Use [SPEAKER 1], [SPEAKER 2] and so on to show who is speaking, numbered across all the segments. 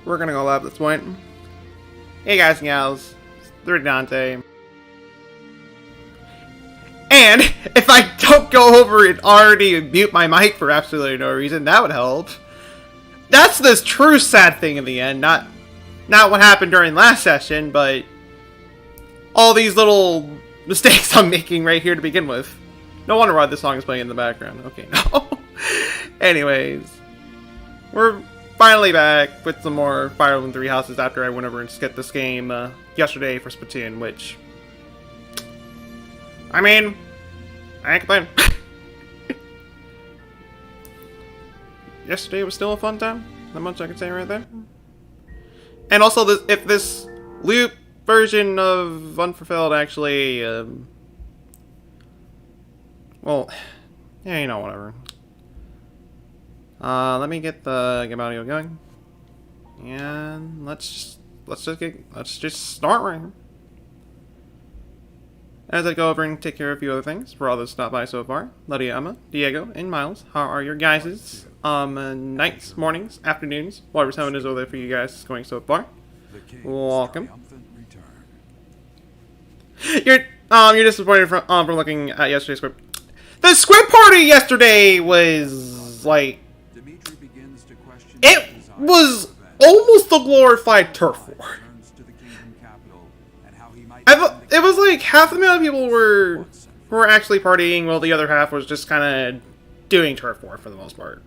[SPEAKER 1] we're gonna go live at this point. Hey guys and gals, it's 3 Dante. And if I don't go over and already mute my mic for absolutely no reason, that would help. That's the true sad thing in the end, not what happened during last session, but all these little mistakes I'm making right here to begin with. No wonder why this song is playing in the background. Okay, no. Anyways, we're finally back with some more Fire Emblem 3 Houses after I went over and skipped this game yesterday for Splatoon, which, I mean, I ain't complaining. Yesterday was still a fun time. Not much I can say right there. And also, if this loop version of Unfulfilled actually, well, yeah, you know, whatever. Let me get the game audio going, and let's just start right here. As I go over and take care of a few other things for all those stopped by so far. Lydia, Emma, Diego, and Miles, how are your guys' nights, mornings, afternoons, whatever time it is over there for you guys going so far? Welcome. You're disappointed from looking at yesterday's script. The script party yesterday was like, it was almost a glorified turf war. It was like half the amount of people were actually partying, while the other half was just kind of doing turf war for the most part.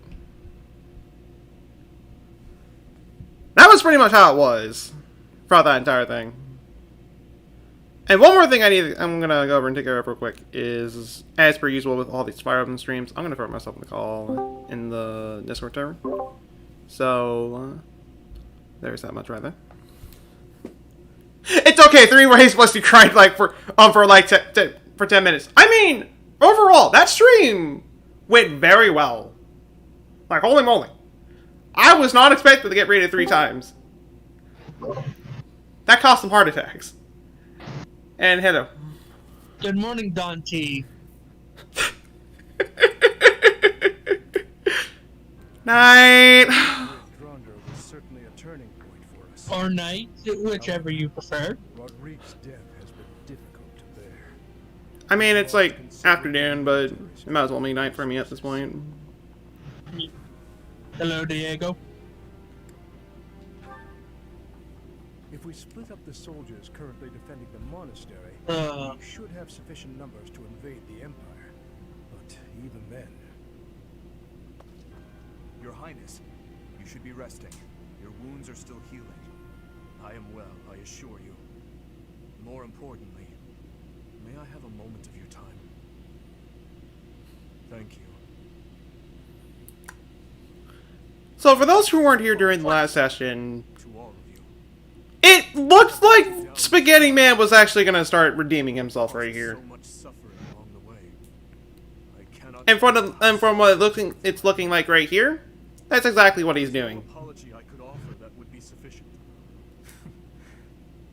[SPEAKER 1] That was pretty much how it was throughout that entire thing. And one more thing I'm gonna go over and take care of real quick is, as per usual with all these Fire Emblem streams, I'm gonna throw myself in the call in the Discord server. So there's that much right there. It's okay. 3 ways plus you cried like for 10 minutes. I mean, overall, that stream went very well. Like, holy moly, I was not expecting to get rated 3 times. That caused some heart attacks. And hello.
[SPEAKER 2] Good morning, Dante.
[SPEAKER 1] Night.
[SPEAKER 2] Or night, whichever you prefer.
[SPEAKER 1] I mean, it's like afternoon, but it might as well be night for me at this point.
[SPEAKER 2] Hello, Diego.
[SPEAKER 3] If we split up the soldiers currently defending the monastery, we should have sufficient numbers to invade the Empire. But even then...
[SPEAKER 4] Your Highness, you should be resting. Your wounds are still healing. I am well, I assure you. More importantly, may I have a moment of your time? Thank you.
[SPEAKER 1] So for those who weren't here during the last session, it looks like Spaghetti Man was actually going to start redeeming himself right here. And from what it's looking like right here, that's exactly what he's doing.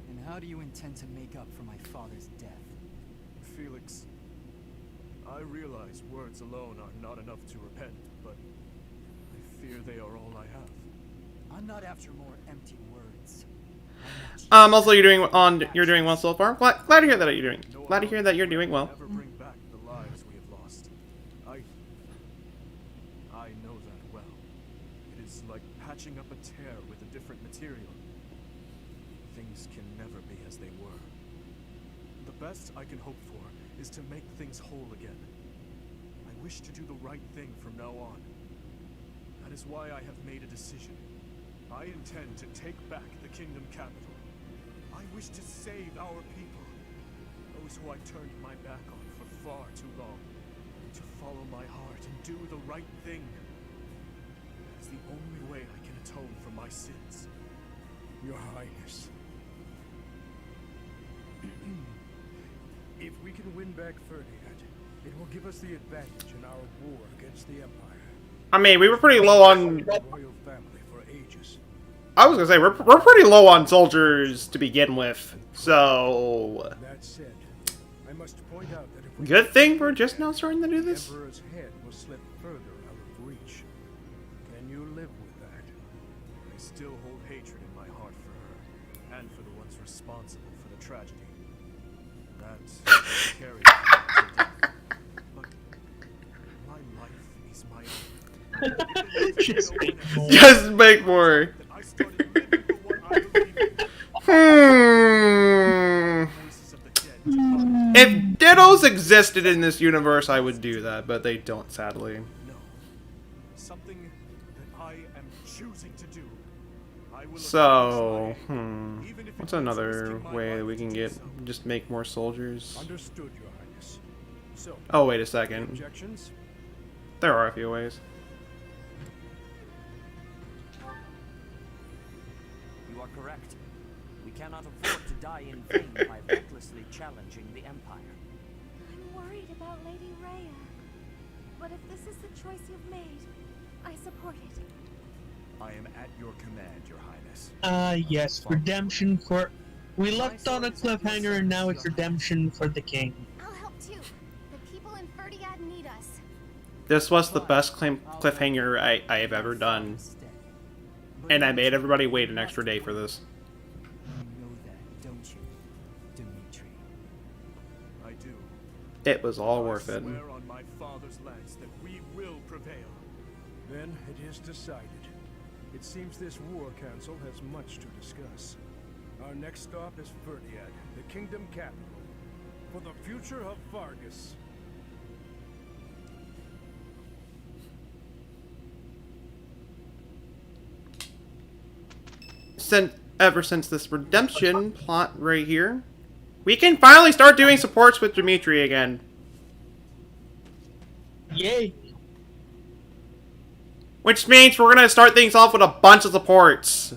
[SPEAKER 5] And how do you intend to make up for my father's death?
[SPEAKER 4] Felix, I realize words alone are not enough to repent, but I fear they are all I have.
[SPEAKER 5] I'm not after more empty words.
[SPEAKER 1] Also, you're doing well so far. Glad to hear that you're doing. Glad to hear that you're doing well.
[SPEAKER 4] Never bring back the lives we have lost. I know that well. It is like patching up a tear with a different material. Things can never be as they were. The best I can hope for is to make things whole again. I wish to do the right thing from now on. That is why I have made a decision. I intend to take back the kingdom capital. I wish to save our people, those who I turned my back on for far too long, to follow my heart and do the right thing. That is the only way I can atone for my sins.
[SPEAKER 3] Your Highness. If we can win back Ferdinand, it will give us the advantage in our war against the Empire.
[SPEAKER 1] I mean, we were pretty low on...
[SPEAKER 3] Royal family for ages.
[SPEAKER 1] I was gonna say, we're pretty low on soldiers to begin with, so...
[SPEAKER 3] That said, I must point out that if we...
[SPEAKER 1] Good thing we're just now starting to do this.
[SPEAKER 3] The Emperor's head will slip further out of reach. Can you live with that?
[SPEAKER 4] still hold hatred in my heart for her, and for the ones responsible for the tragedy. That carries me to death. But my life is my own.
[SPEAKER 2] Just make more.
[SPEAKER 1] Just make more.
[SPEAKER 4] That I started living for what I believe in. Voices of the dead to find
[SPEAKER 1] If Dittos existed in this universe, I would do that, but they don't, sadly.
[SPEAKER 4] no. Something that I am choosing to do. I will
[SPEAKER 1] So,
[SPEAKER 4] accomplish my aim, even if it
[SPEAKER 1] what's
[SPEAKER 4] means
[SPEAKER 1] another
[SPEAKER 4] risking my
[SPEAKER 1] way that
[SPEAKER 4] life
[SPEAKER 1] we
[SPEAKER 4] to
[SPEAKER 1] can
[SPEAKER 4] do
[SPEAKER 1] get,
[SPEAKER 4] so.
[SPEAKER 1] just make more soldiers?
[SPEAKER 3] Understood, Your Highness. So,
[SPEAKER 1] Oh, wait a
[SPEAKER 3] any
[SPEAKER 1] second.
[SPEAKER 3] objections?
[SPEAKER 1] There are a few ways.
[SPEAKER 6] You are correct. We cannot afford to die in vain by recklessly challenging the Empire.
[SPEAKER 7] I'm worried about Lady Rhea. But if this is the choice you've made, I support it.
[SPEAKER 4] I am at your command, Your Highness.
[SPEAKER 2] Yes, redemption for... We left on a cliffhanger and now it's redemption for the king.
[SPEAKER 7] I'll help too. The people in Ferdiad need us.
[SPEAKER 1] This was the best cliffhanger I have ever done. And I made everybody wait an extra day for this.
[SPEAKER 5] You know that, don't you, Dimitri?
[SPEAKER 4] I do.
[SPEAKER 1] It was all worth
[SPEAKER 4] I
[SPEAKER 1] it.
[SPEAKER 4] swear on my father's lands that we will prevail.
[SPEAKER 3] Then it is decided. It seems this war council has much to discuss. Our next stop is Ferdiad, the kingdom capital, for the future of Vargas.
[SPEAKER 1] Ever since this redemption plot right here, we can finally start doing supports with Dimitri again.
[SPEAKER 2] Yay!
[SPEAKER 1] Which means we're gonna start things off with a bunch of supports.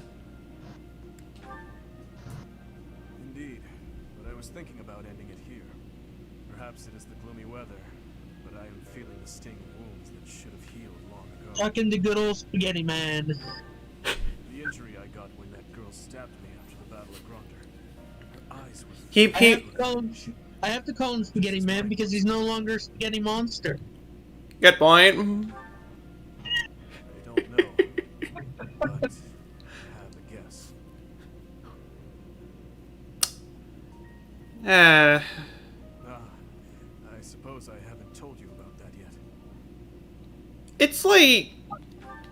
[SPEAKER 4] Indeed, but I was thinking about ending it here. Perhaps it is the gloomy weather, but I am feeling the sting of wounds that should have healed long ago.
[SPEAKER 2] Talking to good old Spaghetti Man.
[SPEAKER 4] The injury I got when that girl stabbed me after the Battle of Gronder. Her eyes were...
[SPEAKER 2] I have to call him Spaghetti Man because he's no longer Spaghetti Monster.
[SPEAKER 1] Good point.
[SPEAKER 4] I don't know, but I have a guess.
[SPEAKER 1] Eh.
[SPEAKER 4] I suppose I haven't told you about that yet.
[SPEAKER 1] It's like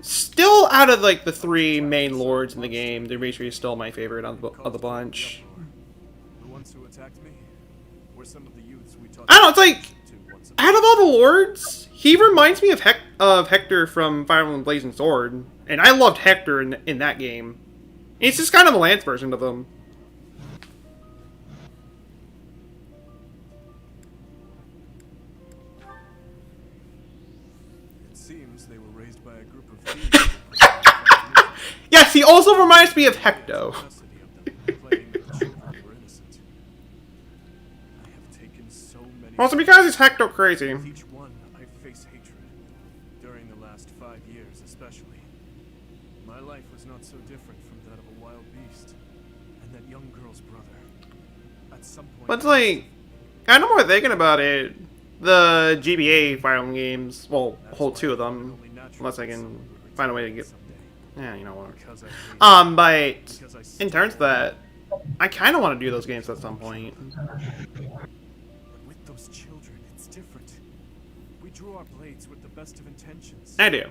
[SPEAKER 1] still out of like the three main lords in the game, Dimitri is still my favorite of the bunch.
[SPEAKER 4] The ones who attacked me were some of the youths we taught.
[SPEAKER 1] I don't know, it's like
[SPEAKER 4] to once
[SPEAKER 1] out of all the lords, he reminds me of Hector from Fire Emblem Blazing Sword, and I loved Hector in that game. It's just kind of a Lance version of him.
[SPEAKER 4] It seems they were raised by a group of thieves.
[SPEAKER 1] Yes, he also reminds me of Hector.
[SPEAKER 4] Custody of them, claiming that the children were innocent. I have taken so many.
[SPEAKER 1] Also because he's Hector crazy.
[SPEAKER 4] With each one, I face hatred. During the last 5 years, especially. My life was not so different from that of a wild beast. And that young girl's brother. At some point.
[SPEAKER 1] But it's like, kind of more thinking about it, the GBA Fire Emblem games, well, whole two of them, unless I can find a way to get, yeah, you know what. But in terms of that, I kind of want to do those games at some point.
[SPEAKER 4] With those children, it's different. We drew our blades with the best of intentions.
[SPEAKER 1] I do.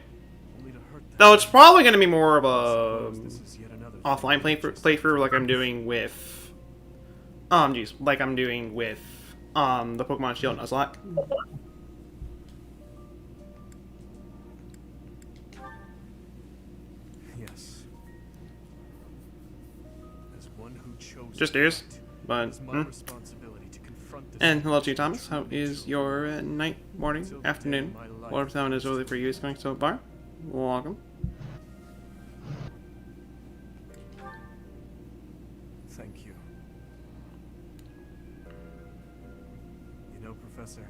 [SPEAKER 4] Only to hurt them.
[SPEAKER 1] Though it's probably going to be more of a
[SPEAKER 4] This is yet another
[SPEAKER 1] offline playthrough like I'm doing with, like I'm doing with, the Pokemon Shield Nuzlocke.
[SPEAKER 4] Yes. As one who chose
[SPEAKER 1] Just
[SPEAKER 4] to
[SPEAKER 1] ears,
[SPEAKER 4] fight,
[SPEAKER 1] but,
[SPEAKER 4] it is my responsibility to confront this
[SPEAKER 1] And hello
[SPEAKER 4] evil
[SPEAKER 1] to you, Thomas. How
[SPEAKER 4] true
[SPEAKER 1] is
[SPEAKER 4] nature.
[SPEAKER 1] your night, morning,
[SPEAKER 4] Until the day
[SPEAKER 1] afternoon,
[SPEAKER 4] my life
[SPEAKER 1] whatever time it is early for you is going so far? Welcome.
[SPEAKER 4] Thank you. You know, Professor,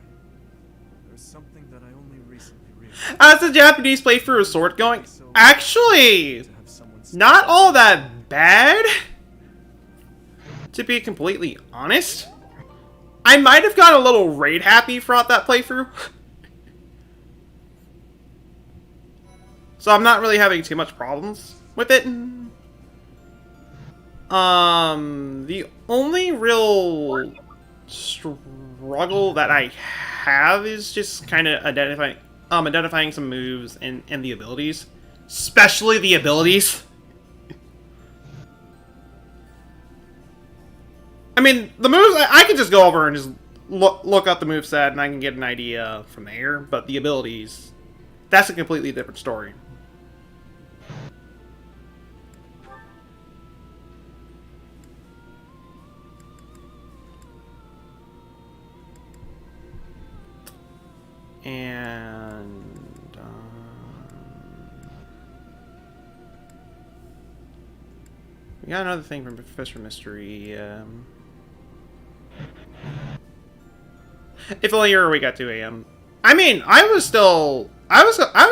[SPEAKER 4] there's something that I only recently realized.
[SPEAKER 1] How's the Japanese playthrough of Sword going? Actually,
[SPEAKER 4] To have someone
[SPEAKER 1] not all that bad. To be completely honest, I might have got a little raid happy throughout that playthrough. So I'm not really having too much problems with it. The only real struggle that I have is just kind of identifying some moves and the abilities, especially the abilities. I mean, the moves I can just go over and just look up the moveset and I can get an idea from there, but the abilities, that's a completely different story. And we got another thing from Professor Mystery. If only you were awake at 2 a.m. I mean, I was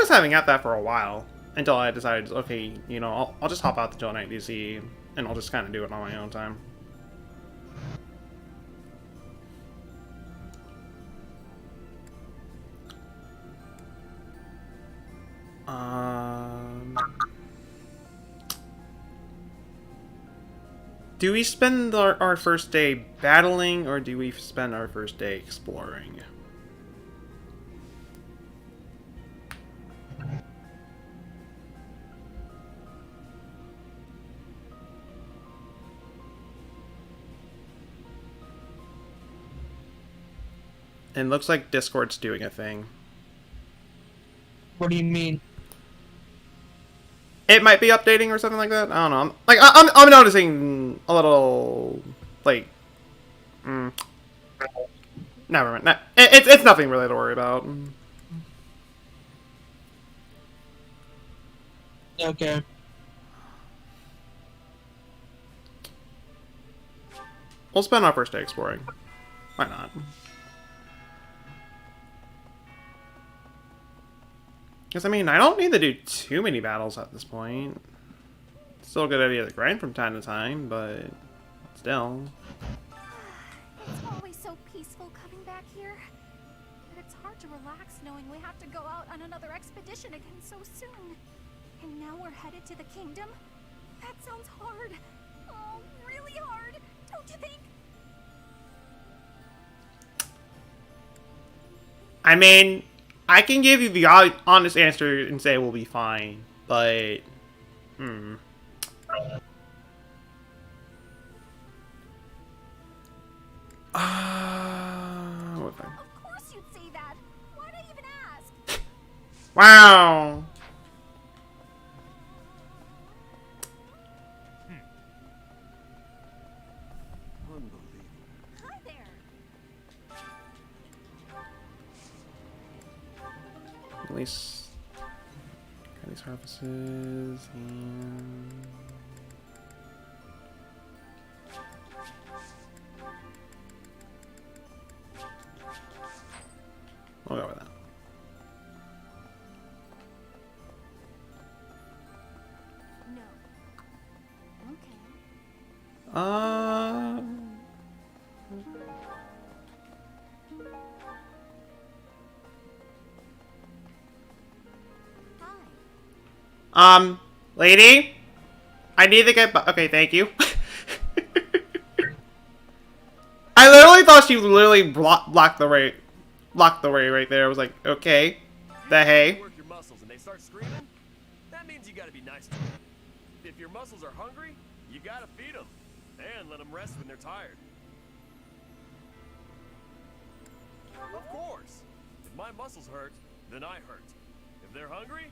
[SPEAKER 1] having at that for a while until I decided, okay, you know, I'll just hop out the Joe Night DC and I'll just kind of do it on my own time. Do we spend our first day battling, or do we spend our first day exploring? And looks like Discord's doing a thing.
[SPEAKER 2] What do you mean?
[SPEAKER 1] It might be updating or something like that. I don't know. I'm noticing a little like. Never mind. It's nothing really to worry about.
[SPEAKER 2] Okay.
[SPEAKER 1] We'll spend our first day exploring. Why not? Because, I mean, I don't need to do too many battles at this point. Still a good idea to grind from time to time, but still.
[SPEAKER 7] It's always so peaceful coming back here. But it's hard to relax knowing we have to go out on another expedition again so soon. And now we're headed to the kingdom? That sounds hard. Oh, really hard, don't you think?
[SPEAKER 1] I mean, I can give you the honest answer and say we'll be fine, but...
[SPEAKER 7] Of course you'd say that. Why'd I even ask?
[SPEAKER 1] Wow!
[SPEAKER 7] Hi there.
[SPEAKER 1] At least... got these harvests and... we'll go with that.
[SPEAKER 7] No. Okay. Hi.
[SPEAKER 1] Lady? I need to get okay, thank you. I literally thought she literally blocked the way right there. I was like, okay. The hey.
[SPEAKER 8] Work your muscles and they start screaming, that means you gotta be nice to them. If your muscles are hungry, you gotta feed them. And let them rest when they're tired. Of course. If my muscles hurt, then I hurt. If they're hungry,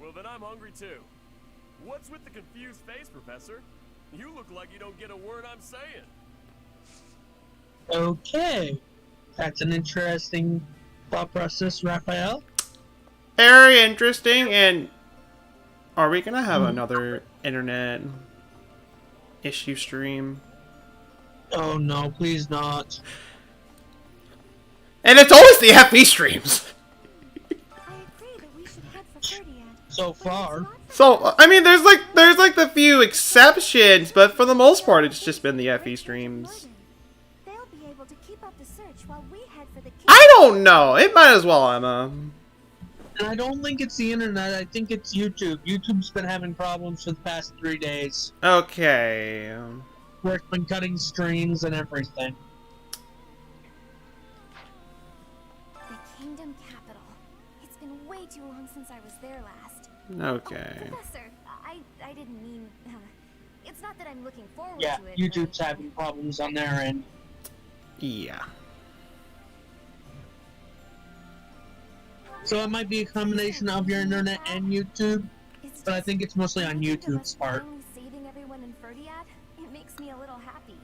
[SPEAKER 8] well then I'm hungry too. What's with the confused face, Professor? You look like you don't get a word I'm saying.
[SPEAKER 2] Okay. That's an interesting thought process, Raphael.
[SPEAKER 1] Very interesting. And are we gonna have another internet issue stream?
[SPEAKER 2] Oh no, please not.
[SPEAKER 1] And it's always the FP streams.
[SPEAKER 7] I agree that we should head for Ferdiad.
[SPEAKER 2] So far.
[SPEAKER 1] So I mean, there's like the few exceptions, but for the most part, it's just been the FE streams.
[SPEAKER 7] They'll be able to keep up the search while we head for the kingdom.
[SPEAKER 1] I don't know. It might as well, Emma.
[SPEAKER 2] And I don't think it's the internet, I think it's YouTube. YouTube's been having problems for the past 3 days.
[SPEAKER 1] Okay.
[SPEAKER 2] Where it's been cutting streams and everything.
[SPEAKER 7] The Kingdom Capital. It's been way too long since I was there last.
[SPEAKER 1] Okay.
[SPEAKER 7] Oh, Professor, I didn't mean... it's not that I'm looking forward
[SPEAKER 2] Yeah,
[SPEAKER 7] to it,
[SPEAKER 2] YouTube's
[SPEAKER 7] but...
[SPEAKER 2] having problems on their end.
[SPEAKER 1] Yeah.
[SPEAKER 2] So it might be a combination of your internet and YouTube, but I think it's mostly on YouTube's part.
[SPEAKER 7] Saving everyone in Ferdiad, it makes me a little happy.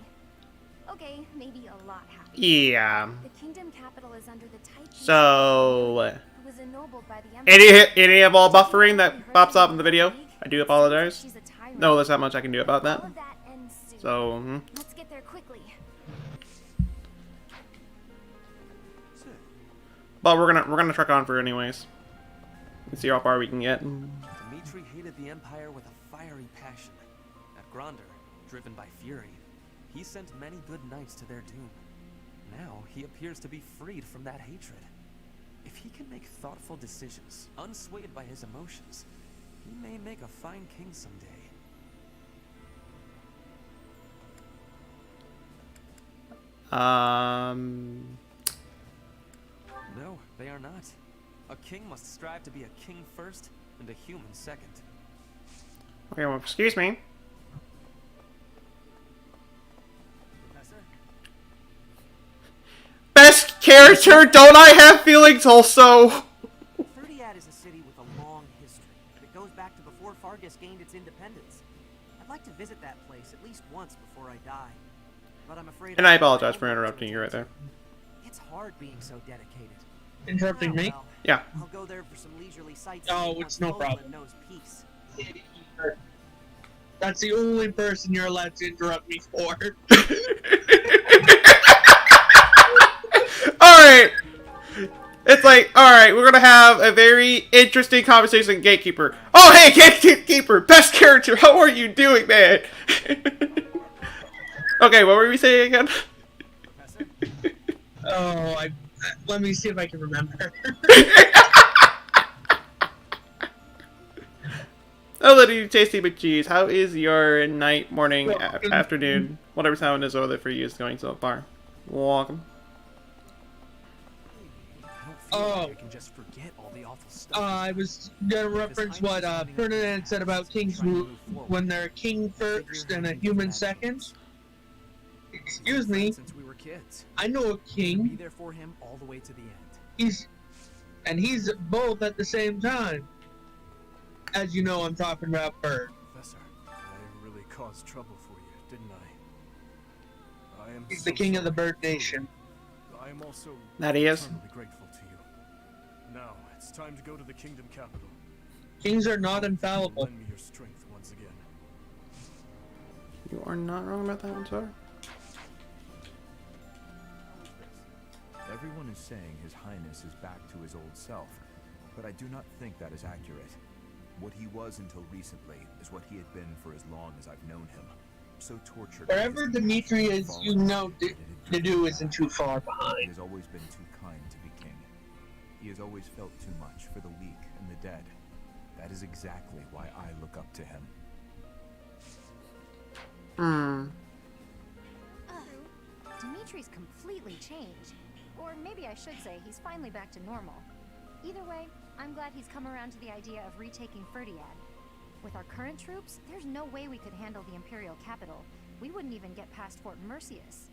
[SPEAKER 7] Okay, maybe a lot happy.
[SPEAKER 1] Yeah.
[SPEAKER 7] The Kingdom Capital is under the tight
[SPEAKER 1] So,
[SPEAKER 7] who was ennobled by the Emperor.
[SPEAKER 1] any of all buffering that pops up in the video, I do apologize.
[SPEAKER 7] She's a tyrant.
[SPEAKER 1] No, there's not much I can do about that.
[SPEAKER 7] All of that ends soon.
[SPEAKER 1] So,
[SPEAKER 7] Let's get there quickly.
[SPEAKER 1] but we're gonna truck on for anyways. Let's see how far we can get.
[SPEAKER 6] Dimitri hated the Empire with a fiery passion. At Gronder, driven by fury, he sent many good knights to their doom. Now he appears to be freed from that hatred. If he can make thoughtful decisions, unswayed by his emotions, he may make a fine king someday. No, they are not. A king must strive to be a king first and a human second.
[SPEAKER 1] Okay, well, excuse me.
[SPEAKER 6] Professor?
[SPEAKER 1] Best character, don't I have feelings also?
[SPEAKER 9] Ferdiad is a city with a long history. It goes back to before Fargus gained its independence. I'd like to visit that place at least once before I die. But I'm afraid...
[SPEAKER 1] And I apologize for interrupting you right there.
[SPEAKER 9] It's hard being so dedicated.
[SPEAKER 2] Interrupting me?
[SPEAKER 9] Well,
[SPEAKER 1] Yeah.
[SPEAKER 9] I'll go there for some leisurely sightseeing.
[SPEAKER 2] Oh,
[SPEAKER 9] once
[SPEAKER 2] it's no
[SPEAKER 9] Poland
[SPEAKER 2] problem.
[SPEAKER 9] knows peace.
[SPEAKER 2] That's the only person you're allowed to interrupt me for.
[SPEAKER 1] Alright! It's like, alright, we're gonna have a very interesting conversation with Gatekeeper. Oh, hey, Gatekeeper! Best character, how are you doing, man? Okay, what were we saying again?
[SPEAKER 2] Oh, let me see if I can remember.
[SPEAKER 1] Hello, you tasty McCheese. How is your night, morning, afternoon, whatever time it is over there for you is going so far? Welcome.
[SPEAKER 2] Oh,
[SPEAKER 4] I can just forget all the awful stuff.
[SPEAKER 2] I was gonna reference what Ferdinand said about kings when they're king first and a human second. Excuse me,
[SPEAKER 4] Since we were kids,
[SPEAKER 2] I know a
[SPEAKER 4] be
[SPEAKER 2] king.
[SPEAKER 4] there for him all the way to the end.
[SPEAKER 2] He's both at the same time. As you know, I'm talking about Bird.
[SPEAKER 4] Professor, I really caused trouble for you, didn't I? I am
[SPEAKER 2] He's
[SPEAKER 4] so
[SPEAKER 2] the king of the
[SPEAKER 4] sorry.
[SPEAKER 2] Bird Nation.
[SPEAKER 4] I am also
[SPEAKER 1] That he is.
[SPEAKER 4] eternally grateful to you. Now, it's time to go to the kingdom capital.
[SPEAKER 2] Kings are not infallible.
[SPEAKER 4] Lend me your strength once again.
[SPEAKER 1] You are not wrong about that one, sir.
[SPEAKER 10] Everyone is saying His Highness is back to his old self, but I do not think that is accurate. What he was until recently is what he had been for as long as I've known him. So tortured. by
[SPEAKER 2] Whatever
[SPEAKER 10] his
[SPEAKER 2] Dimitri
[SPEAKER 10] passion
[SPEAKER 2] is,
[SPEAKER 10] for
[SPEAKER 2] you
[SPEAKER 10] following
[SPEAKER 2] know,
[SPEAKER 10] that it had
[SPEAKER 2] to do
[SPEAKER 10] driven
[SPEAKER 2] isn't
[SPEAKER 10] him
[SPEAKER 2] too far
[SPEAKER 10] mad. He
[SPEAKER 2] behind.
[SPEAKER 10] has always been too kind to be king. He has always felt too much for the weak and the dead. That is exactly why I look up to him.
[SPEAKER 7] Dimitri's completely changed. Or maybe I should say he's finally back to normal. Either way, I'm glad he's come around to the idea of retaking Ferdiad. With our current troops, there's no way we could handle the Imperial capital. We wouldn't even get past Fort Mercius.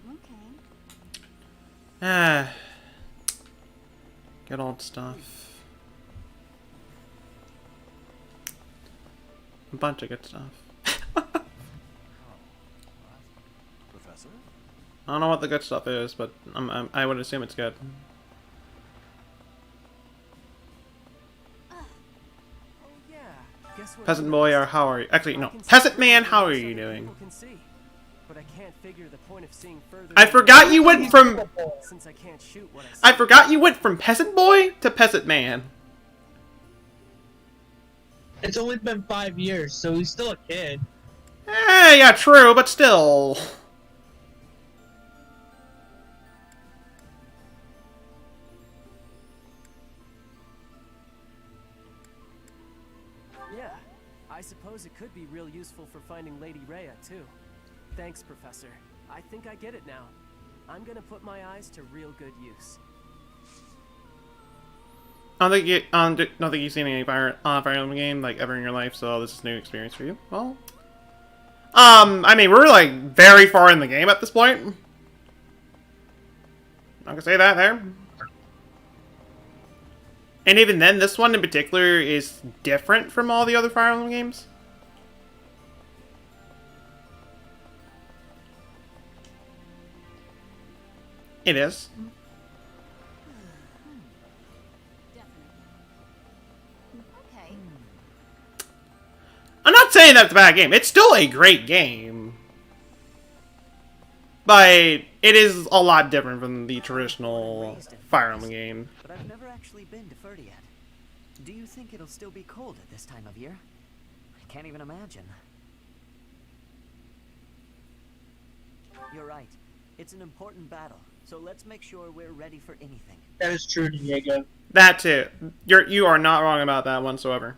[SPEAKER 7] Okay.
[SPEAKER 1] Ah. Good old stuff. A bunch of good stuff.
[SPEAKER 4] Professor?
[SPEAKER 1] I don't know what the good stuff is, but I would assume it's good.
[SPEAKER 9] Oh yeah. Guess what?
[SPEAKER 1] Peasant boy, or how are you? Actually, no. Peasant man, how are you doing?
[SPEAKER 9] People can see, but I can't figure the point of seeing further.
[SPEAKER 1] I forgot you went from...
[SPEAKER 9] Since I can't shoot what I see.
[SPEAKER 1] I forgot you went from peasant boy to peasant man.
[SPEAKER 2] It's only been 5 years, so he's still a kid.
[SPEAKER 1] Eh, yeah, true, but still.
[SPEAKER 5] I suppose it could be real useful for finding Lady Rhea, too. Thanks, Professor. I think I get it now. I'm gonna put my eyes to real good use.
[SPEAKER 1] I don't think you've seen any Fire Emblem game like ever in your life, so this is a new experience for you. Well, I mean, we're like very far in the game at this point. I'm gonna say that there. And even then, this one in particular is different from all the other Fire Emblem games. It is.
[SPEAKER 7] Okay.
[SPEAKER 1] I'm not saying that's a bad game. It's still a great game. But it is a lot different from the traditional Fire Emblem game.
[SPEAKER 9] But I've never actually been to Ferdiad. Do you think it'll still be cold at this time of year? I can't even imagine. You're right. It's an important battle, so let's make sure we're ready for anything.
[SPEAKER 2] That is true, Diego.
[SPEAKER 1] That too. You are not wrong about that whatsoever.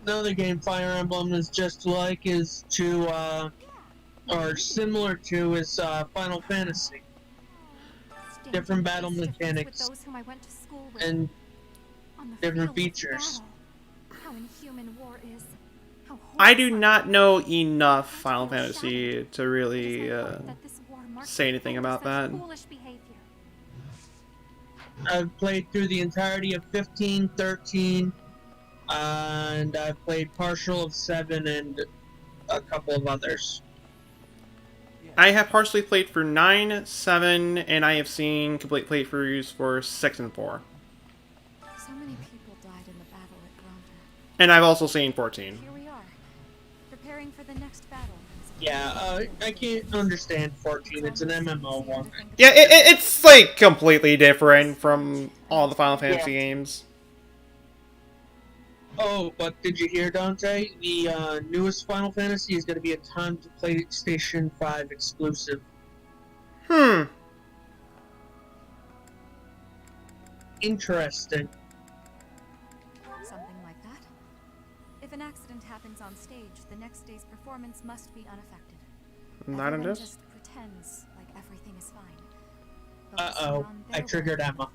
[SPEAKER 2] Another game Fire Emblem is just like is or similar to is Final Fantasy. Different battle mechanics
[SPEAKER 7] With those whom I went to school with.
[SPEAKER 2] and
[SPEAKER 7] On the
[SPEAKER 2] different
[SPEAKER 7] field of
[SPEAKER 2] features.
[SPEAKER 7] battle. How inhuman war is. How
[SPEAKER 1] I do
[SPEAKER 7] horrifying.
[SPEAKER 1] not know enough Final Fantasy to really
[SPEAKER 7] It is my hope that this war marks
[SPEAKER 1] say
[SPEAKER 7] the
[SPEAKER 1] anything
[SPEAKER 7] end of
[SPEAKER 1] about
[SPEAKER 7] such
[SPEAKER 1] that.
[SPEAKER 7] foolish behavior.
[SPEAKER 2] I've played through the entirety of 15, 13, and I've played partial of 7 and a couple of others.
[SPEAKER 1] I have partially played for 9, 7, and I have seen complete playthroughs for 6 and 4.
[SPEAKER 7] So many people died in the battle at Gronder.
[SPEAKER 1] And I've also seen 14.
[SPEAKER 7] Here we are, preparing for the next battle.
[SPEAKER 2] Yeah, I can't understand 14. It's an MMO one.
[SPEAKER 1] Yeah, it's like completely different from all the Final Fantasy games.
[SPEAKER 2] Oh, but did you hear, Dante? The newest Final Fantasy is going to be a time to PlayStation 5 exclusive. Interesting.
[SPEAKER 7] Something like that. If an accident happens on stage, the next day's performance must be unaffected.
[SPEAKER 1] Not in
[SPEAKER 7] Everyone
[SPEAKER 1] this?
[SPEAKER 7] just pretends like everything is fine.
[SPEAKER 2] Uh-oh, I triggered Emma.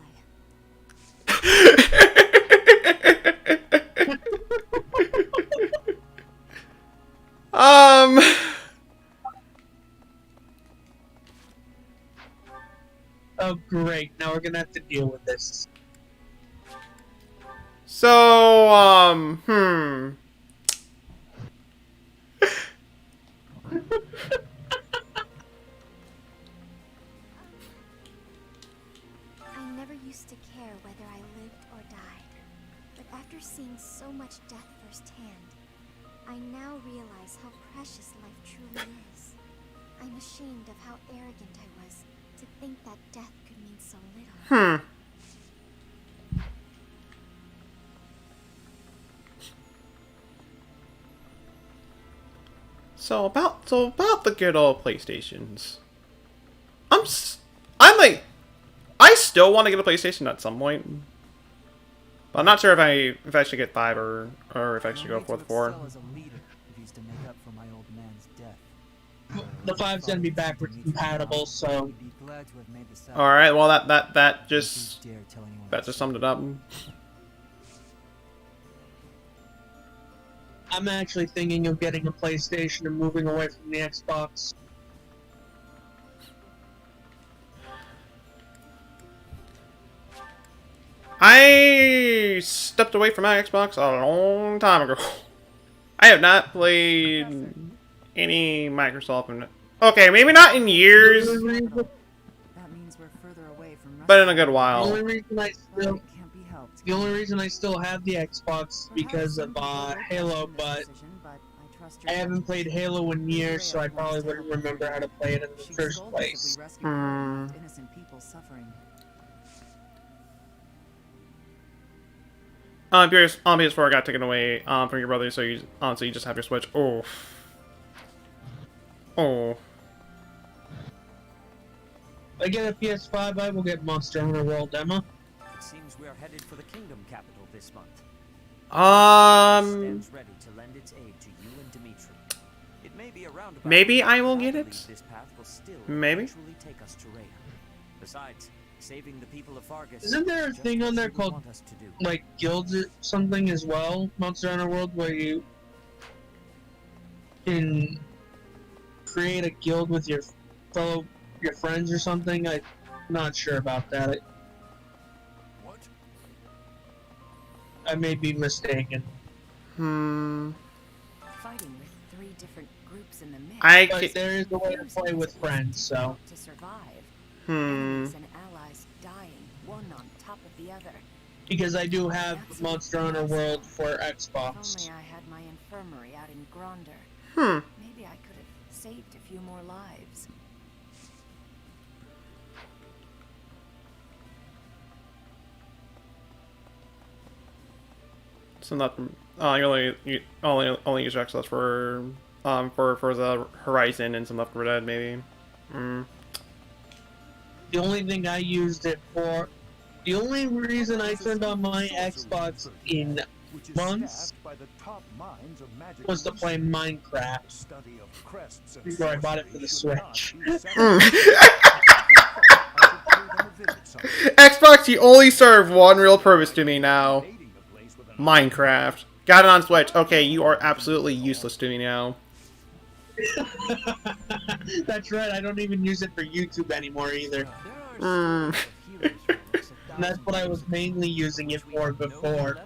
[SPEAKER 2] Oh, great. Now we're gonna have to deal with this.
[SPEAKER 1] So,
[SPEAKER 11] I never used to care whether I lived or died. But after seeing so much death firsthand, I now realize how precious life truly is. I'm ashamed of how arrogant I was to think that death could mean so little.
[SPEAKER 1] So about the good old PlayStations. I still want to get a PlayStation at some point. But I'm not sure if I should get 5 or if I should go for the 4.
[SPEAKER 2] The 5's gonna be backwards compatible, so...
[SPEAKER 1] Alright, well that just summed it up.
[SPEAKER 2] I'm actually thinking of getting a PlayStation and moving away from the Xbox.
[SPEAKER 1] I stepped away from my Xbox a long time ago. I have not played any Microsoft. Okay, maybe not in years,
[SPEAKER 5] That means we're further away from
[SPEAKER 1] but in a good
[SPEAKER 2] The
[SPEAKER 1] while.
[SPEAKER 2] only reason I still,
[SPEAKER 5] can't be helped.
[SPEAKER 2] the only reason I still have the Xbox is because of Halo, but I haven't played Halo in years, so I probably wouldn't remember how to play it in the first place.
[SPEAKER 5] Innocent people suffering.
[SPEAKER 1] PS4 got taken away from your brother, so you just have your Switch. Oh.
[SPEAKER 2] I get a PS5, I will get Monster Hunter World demo.
[SPEAKER 9] It seems we are headed for the Kingdom capital this month. Stands ready to lend its aid to you and Dimitri. It may be a roundabout.
[SPEAKER 1] Maybe I will
[SPEAKER 9] but
[SPEAKER 1] get
[SPEAKER 9] believe
[SPEAKER 1] it.
[SPEAKER 9] This path will still
[SPEAKER 1] Maybe.
[SPEAKER 9] eventually take us to Rhea. Besides, saving the people of Fargus.
[SPEAKER 2] Isn't there a
[SPEAKER 9] just
[SPEAKER 2] thing on
[SPEAKER 9] what
[SPEAKER 2] there
[SPEAKER 9] you
[SPEAKER 2] called,
[SPEAKER 9] want us to do.
[SPEAKER 2] like, guilds or something as well? Monster Hunter World, where you can create a guild with your friends or something? I'm not sure about that.
[SPEAKER 3] What?
[SPEAKER 2] I may be mistaken.
[SPEAKER 1] Hmm.
[SPEAKER 12] Fighting with 3 different groups in the mix.
[SPEAKER 2] But there is a way to play with friends, so.
[SPEAKER 12] To survive.
[SPEAKER 1] Hmm.
[SPEAKER 12] Enemies and allies dying, one on top of the other.
[SPEAKER 2] Because I do have Monster Hunter World for
[SPEAKER 12] If
[SPEAKER 2] Xbox.
[SPEAKER 12] only I had my infirmary out in Gronder.
[SPEAKER 1] Hmm.
[SPEAKER 12] Maybe I could have saved a few more lives.
[SPEAKER 1] So not. You only use Xbox for the Horizon and some Left 4 Dead maybe. Hmm.
[SPEAKER 2] The only thing I used it for, the only reason I turned on my Xbox in months was to play Minecraft before I bought it for the Switch.
[SPEAKER 1] Xbox, you only serve one real purpose to me now. Minecraft. Got it on Switch. Okay, you are absolutely useless to me now.
[SPEAKER 2] That's right, I don't even use it for YouTube anymore either.
[SPEAKER 1] Mm.
[SPEAKER 2] And that's what I was mainly using it for before.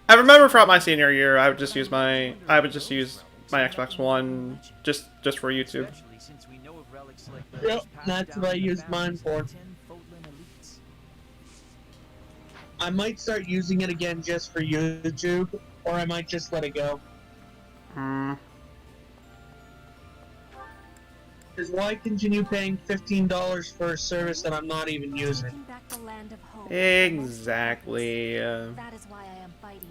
[SPEAKER 1] I remember throughout my senior year, I would just use my Xbox One just for YouTube.
[SPEAKER 2] Yep, that's what I used mine for. I might start using it again just for YouTube, or I might just let it go.
[SPEAKER 1] Hmm.
[SPEAKER 2] Because why continue paying $15 for a service that I'm not even using?
[SPEAKER 7] Back the land of hope.
[SPEAKER 1] Exactly.
[SPEAKER 7] That is why I am fighting.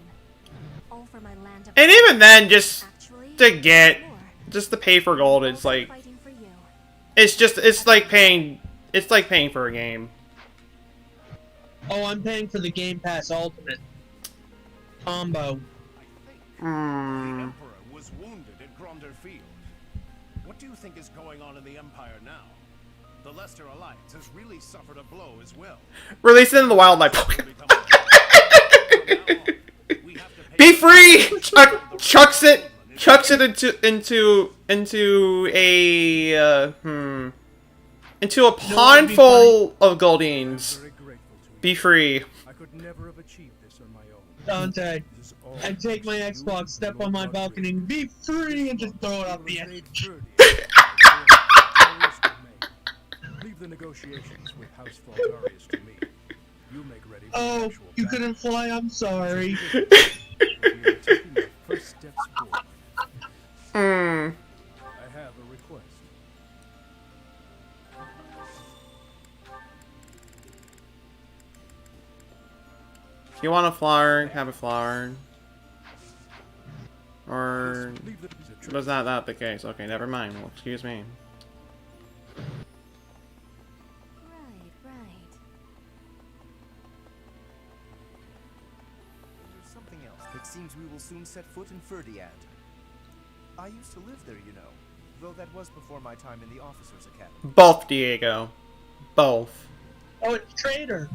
[SPEAKER 7] All for my land of
[SPEAKER 1] And
[SPEAKER 7] hope.
[SPEAKER 1] even then, just
[SPEAKER 7] Actually,
[SPEAKER 1] to get,
[SPEAKER 7] more.
[SPEAKER 1] just to pay for gold, it's like,
[SPEAKER 7] Fighting for you.
[SPEAKER 1] it's like paying for a game.
[SPEAKER 2] Oh, I'm paying for the Game Pass Ultimate combo.
[SPEAKER 3] The Emperor was wounded at Gronder Field. What do you think is going on in the Empire now? The Leicester Alliance has really suffered a blow as well.
[SPEAKER 1] Release it in the wildlife. Be free! Chucks it into a pond full of Goldines. Be free.
[SPEAKER 3] I could never have achieved this on my own.
[SPEAKER 2] Dante, I take my Xbox, step on my balcony, be free, and just throw it off the edge.
[SPEAKER 3] Leave the negotiations with House Fulgarius to me. You make ready for the
[SPEAKER 2] Oh,
[SPEAKER 3] actual
[SPEAKER 2] you
[SPEAKER 3] battle.
[SPEAKER 2] couldn't fly, I'm sorry.
[SPEAKER 3] We are taking the first steps forward.
[SPEAKER 1] Hmm.
[SPEAKER 3] I have a request.
[SPEAKER 1] If you want a flower, have a flower. Or
[SPEAKER 3] Leave the
[SPEAKER 1] was that the case? Okay, never mind. Well, excuse me.
[SPEAKER 11] Right.
[SPEAKER 10] There's something else. It seems we will soon set foot in Ferdiad. I used to live there, you know, though that was before my time in the Officers' Academy.
[SPEAKER 1] Both, Diego. Both.
[SPEAKER 2] Oh, it's Traitor.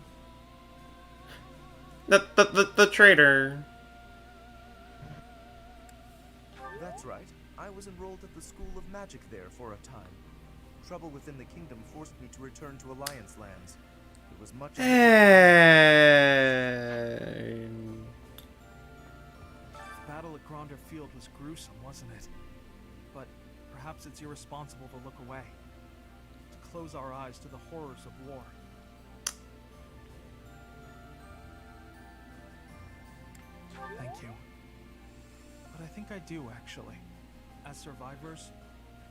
[SPEAKER 1] The traitor.
[SPEAKER 10] That's right. I was enrolled at the School of Magic there for a time. Trouble within the kingdom forced me to return to Alliance lands. It was much.
[SPEAKER 1] Hey.
[SPEAKER 6] The battle at Gronder Field was gruesome, wasn't it? But perhaps it's irresponsible to look away. To close our eyes to the horrors of war. Thank you. But I think I do, actually. As survivors,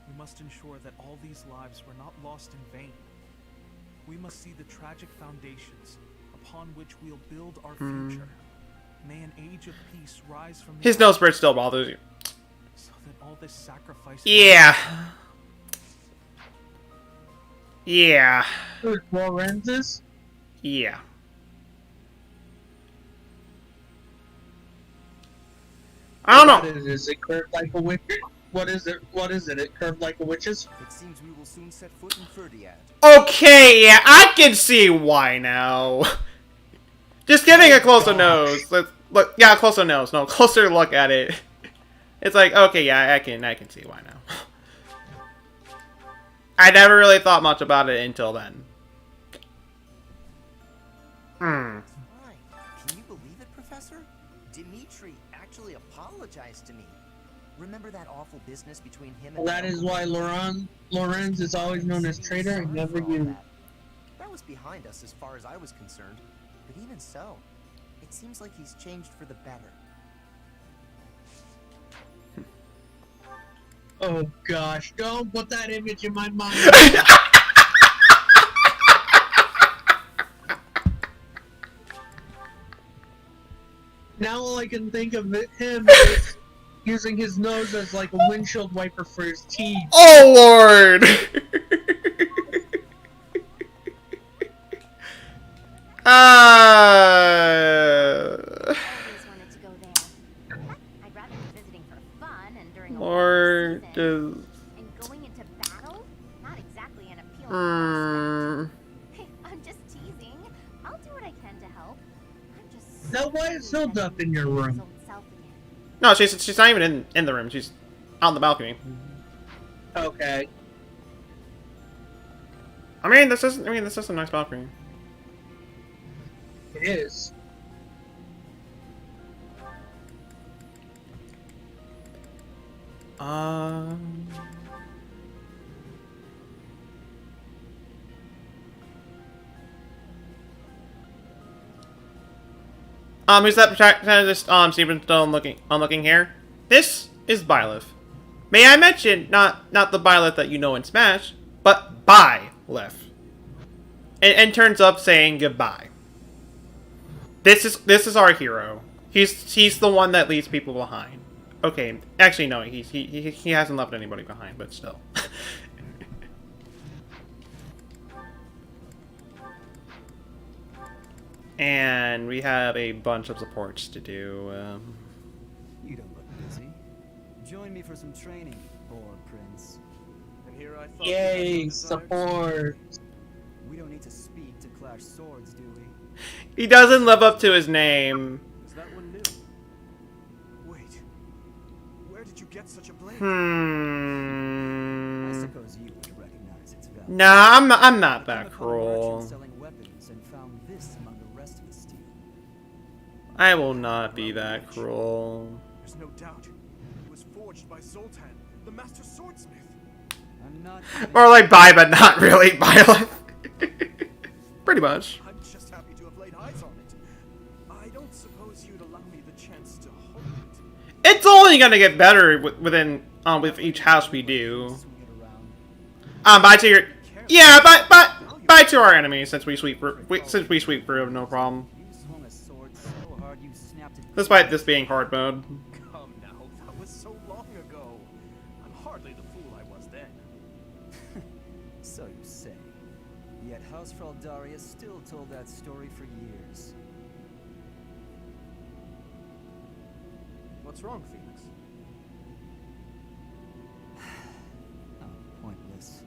[SPEAKER 6] we must ensure that all these lives were not lost in vain. We must see the tragic foundations upon which we'll build our future. May an age of peace rise from
[SPEAKER 1] His nose spread still bothers you.
[SPEAKER 6] so that all this sacrifice.
[SPEAKER 1] Yeah. Yeah.
[SPEAKER 2] Lorenz's?
[SPEAKER 1] Yeah. I don't know.
[SPEAKER 2] What is it curved like a witch? What is it? What is it? It curved like a witch's?
[SPEAKER 10] It seems we will soon set foot in Ferdiad.
[SPEAKER 1] Okay, yeah, I can see why now. Just getting a closer nose. Let's look. Yeah, closer nose. No, closer look at it. It's like, okay, yeah, I can see why now. I never really thought much about it until then.
[SPEAKER 9] Fine. Can you believe it, Professor? Dimitri actually apologized to me. Remember that awful business between him and...
[SPEAKER 2] That is why Lorenz is always known as traitor and never you.
[SPEAKER 9] That was behind us as far as I was concerned. But even so, it seems like he's changed for the better.
[SPEAKER 2] Oh gosh, don't put that image in my mind. Now all I can think of him is using his nose as like a windshield wiper for his teeth.
[SPEAKER 1] Oh Lord! Lord is...
[SPEAKER 7] And going into battle? Not exactly an appealing prospect. I'm just teasing. I'll do what I can to help. I'm just
[SPEAKER 2] Now why is Hilda up in your room?
[SPEAKER 1] No, she's not even in the room. She's out on the balcony.
[SPEAKER 2] Okay.
[SPEAKER 1] I mean, this is a nice balcony.
[SPEAKER 2] It is.
[SPEAKER 1] Who's that protagonist? Steven still looking here. This is Byleth. May I mention, not the Byleth that you know in Smash, but Byleth. And turns up saying goodbye. This is our hero. He's the one that leaves people behind. Okay, actually no, he hasn't left anybody behind, but still. And we have a bunch of supports to do.
[SPEAKER 13] You don't look busy. Join me for some training, Boar Prince.
[SPEAKER 8] And here I thought
[SPEAKER 2] Yay, support!
[SPEAKER 13] We don't need to speak to clash swords, do we?
[SPEAKER 1] He doesn't live up to his name.
[SPEAKER 8] Is that one new? Wait. Where did you get such a blade?
[SPEAKER 13] I suppose you would recognize its value.
[SPEAKER 1] Nah, I'm not that cruel.
[SPEAKER 13] Selling weapons and found this among the rest of the steel.
[SPEAKER 1] I will not be that cruel.
[SPEAKER 8] There's no doubt. It was forged by Zoltan, the master swordsmith.
[SPEAKER 13] I'm not
[SPEAKER 1] Or like buy, but not really buy. Pretty much.
[SPEAKER 8] I'm just happy to have laid eyes on it. I don't suppose you'd allow me the chance to hold it.
[SPEAKER 1] It's only gonna get better with each house we do. Buy to your buy to our enemies since we sweep through no problem. Despite this being hard mode.
[SPEAKER 8] Come now, that was so long ago. I'm hardly the fool I was then.
[SPEAKER 13] So you say. Yet House Fraldaria still told that story for years.
[SPEAKER 8] What's wrong, Phoenix?
[SPEAKER 13] Oh, pointless.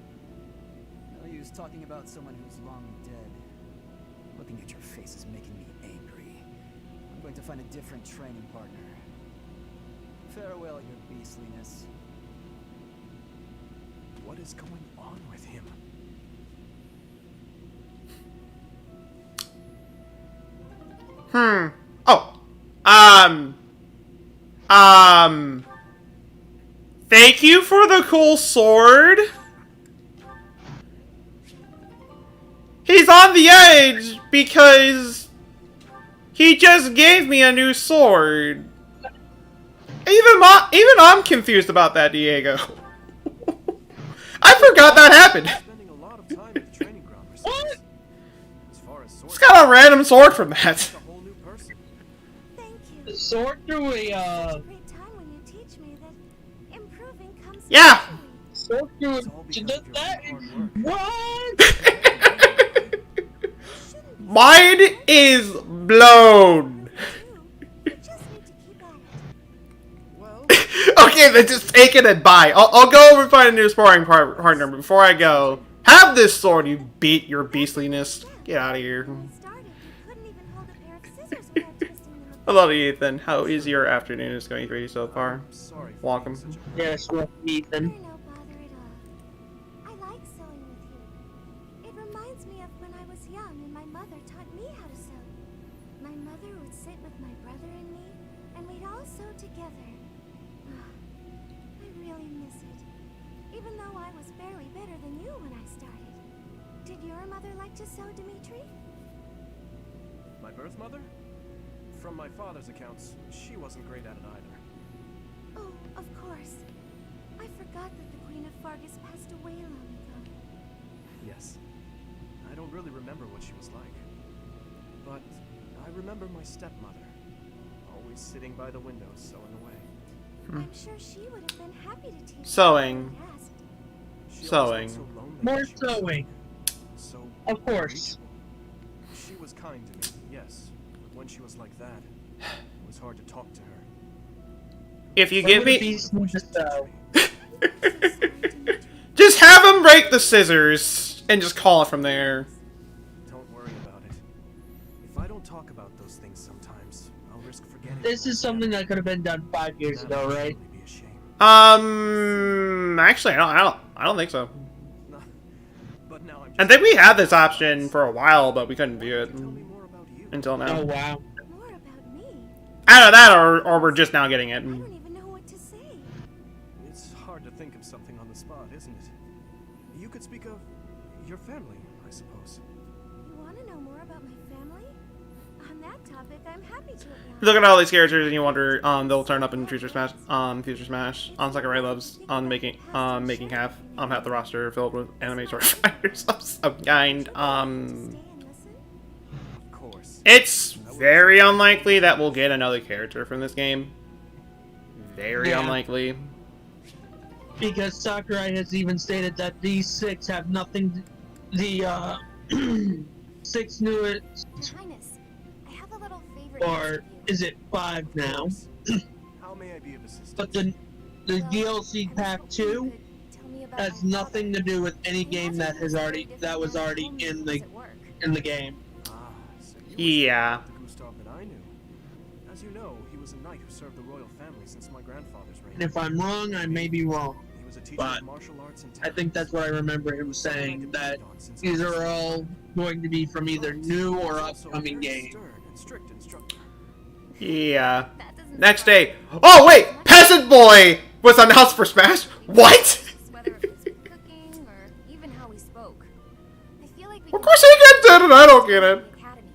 [SPEAKER 13] No use talking about someone who's long dead. Looking at your face is making me angry. I'm going to find a different training partner. Farewell, your beastliness.
[SPEAKER 8] What is going on with him?
[SPEAKER 1] Thank you for the cool sword. He's on the edge because he just gave me a new sword. Even I'm confused about that, Diego. I forgot that happened.
[SPEAKER 8] Spending a lot of time at the training ground for
[SPEAKER 2] What?
[SPEAKER 8] As far as swords,
[SPEAKER 1] It's got a random sword from that.
[SPEAKER 8] it's a whole new person.
[SPEAKER 11] Thank
[SPEAKER 2] The
[SPEAKER 11] you.
[SPEAKER 2] sword through
[SPEAKER 11] It's
[SPEAKER 2] a
[SPEAKER 11] such a great time when you teach me that improving comes
[SPEAKER 1] Yeah.
[SPEAKER 11] naturally.
[SPEAKER 2] So good.
[SPEAKER 4] It's all
[SPEAKER 2] You
[SPEAKER 4] because
[SPEAKER 2] did
[SPEAKER 4] of your
[SPEAKER 2] that?
[SPEAKER 4] own hard work.
[SPEAKER 2] What?
[SPEAKER 1] Mine is blown.
[SPEAKER 11] You just need to keep at it.
[SPEAKER 4] Well,
[SPEAKER 1] Okay, then just take it and buy. I'll go over and find a new sparring partner. But before I go, have this sword, you beat your beastliness. Get out of here.
[SPEAKER 11] When we started, you couldn't even hold a pair of scissors without twisting them apart.
[SPEAKER 1] Hello, Ethan. How is your afternoon? Is going for you so far?
[SPEAKER 4] I'm sorry for
[SPEAKER 1] Welcome.
[SPEAKER 4] being such a-
[SPEAKER 2] Yes, well,
[SPEAKER 11] You're
[SPEAKER 2] Ethan.
[SPEAKER 11] no bother at all. I like sewing with you. It reminds me of when I was young and my mother taught me how to sew. My mother would sit with my brother and me, and we'd all sew together. I really miss it. Even though I was barely better than you when I started. Did your mother like to sew, Dimitri?
[SPEAKER 4] My birth mother? From my father's accounts, she wasn't great at it either.
[SPEAKER 11] Oh, of course. I forgot that the Queen of Fargus passed away long ago.
[SPEAKER 4] Yes. I don't really remember what she was like. But I remember my stepmother, always sitting by the window sewing away.
[SPEAKER 11] I'm sure she would have been happy to teach
[SPEAKER 1] Sewing.
[SPEAKER 11] you if asked.
[SPEAKER 4] She
[SPEAKER 1] Sewing.
[SPEAKER 4] always felt so lonely
[SPEAKER 2] More
[SPEAKER 4] when she was
[SPEAKER 2] sewing.
[SPEAKER 4] so
[SPEAKER 2] Of course.
[SPEAKER 4] unreachable. She was kind to me, yes. But when she was like that, it was hard to talk to her.
[SPEAKER 1] If you
[SPEAKER 2] What
[SPEAKER 1] give
[SPEAKER 2] would it
[SPEAKER 1] me,
[SPEAKER 2] be smooth to sew?
[SPEAKER 1] just have him break the scissors and just call it from there.
[SPEAKER 4] Don't worry about it. If I don't talk about those things sometimes, I'll risk forgetting.
[SPEAKER 2] This
[SPEAKER 4] them
[SPEAKER 2] is something
[SPEAKER 4] altogether.
[SPEAKER 2] that could have been done 5 years
[SPEAKER 4] That
[SPEAKER 2] ago,
[SPEAKER 4] would
[SPEAKER 2] right?
[SPEAKER 4] surely be a shame.
[SPEAKER 1] Actually, I don't think so.
[SPEAKER 4] No, but now I'm
[SPEAKER 1] I think we had this option for a while, but we couldn't view it
[SPEAKER 4] Tell me more about you.
[SPEAKER 1] until now.
[SPEAKER 2] Oh, wow.
[SPEAKER 11] More about me?
[SPEAKER 1] Either that, or we're just now getting it.
[SPEAKER 11] I don't even know what to say.
[SPEAKER 4] It's hard to think of something on the spot, isn't it? You could speak of your family, I suppose.
[SPEAKER 11] You want to know more about my family? On that topic, I'm happy to oblige.
[SPEAKER 1] Look at all these characters, and you wonder, they'll turn up in Future Smash. Future Smash. On Second Ray loves making half the roster filled with anime source fighters of some kind.
[SPEAKER 11] Stay and listen?
[SPEAKER 4] Of course.
[SPEAKER 1] It's very unlikely that we'll get another character from this game. Very
[SPEAKER 2] Yeah.
[SPEAKER 1] unlikely.
[SPEAKER 2] Because Sakurai has even stated that these 6 have nothing. The 6 newest,
[SPEAKER 11] Your Highness, I have a little favor
[SPEAKER 2] or
[SPEAKER 11] to ask of you.
[SPEAKER 2] is it 5 now?
[SPEAKER 4] How may I be of assistance?
[SPEAKER 2] But the
[SPEAKER 11] Well,
[SPEAKER 2] DLC
[SPEAKER 11] I
[SPEAKER 2] pack
[SPEAKER 11] was hoping
[SPEAKER 2] 2
[SPEAKER 11] you could tell me about
[SPEAKER 2] has
[SPEAKER 11] my
[SPEAKER 2] nothing to
[SPEAKER 11] father.
[SPEAKER 2] do with any
[SPEAKER 11] He
[SPEAKER 2] game
[SPEAKER 11] imagines
[SPEAKER 2] that
[SPEAKER 11] he
[SPEAKER 2] has
[SPEAKER 11] was very
[SPEAKER 2] already
[SPEAKER 11] different
[SPEAKER 2] that was
[SPEAKER 11] than
[SPEAKER 2] already
[SPEAKER 11] when he
[SPEAKER 2] in
[SPEAKER 11] was
[SPEAKER 2] the
[SPEAKER 11] at work.
[SPEAKER 2] game.
[SPEAKER 4] Ah, so you
[SPEAKER 1] Yeah.
[SPEAKER 4] the Gustav that I knew. As you know, he was a knight who served the royal family since my grandfather's reign.
[SPEAKER 2] And if I'm wrong, I may be wrong.
[SPEAKER 4] He was a teacher
[SPEAKER 2] but
[SPEAKER 4] of martial arts and
[SPEAKER 2] I think that's what I remember him saying, that these are all going to be from either new or upcoming games.
[SPEAKER 4] Stern and strict instructor.
[SPEAKER 1] Yeah.
[SPEAKER 11] That doesn't
[SPEAKER 1] Next
[SPEAKER 11] surprise
[SPEAKER 1] day.
[SPEAKER 11] me.
[SPEAKER 1] Oh wait, Peasant Boy was announced for Smash. What?
[SPEAKER 7] Whether it was cooking or even how he spoke. I feel like we
[SPEAKER 1] Of course he gets it, and I don't get it.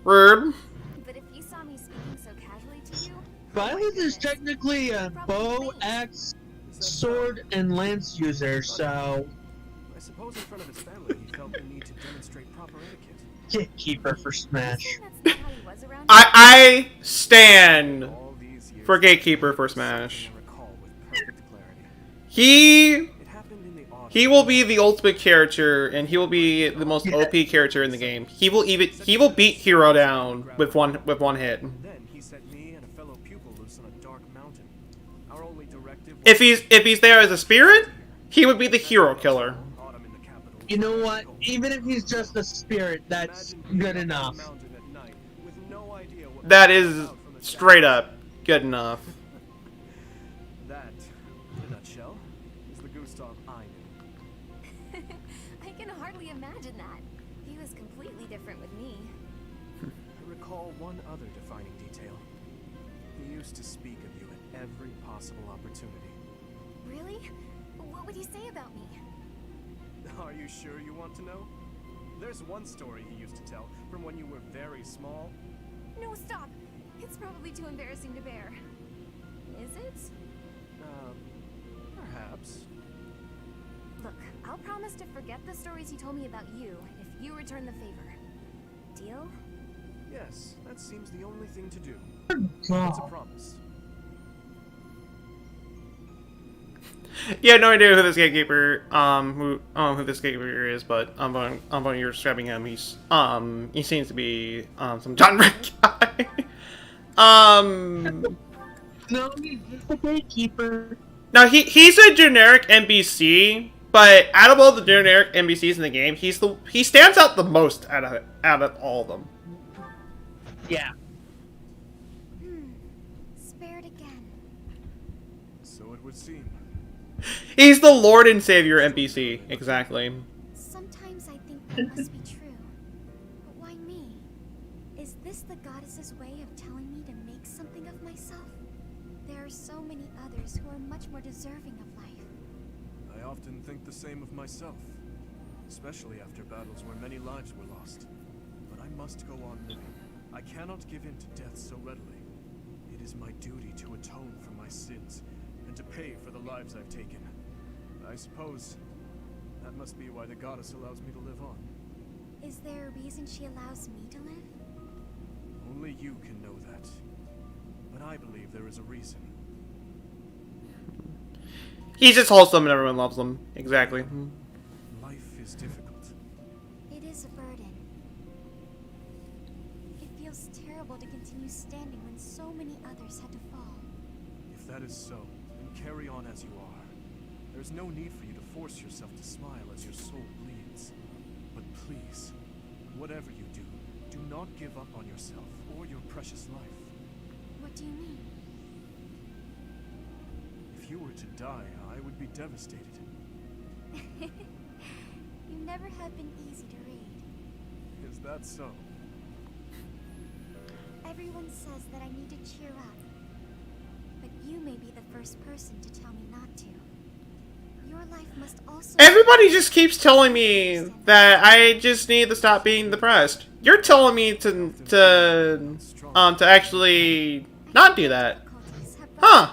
[SPEAKER 1] Rude.
[SPEAKER 7] But if you saw me speaking so casually to you,
[SPEAKER 2] Violet is technically a bow, axe, sword, and lance user, so
[SPEAKER 4] I suppose in front of his family he felt the need to demonstrate proper etiquette.
[SPEAKER 2] gatekeeper for Smash.
[SPEAKER 7] that's not how he was around.
[SPEAKER 1] I stand
[SPEAKER 4] All these years,
[SPEAKER 1] for Gatekeeper for Smash.
[SPEAKER 4] I recall with perfect clarity.
[SPEAKER 1] He
[SPEAKER 4] It happened in the autumn.
[SPEAKER 1] he will be the ultimate character, and he will be the most OP character in the game. He will beat Hero down with one hit.
[SPEAKER 4] Then he set me and a fellow pupil loose on a dark mountain. Our only directive was
[SPEAKER 1] If he's there as a spirit, he would be the hero killer.
[SPEAKER 4] autumn in the capital.
[SPEAKER 2] You know what? Even if he's just a spirit, that's good enough.
[SPEAKER 4] Mountain at night with no idea what
[SPEAKER 1] That
[SPEAKER 4] was
[SPEAKER 1] is
[SPEAKER 4] out from the
[SPEAKER 1] straight up good enough.
[SPEAKER 4] That, in a nutshell, is the Gustav I knew.
[SPEAKER 7] I can hardly imagine that. He was completely different with me.
[SPEAKER 4] I recall one other defining detail. He used to speak of you at every possible opportunity.
[SPEAKER 7] Really? What would he say about me?
[SPEAKER 4] Are you sure you want to know? There's one story he used to tell from when you were very small.
[SPEAKER 7] No, stop. It's probably too embarrassing to bear. Is it?
[SPEAKER 4] Perhaps.
[SPEAKER 7] Look, I'll promise to forget the stories he told me about you if you return the favor. Deal?
[SPEAKER 4] Yes, that seems the only thing to do. It's a
[SPEAKER 2] God.
[SPEAKER 4] promise.
[SPEAKER 1] Yeah, no idea who this gatekeeper, who this gatekeeper is, but when you're describing him, he seems to be, some John Rick guy.
[SPEAKER 2] No, he's just a gatekeeper.
[SPEAKER 1] Now he's a generic NPC, but out of all the generic NPCs in the game, he stands out the most out of all of them.
[SPEAKER 2] Yeah.
[SPEAKER 11] Spared again.
[SPEAKER 4] So it would seem.
[SPEAKER 1] He's the Lord and Savior NPC, exactly.
[SPEAKER 11] Sometimes I think that must be true. But why me? Is this the goddess's way of telling me to make something of myself? There are so many others who are much more deserving of life.
[SPEAKER 4] I often think the same of myself, especially after battles where many lives were lost. But I must go on living. I cannot give in to death so readily. It is my duty to atone for my sins and to pay for the lives I've taken. I suppose that must be why the goddess allows me to live on.
[SPEAKER 11] Is there a reason she allows me to live?
[SPEAKER 4] Only you can know that. But I believe there is a reason.
[SPEAKER 1] He's just wholesome and everyone loves him. Exactly.
[SPEAKER 4] Life is difficult.
[SPEAKER 11] It is a burden. It feels terrible to continue standing when so many others had to fall.
[SPEAKER 4] If that is so, then carry on as you are. There's no need for you to force yourself to smile as your soul bleeds. But please, whatever you do, do not give up on yourself or your precious life.
[SPEAKER 11] What do you mean?
[SPEAKER 4] If you were to die, I would be devastated.
[SPEAKER 11] You never have been easy to read.
[SPEAKER 4] Is that so?
[SPEAKER 11] Everyone says that I need to cheer up. But you may be the first person to tell me not to. Your life must also...
[SPEAKER 1] Everybody just keeps telling me that I just need to stop being depressed. You're telling me to actually not do that. Huh.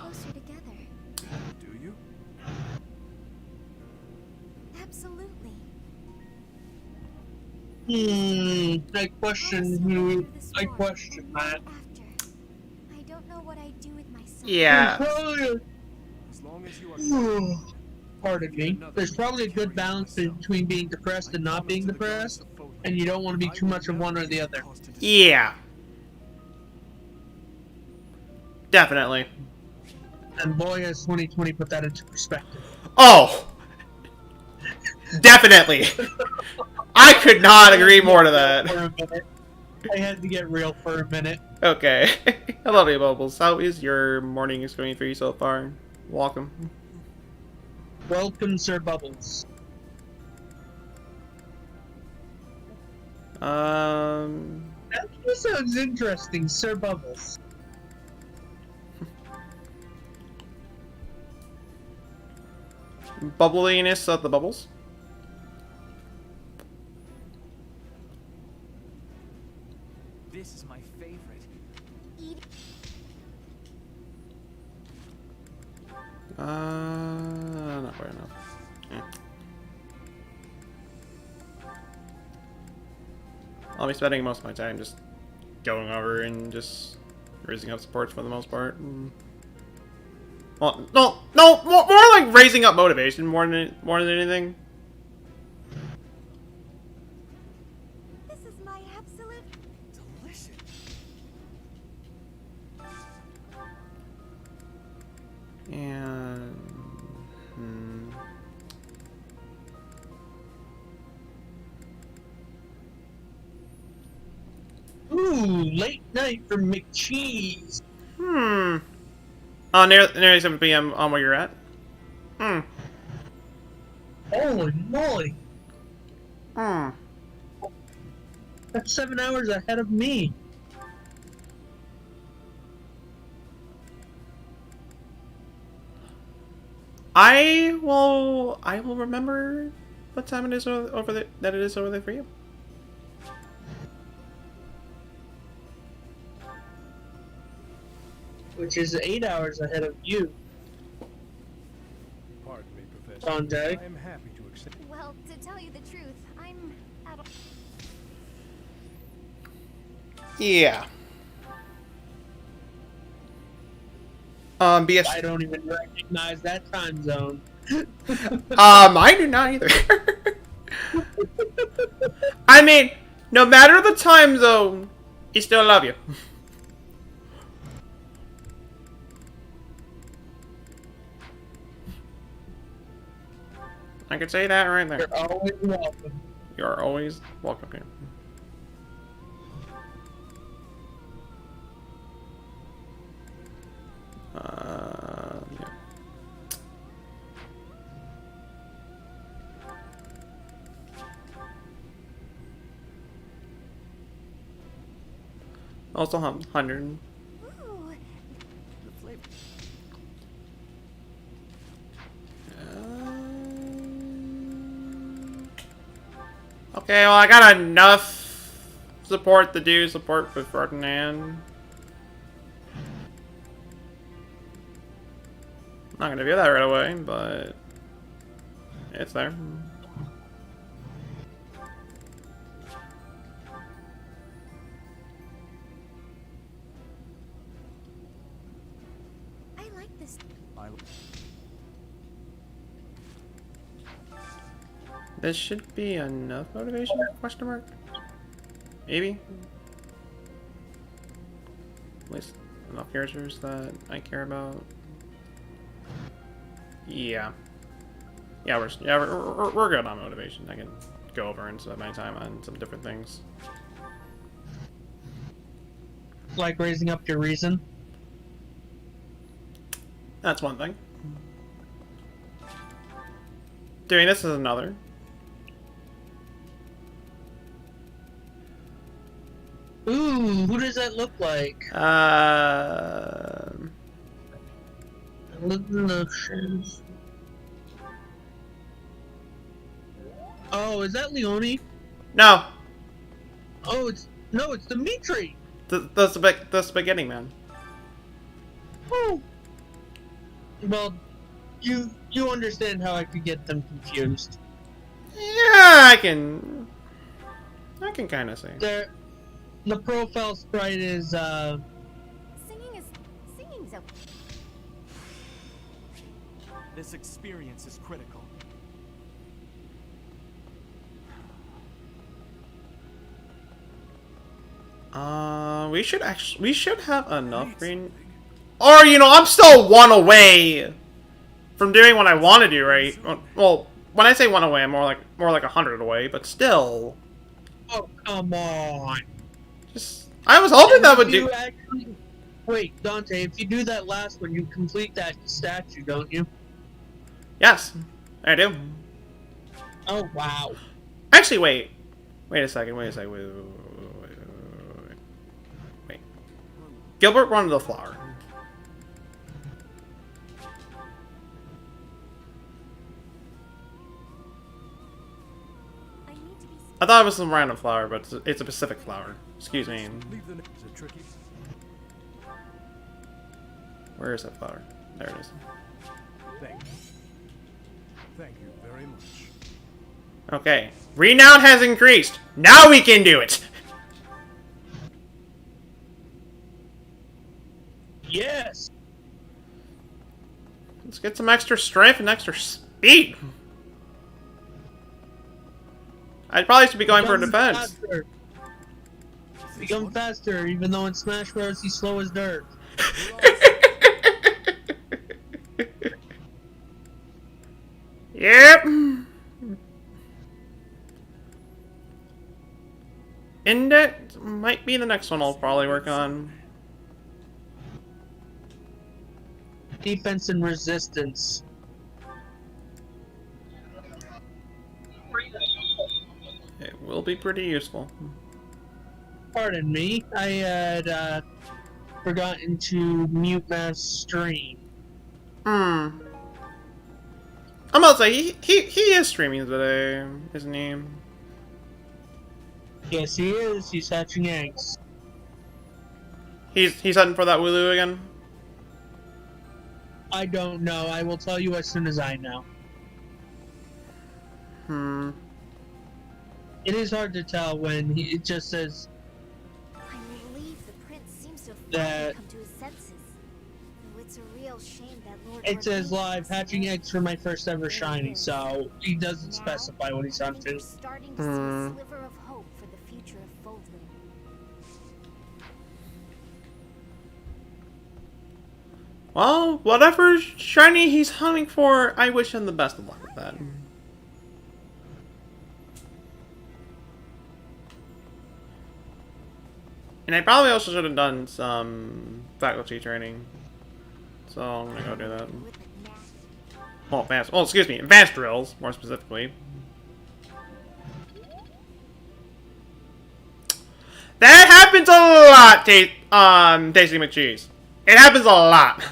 [SPEAKER 4] Do you?
[SPEAKER 11] Absolutely.
[SPEAKER 2] I question that.
[SPEAKER 11] I don't know what I'd do with myself.
[SPEAKER 1] Yeah.
[SPEAKER 4] As long as you are...
[SPEAKER 2] Pardon me. There's probably a good balance between being depressed and not being depressed, and you don't want to be too much of one or the other.
[SPEAKER 1] Yeah. Definitely.
[SPEAKER 2] And boy, has 2020 put that into perspective.
[SPEAKER 1] Oh! Definitely. I could not agree more to that.
[SPEAKER 2] I had to get real for a minute.
[SPEAKER 1] Okay. Hello, dear Bubbles. How is your morning going for you so far? Welcome.
[SPEAKER 2] Welcome, Sir Bubbles.
[SPEAKER 1] That
[SPEAKER 2] sounds interesting, Sir Bubbles.
[SPEAKER 1] Bubbliness of the bubbles?
[SPEAKER 6] This is my favorite.
[SPEAKER 1] Not quite enough. Yeah. I'll be spending most of my time just going over and just raising up supports for the most part. Well, no, more like raising up motivation more than anything.
[SPEAKER 11] This is my absolute
[SPEAKER 6] delicious.
[SPEAKER 1] And
[SPEAKER 2] Ooh, late night for McCheese.
[SPEAKER 1] Oh, nearly 7 p.m. on where you're at.
[SPEAKER 2] Holy moly.
[SPEAKER 1] Hmm.
[SPEAKER 2] That's 7 hours ahead of me.
[SPEAKER 1] I will remember what time it is over there, that it is over there for you.
[SPEAKER 2] Which is 8 hours ahead of you.
[SPEAKER 3] Pardon me, Professor.
[SPEAKER 2] Sanjay.
[SPEAKER 3] I am happy to accept.
[SPEAKER 7] Well, to tell you the truth, I'm at
[SPEAKER 1] Yeah. BS.
[SPEAKER 2] I don't even recognize that time zone.
[SPEAKER 1] I do not either. I mean, no matter the time zone, he still love you. I could say that right there.
[SPEAKER 2] You're always welcome.
[SPEAKER 1] You're always welcome here. Yeah. Also, 100.
[SPEAKER 11] Ooh,
[SPEAKER 6] The flavor.
[SPEAKER 1] Okay, well, I got enough support to do support with Ferdinand. Not gonna do that right away, but it's there.
[SPEAKER 11] I like this.
[SPEAKER 1] This should be enough motivation? Question mark? Maybe? At least enough characters that I care about. Yeah. Yeah, we're good on motivation. I can go over and spend my time on some different things.
[SPEAKER 2] Like raising up your reason.
[SPEAKER 1] That's one thing. Doing this is another.
[SPEAKER 2] Ooh, who does that look like? Oh, is that Leone?
[SPEAKER 1] No.
[SPEAKER 2] Oh, it's Dimitri.
[SPEAKER 1] The spaghetti man.
[SPEAKER 2] Oh. Well, you understand how I could get them confused.
[SPEAKER 1] Yeah, I can kind of see.
[SPEAKER 2] The profile sprite is
[SPEAKER 11] Singing's okay.
[SPEAKER 4] This experience is critical.
[SPEAKER 1] We should have enough green. Or, you know, I'm still one away from doing what I want to do, right? Well, when I say one away, I'm more like 100 away, but still.
[SPEAKER 2] Oh, come on.
[SPEAKER 1] I was hoping that would do.
[SPEAKER 2] Actually, wait, Dante, if you do that last one, you complete that statue, don't you?
[SPEAKER 1] Yes, I do.
[SPEAKER 2] Oh, wow.
[SPEAKER 1] Actually, wait a second, wait. Gilbert wanted the flower. I thought it was some random flower, but it's a Pacific flower. Excuse me. Where is that flower? There it is.
[SPEAKER 3] Thank you very much.
[SPEAKER 1] Okay. Renown has increased. Now we can do it!
[SPEAKER 2] Yes!
[SPEAKER 1] Let's get some extra strength and extra speed. I'd probably should be going for defense.
[SPEAKER 2] Faster. Become faster, even though in Smash Bros. He's slow as dirt.
[SPEAKER 1] Yep. Index might be the next one I'll probably work on.
[SPEAKER 2] Defense and resistance.
[SPEAKER 1] It will be pretty useful.
[SPEAKER 2] Pardon me, I had forgotten to mute my stream.
[SPEAKER 1] I'm about to say he is streaming today, isn't he?
[SPEAKER 2] Yes, he is. He's hatching eggs.
[SPEAKER 1] He's heading for that Wooloo again.
[SPEAKER 2] I don't know. I will tell you as soon as I know. It is hard to tell when it just says.
[SPEAKER 11] I'm relieved the prince seems to have
[SPEAKER 2] That-
[SPEAKER 11] finally come to his senses. Though it's a real real shame that Lord
[SPEAKER 2] It says
[SPEAKER 11] Ordained
[SPEAKER 2] live
[SPEAKER 11] us
[SPEAKER 2] hatching
[SPEAKER 11] today.
[SPEAKER 2] eggs for my first ever shiny, so he doesn't
[SPEAKER 11] Now,
[SPEAKER 2] specify what he's
[SPEAKER 11] I
[SPEAKER 2] on
[SPEAKER 11] think
[SPEAKER 2] to.
[SPEAKER 11] we're starting to see a sliver of hope for the future of Foldling.
[SPEAKER 1] Well, whatever shiny he's hunting for, I wish him the best of luck with that. And I probably also should have done some faculty training. So I'm gonna go do that. Oh, advanced. Oh, excuse me, advanced drills, more specifically. That happens a lot, Tasty McCheese. It happens a lot.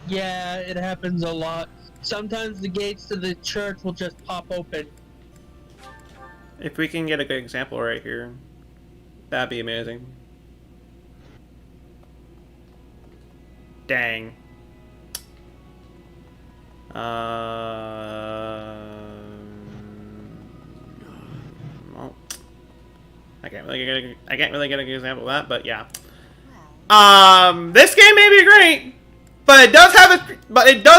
[SPEAKER 2] Yeah, it happens a lot. Sometimes the gates to the church will just pop open.
[SPEAKER 1] If we can get a good example right here, that'd be amazing. Dang. Well, I can't really get an example of that, but yeah. This game may be great, but it does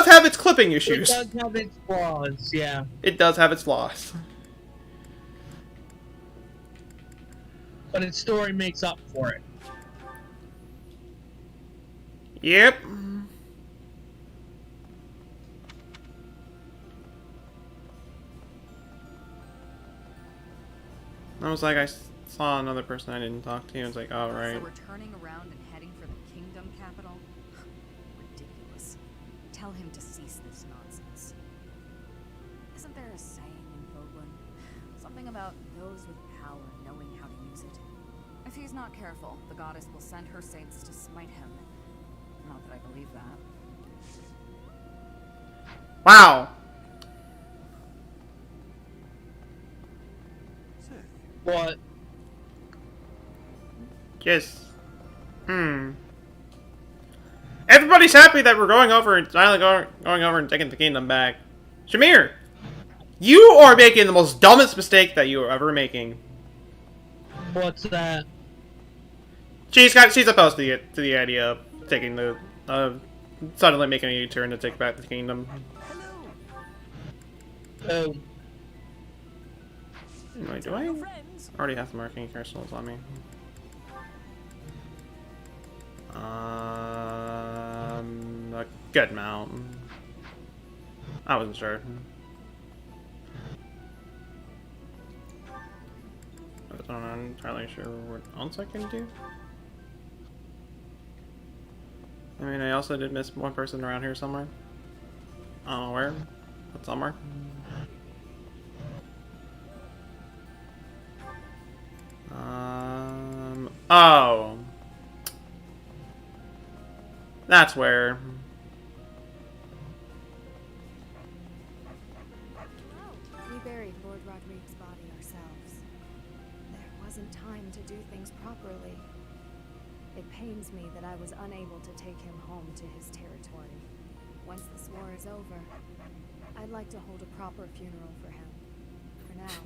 [SPEAKER 1] have its clipping issues.
[SPEAKER 2] It does have its flaws, yeah.
[SPEAKER 1] It does have its flaws.
[SPEAKER 2] But its story makes up for it.
[SPEAKER 1] Yep. I was like, I saw another person I didn't talk to, and it's like, oh, right.
[SPEAKER 12] So we're turning around and heading for the kingdom capital? Ridiculous. Tell him to cease this nonsense. Isn't there a saying in Voglin? Something about those with power knowing how to use it. If he's not careful, the goddess will send her saints to smite him. Not that I believe that.
[SPEAKER 1] Wow.
[SPEAKER 2] What?
[SPEAKER 1] Yes. Everybody's happy that we're going over and finally going over and taking the kingdom back. Shamir, you are making the most dumbest mistake that you are ever making.
[SPEAKER 2] What's that?
[SPEAKER 1] She's opposed to the idea of taking the suddenly making a U-turn to take back the kingdom.
[SPEAKER 2] Oh.
[SPEAKER 1] Wait, do I already have the marking crystals on me? A good amount. I wasn't sure. I'm not entirely sure what else I can do. I mean, I also did miss one person around here somewhere. I don't know where, but somewhere. Oh. That's where.
[SPEAKER 14] We buried Lord Rodriguez's body ourselves. There wasn't time to do things properly. It pains me that I was unable to take him home to his territory. Once this war is over, I'd like to hold a proper funeral for him. For now,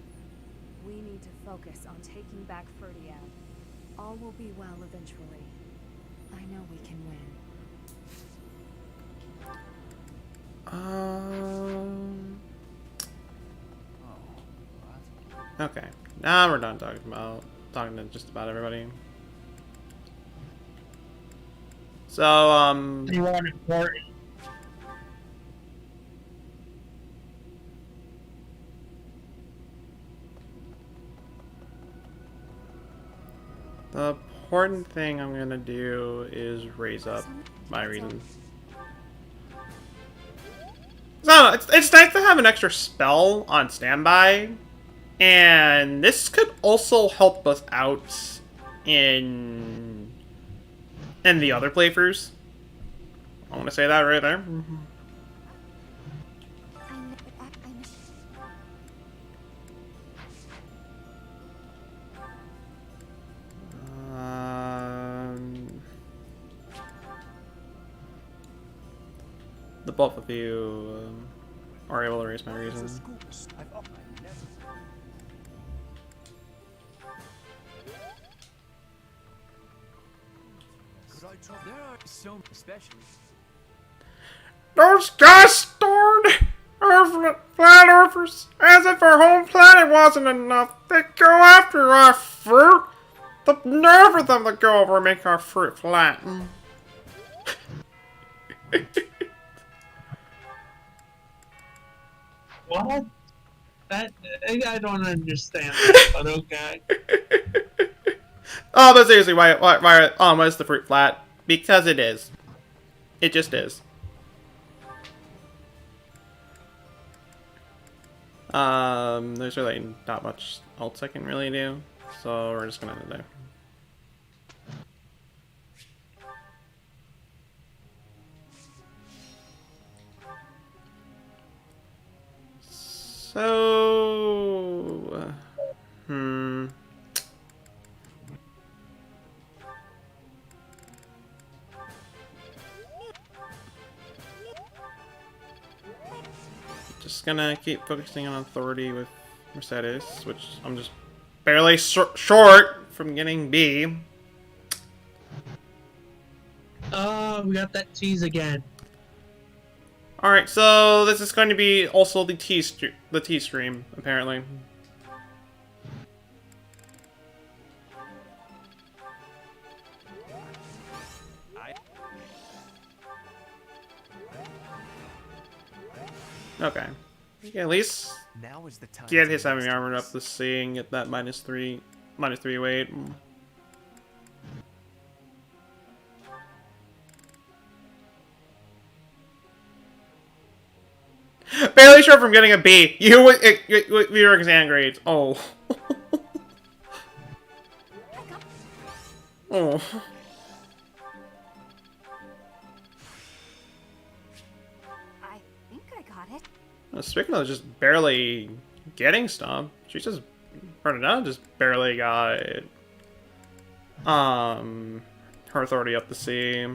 [SPEAKER 14] we need to focus on taking back Ferdiad. All will be well eventually. I know we can win.
[SPEAKER 1] Okay. Now we're done talking to just about everybody. So,
[SPEAKER 2] You want it important.
[SPEAKER 1] the important thing I'm gonna do is raise up my reason. No, it's nice to have an extra spell on standby, and this could also help us out in the other playthroughs. I want to say that right there. The both of you are able to raise my reason.
[SPEAKER 4] There are so especially.
[SPEAKER 1] Those gosh darn flat earthers, as if our home planet wasn't enough, they go after our fruit. The nerve of them to go over and make our fruit flat.
[SPEAKER 2] What? That I don't understand that, but okay.
[SPEAKER 1] Oh, but seriously, why is the fruit flat? Because it is. It just is. There's really not much else I can really do, so we're just gonna end it there. So, just gonna keep focusing on authority with Mercedes, which I'm just barely short from getting B.
[SPEAKER 2] We got that cheese again.
[SPEAKER 1] Alright, so this is going to be also the T stream, apparently. Okay. Yeah, at least
[SPEAKER 6] Now is the time
[SPEAKER 1] get his heavy armor up to C and get that -3 weight. Barely sure from getting a B. You with your exam grades. Oh. Oh.
[SPEAKER 7] I think I got it.
[SPEAKER 1] Speaking of just barely getting stuff, she just just barely got her authority up the C.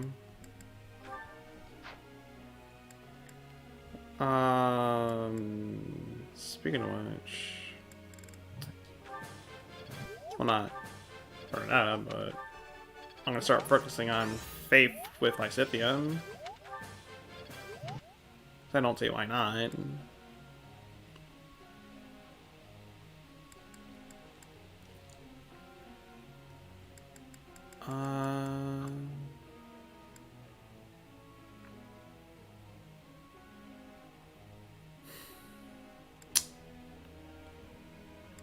[SPEAKER 1] Speaking of which, well, not Bernetta, but I'm gonna start focusing on Faith with Lysithia. I don't see why not.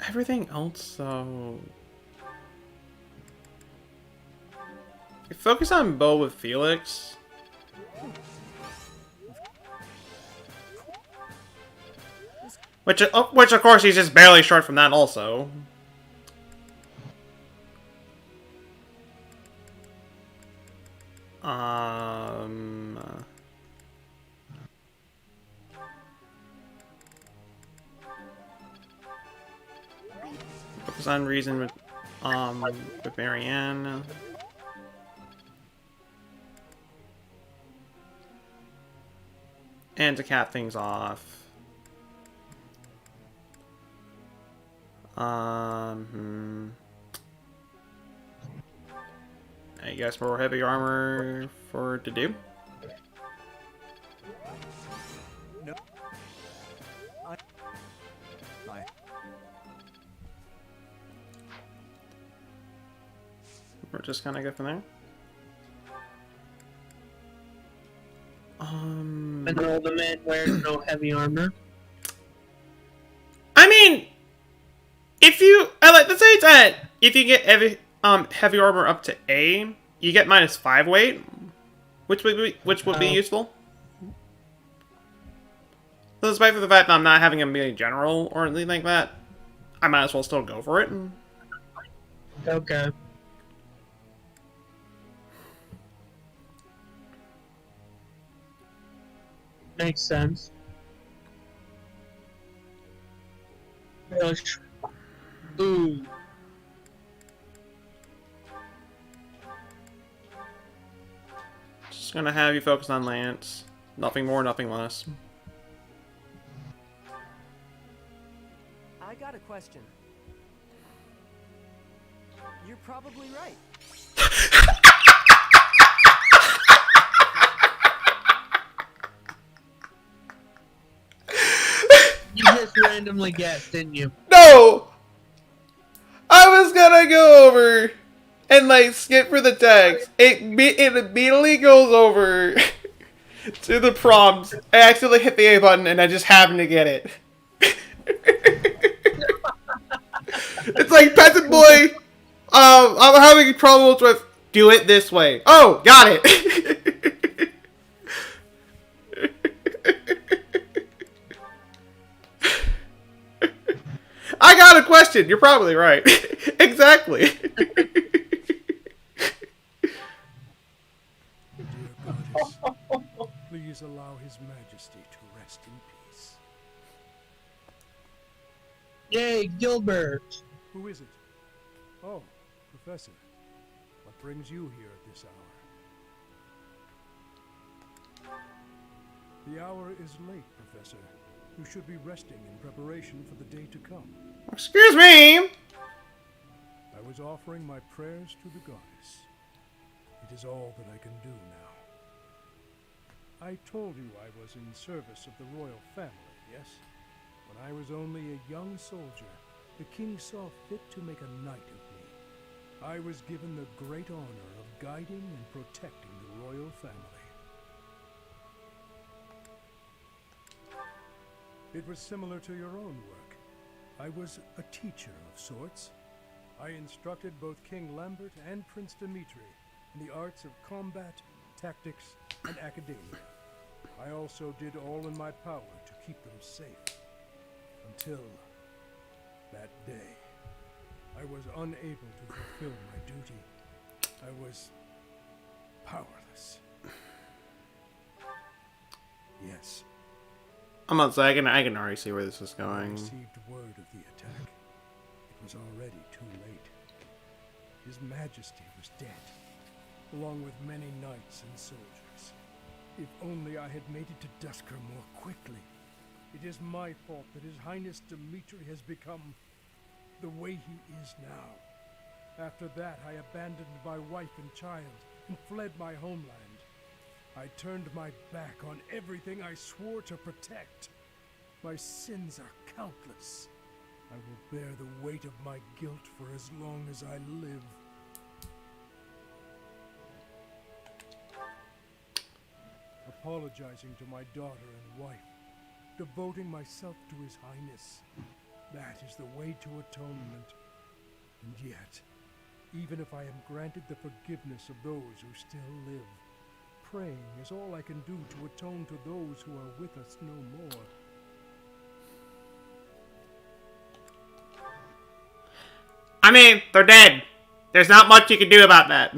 [SPEAKER 1] Everything else, though. You focus on Bo with Felix. Which of course he's just barely short from that also. Focus on reason with Marianne. And to cap things off. I guess more heavy armor for to do.
[SPEAKER 10] No.
[SPEAKER 1] We're just gonna go from there.
[SPEAKER 2] And all the men wears no heavy armor.
[SPEAKER 1] I mean, if you let's say that if you get heavy armor up to A, you get -5 weight, which would be useful. So despite the fact that I'm not having him be a general or anything like that, I might as well still go for it.
[SPEAKER 2] Okay. Makes sense. Ooh.
[SPEAKER 1] Just gonna have you focus on Lance. Nothing more, nothing less.
[SPEAKER 5] I got a question. You're probably right.
[SPEAKER 2] just randomly guessed, didn't you?
[SPEAKER 1] No! I was gonna go over and like skip for the text. It immediately goes over to the prompts. I accidentally hit the A button and I just happened to get it. It's like, peasant boy, I'm having problems with do it this way. Oh, got it. I got a question. You're probably right. Exactly.
[SPEAKER 3] Dear goddess, please allow His Majesty to rest in peace.
[SPEAKER 2] Yay, Gilbert.
[SPEAKER 3] Who is it? Oh, Professor. What brings you here at this hour? The hour is late, Professor. You should be resting in preparation for the day to come.
[SPEAKER 1] Excuse me.
[SPEAKER 3] I was offering my prayers to the goddess. It is all that I can do now. I told you I was in service of the royal family, yes? When I was only a young soldier, the king saw fit to make a knight of me. I was given the great honor of guiding and protecting the royal family. It was similar to your own work. I was a teacher of sorts. I instructed both King Lambert and Prince Dimitri in the arts of combat, tactics, and academia. I also did all in my power to keep them safe. Until that day, I was unable to fulfill my duty. I was powerless. Yes.
[SPEAKER 1] I'm on so I can already see where this is
[SPEAKER 3] I
[SPEAKER 1] going.
[SPEAKER 3] received word of the attack. It was already too late. His Majesty was dead, along with many knights and soldiers. If only I had made it to Dusker more quickly. It is my fault that His Highness Dimitri has become the way he is now. After that, I abandoned my wife and child and fled my homeland. I turned my back on everything I swore to protect. My sins are countless. I will bear the weight of my guilt for as long as I live. Apologizing to my daughter and wife, devoting myself to His Highness. That is the way to atonement. And yet, even if I am granted the forgiveness of those who still live, praying is all I can do to atone to those who are with us no more.
[SPEAKER 1] I mean, they're dead. There's not much you can do about that.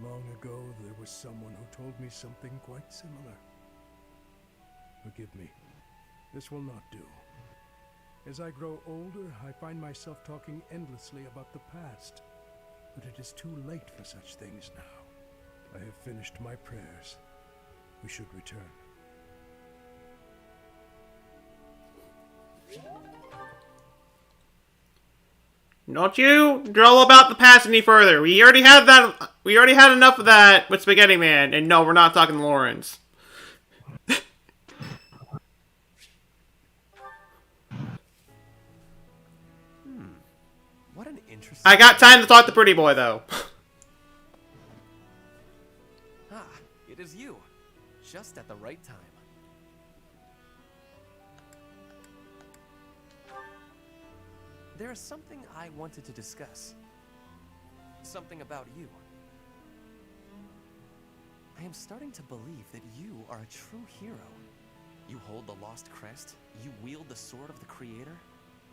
[SPEAKER 3] Long ago, there was someone who told me something quite similar. Forgive me. This will not do. As I grow older, I find myself talking endlessly about the past. But it is too late for such things now. I have finished my prayers. We should return.
[SPEAKER 1] Don't you drill about the past any further. We already had that. We already had enough of that with Spaghetti Man. And no, we're not talking Lawrence.
[SPEAKER 6] What an interesting...
[SPEAKER 1] I got time to talk to Pretty Boy, though.
[SPEAKER 6] Ah, it is you. Just at the right time. There is something I wanted to discuss. Something about you. I am starting to believe that you are a true hero. You hold the Lost Crest, you wield the Sword of the Creator,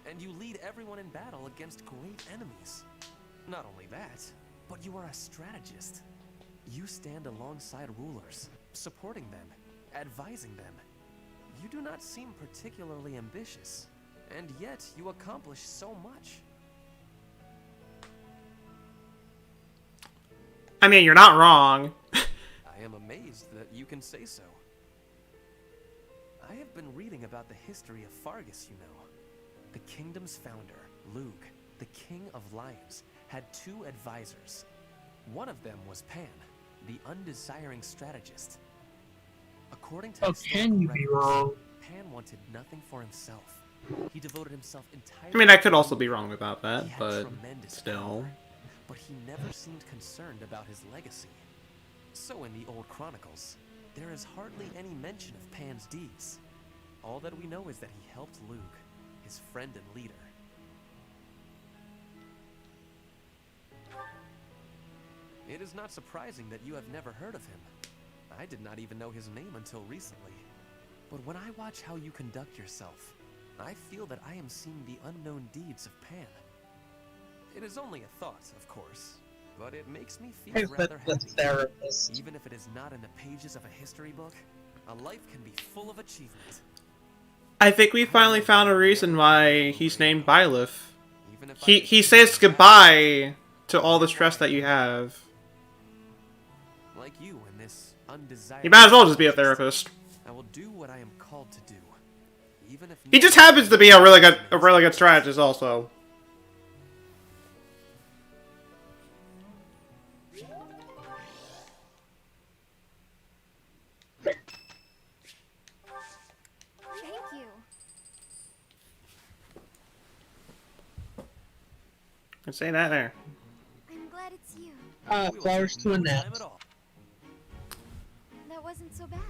[SPEAKER 6] and you lead everyone in battle against great enemies. Not only that, but you are a strategist. You stand alongside rulers, supporting them, advising them. You do not seem particularly ambitious, and yet you accomplish so much.
[SPEAKER 1] I mean, you're not wrong.
[SPEAKER 6] I am amazed that you can say so. I have been reading about the history of Fargus, you know. The kingdom's founder, Lug, the king of lions, had two advisors. One of them was Pan, the undesiring strategist. According to
[SPEAKER 2] How can you be wrong?
[SPEAKER 6] Pan wanted nothing for himself. He devoted himself entirely.
[SPEAKER 1] I mean, I could also be wrong about that,
[SPEAKER 6] He had
[SPEAKER 1] but
[SPEAKER 6] tremendous
[SPEAKER 1] still.
[SPEAKER 6] power, but he never seemed concerned about his legacy. So in the old chronicles, there is hardly any mention of Pan's deeds. All that we know is that he helped Luke, his friend and leader. It is not surprising that you have never heard of him. I did not even know his name until recently. But when I watch how you conduct yourself, I feel that I am seeing the unknown deeds of Pan. It is only a thought, of course, but it makes me feel rather happy. Even if it is not in the pages of a history book, a life can be full of achievement.
[SPEAKER 1] I think we finally found a reason why he's named Byleth. He says goodbye to all the stress that you have.
[SPEAKER 6] Like you in this undesirable.
[SPEAKER 1] You might as well just be a therapist.
[SPEAKER 6] I will do what I am called to do, even if
[SPEAKER 1] he just happens to be a really good strategist, also.
[SPEAKER 7] Thank you.
[SPEAKER 1] Can say that there.
[SPEAKER 11] I'm glad it's you.
[SPEAKER 2] Flowers to a net.
[SPEAKER 11] That wasn't so bad.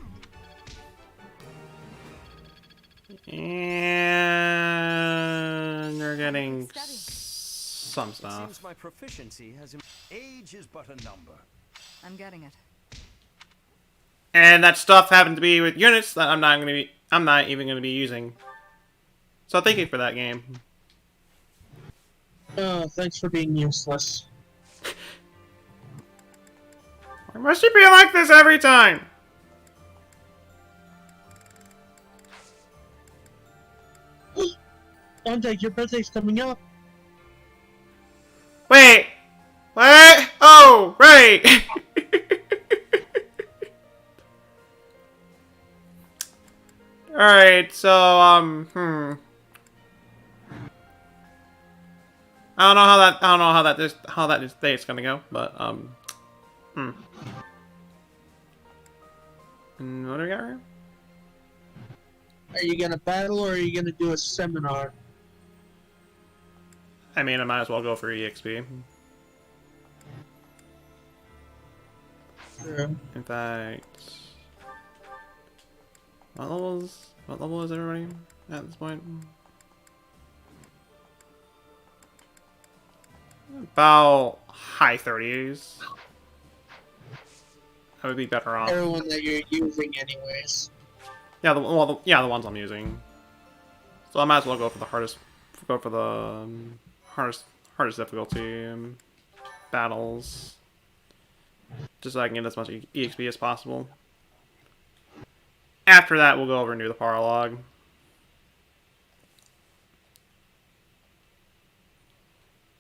[SPEAKER 1] And you're getting some stuff.
[SPEAKER 15] Seems my proficiency has age is but a number.
[SPEAKER 12] I'm getting it.
[SPEAKER 1] And that stuff happened to be with units that I'm not even gonna be using. So thank you for that game.
[SPEAKER 2] Thanks for being useless.
[SPEAKER 1] Why must you be like this every time?
[SPEAKER 2] Andre, your birthday's coming up.
[SPEAKER 1] Wait! What? Oh, right! Alright, so, I don't know how this date's gonna go, but, And what do we got here?
[SPEAKER 2] Are you gonna battle or are you gonna do a seminar?
[SPEAKER 1] I mean, I might as well go for EXP.
[SPEAKER 2] Sure.
[SPEAKER 1] In fact, what level is everybody at this point? About high 30s. I would be better off.
[SPEAKER 2] Everyone that you're using, anyways.
[SPEAKER 1] Yeah, the ones I'm using. So I might as well go for the hardest difficulty battles, just so I can get as much EXP as possible. After that, we'll go over and do the paralog.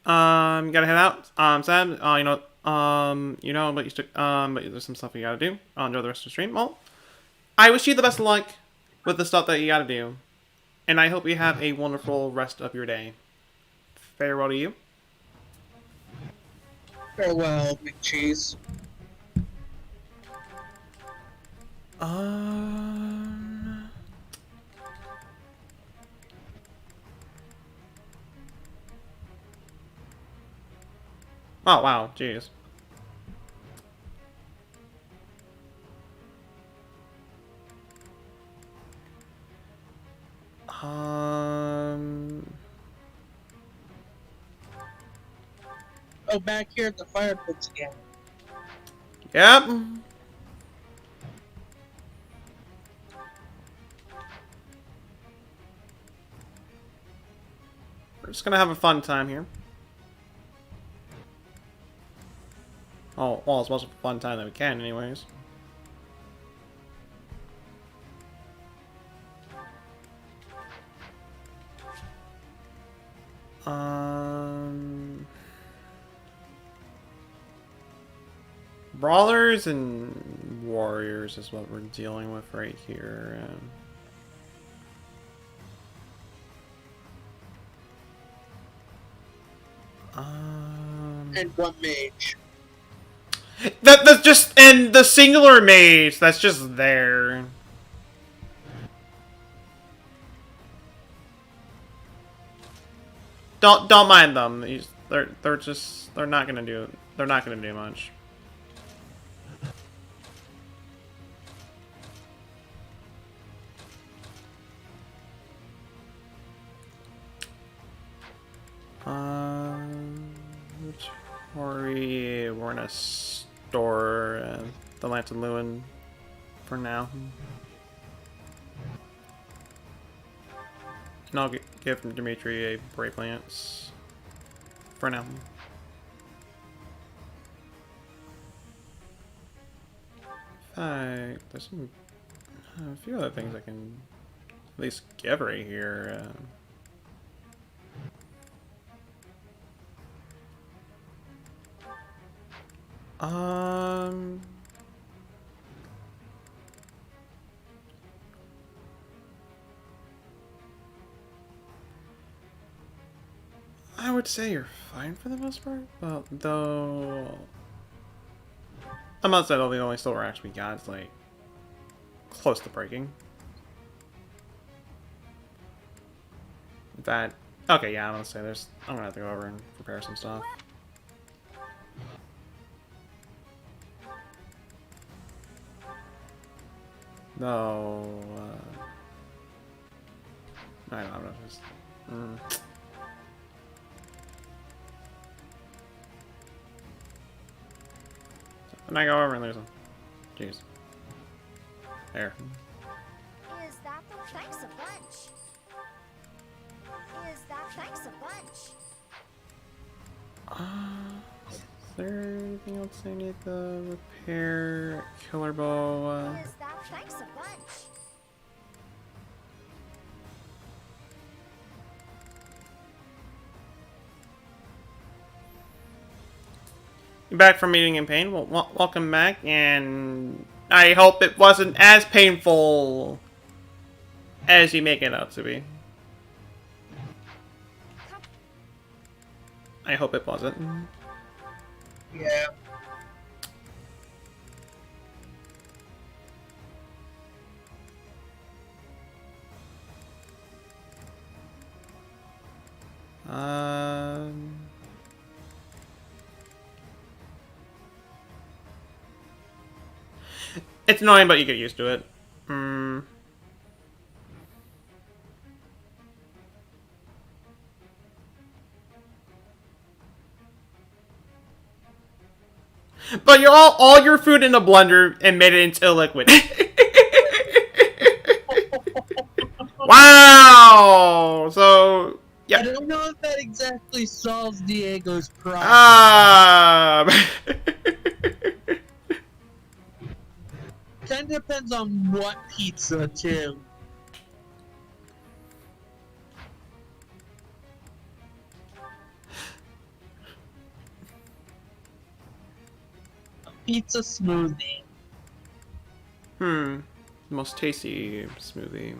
[SPEAKER 1] Gotta head out. Sad. But there's some stuff you gotta do. Enjoy the rest of the stream. Well, I wish you the best of luck with the stuff that you gotta do, and I hope you have a wonderful rest of your day. Farewell to you.
[SPEAKER 2] Farewell, Big Cheese.
[SPEAKER 1] Oh, wow, jeez.
[SPEAKER 2] Oh, back here at the fire pits again.
[SPEAKER 1] Yep. We're just gonna have a fun time here. Oh, well, as much of a fun time that we can, anyways. Brawlers and warriors is what we're dealing with right here.
[SPEAKER 2] And one mage.
[SPEAKER 1] That's just, and the singular mage that's just there. Don't mind them. They're not gonna do much. We're gonna store the Lance and Lewin for now. And I'll give Dimitri a Brave Lance for now. In fact, there's a few other things I can at least give right here. I would say you're fine for the most part, but though I'm not saying the only silver axe we got is like close to breaking. That okay, yeah, I'm gonna say I'm gonna have to go over and prepare some stuff. No, I don't know, just and I go over and there's a jeez. There.
[SPEAKER 11] Is that the thanks a bunch? Is that thanks a bunch?
[SPEAKER 1] Is there anything else I need to repair? Killer bow.
[SPEAKER 11] Is that thanks a bunch?
[SPEAKER 1] You're back from meeting in pain. Well, welcome back, and I hope it wasn't as painful as you make it out to be. I hope it wasn't.
[SPEAKER 2] Yeah.
[SPEAKER 1] It's annoying, but you get used to it. But you're all your food in a blender and made it into a liquid. Wow! So yeah.
[SPEAKER 2] I don't know if that exactly solves Diego's problem. Kind of depends on what pizza, too. A pizza smoothie.
[SPEAKER 1] Most tasty smoothie.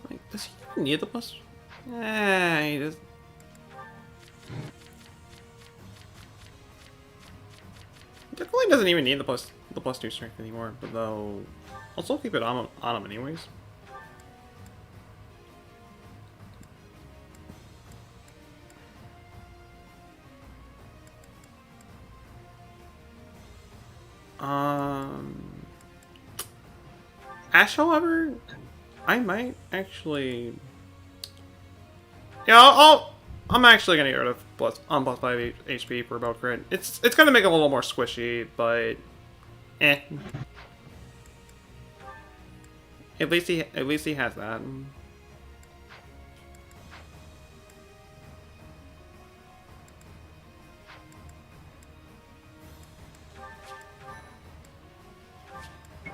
[SPEAKER 1] Like, does he even need the plus? He does. Definitely doesn't even need the plus 2 strength anymore, but though I'll still keep it on him anyways. Ash, however, I might actually. Yeah, I'm actually gonna get rid of plus 5 HP for about crit. It's gonna make it a little more squishy, but At least he has that.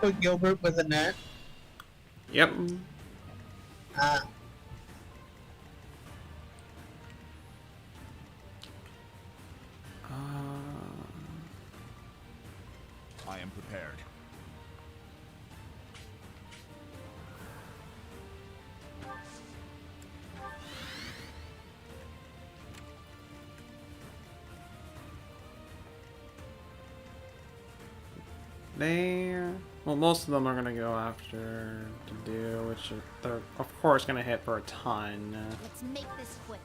[SPEAKER 2] Put Gilbert with a net.
[SPEAKER 1] Yep.
[SPEAKER 10] I am prepared.
[SPEAKER 1] Well, most of them are gonna go after to do, which they're of course gonna hit for a ton.
[SPEAKER 7] Let's make this quick.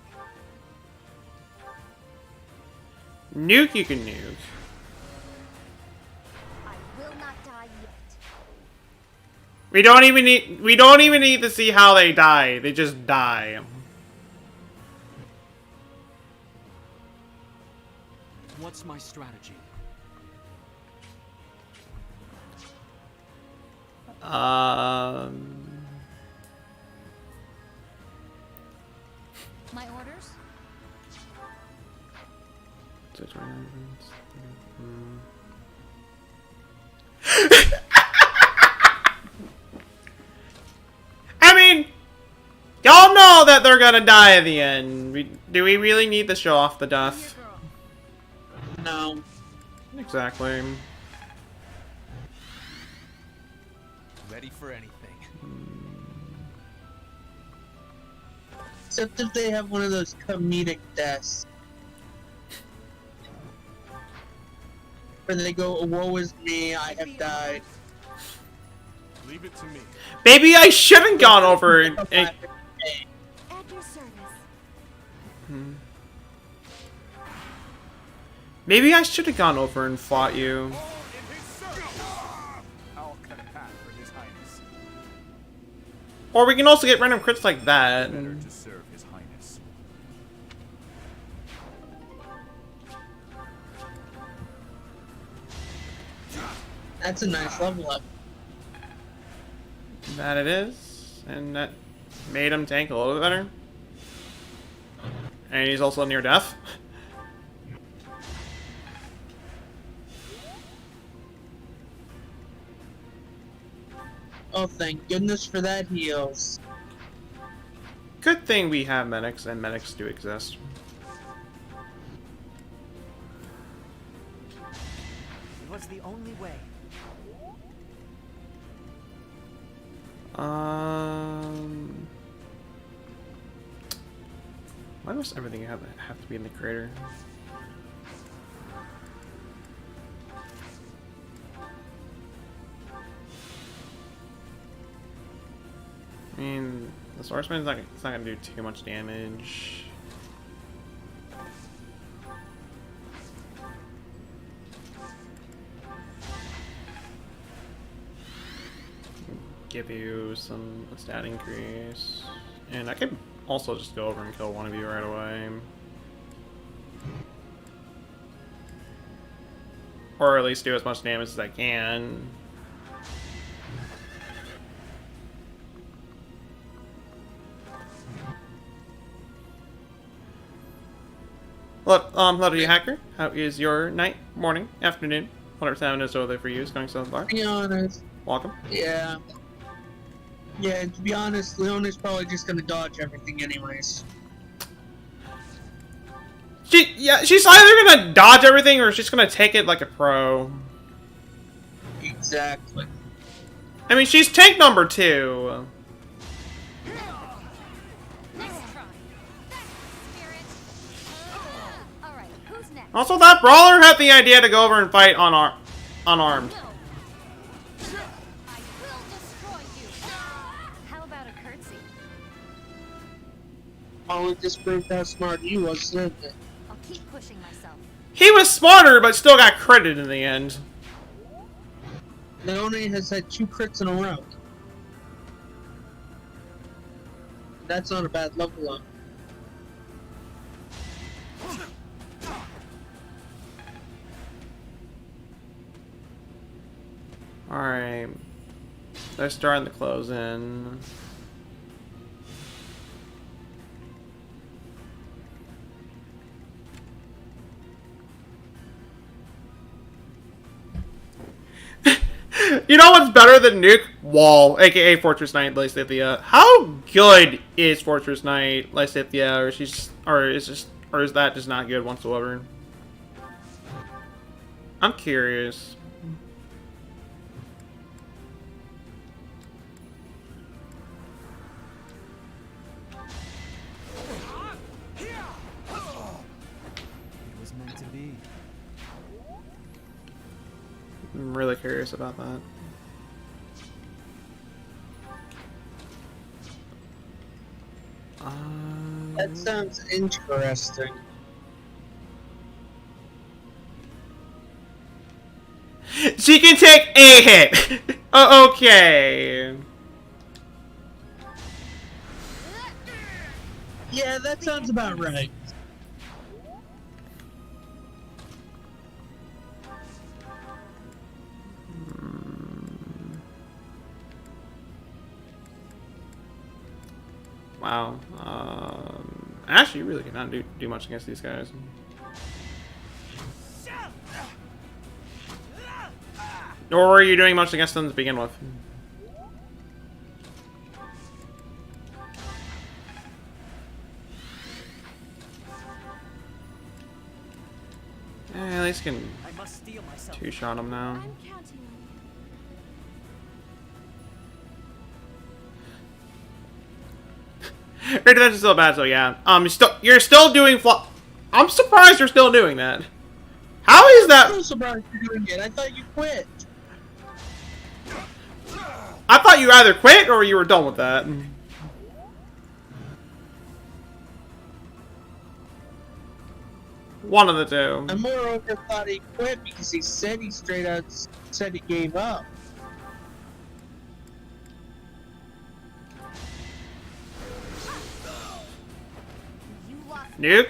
[SPEAKER 1] Nuke, you can nuke.
[SPEAKER 7] I will not die yet.
[SPEAKER 1] We don't even need to see how they die. They just die.
[SPEAKER 16] What's my strategy?
[SPEAKER 7] My orders?
[SPEAKER 1] I mean, y'all know that they're gonna die at the end. Do we really need to show off the death?
[SPEAKER 2] No.
[SPEAKER 1] Exactly.
[SPEAKER 6] Ready for anything.
[SPEAKER 2] Except if they have one of those comedic deaths. Where they go, oh, woe is me, I have died.
[SPEAKER 4] Leave it to me.
[SPEAKER 1] Maybe I shouldn't gone over and
[SPEAKER 11] At your service.
[SPEAKER 1] maybe I should have gone over and fought you.
[SPEAKER 10] I'll cut a path for His Highness.
[SPEAKER 1] Or we can also get random crits like that.
[SPEAKER 10] Better to serve His Highness.
[SPEAKER 2] That's a nice level up.
[SPEAKER 1] That it is. And that made him tank a little bit better. And he's also near death.
[SPEAKER 2] Oh, thank goodness for that heals.
[SPEAKER 1] Good thing we have medics, and medics do exist.
[SPEAKER 9] It was the only way.
[SPEAKER 1] Why must everything have to be in the crater? I mean, the swordsman's it's not gonna do too much damage. Give you some stat increase, and I could also just go over and kill one of you right away, or at least do as much damage as I can. Hello to you, hacker. How is your night, morning, afternoon, whatever time it is over there for you is going so far?
[SPEAKER 2] To be honest.
[SPEAKER 1] Welcome.
[SPEAKER 2] Yeah. Yeah, to be honest, Leona's probably just gonna dodge everything anyways.
[SPEAKER 1] She's either gonna dodge everything or she's gonna take it like a pro.
[SPEAKER 2] Exactly.
[SPEAKER 1] I mean, she's tank number 2. Also, that brawler had the idea to go over and fight unarmed.
[SPEAKER 7] How about a curtsy?
[SPEAKER 2] Only just proved how smart he was, didn't it?
[SPEAKER 7] I'll keep pushing myself.
[SPEAKER 1] He was smarter, but still got critted in the end.
[SPEAKER 2] Leona has had 2 crits in a row. That's not a bad level up.
[SPEAKER 1] Alright. They're starting to close in. You know what's better than Nuke? Wall, aka Fortress Knight Lysithia. How good is Fortress Knight Lysithia, or is that just not good whatsoever? I'm curious. I'm really curious about that.
[SPEAKER 2] That sounds interesting.
[SPEAKER 1] She can take a hit! Oh, okay.
[SPEAKER 2] Yeah, that sounds about right.
[SPEAKER 1] Wow. Actually, you really cannot do much against these guys. Nor were you doing much against them to begin with. At least can two-shot him now. Your defense is still bad, so yeah. You're still doing I'm surprised you're still doing that. How is that?
[SPEAKER 2] I'm so surprised you're doing it. I thought you quit.
[SPEAKER 1] I thought you either quit or you were done with that. One of the two.
[SPEAKER 2] I moreover thought he quit because he straight out said he gave up.
[SPEAKER 1] Nuke?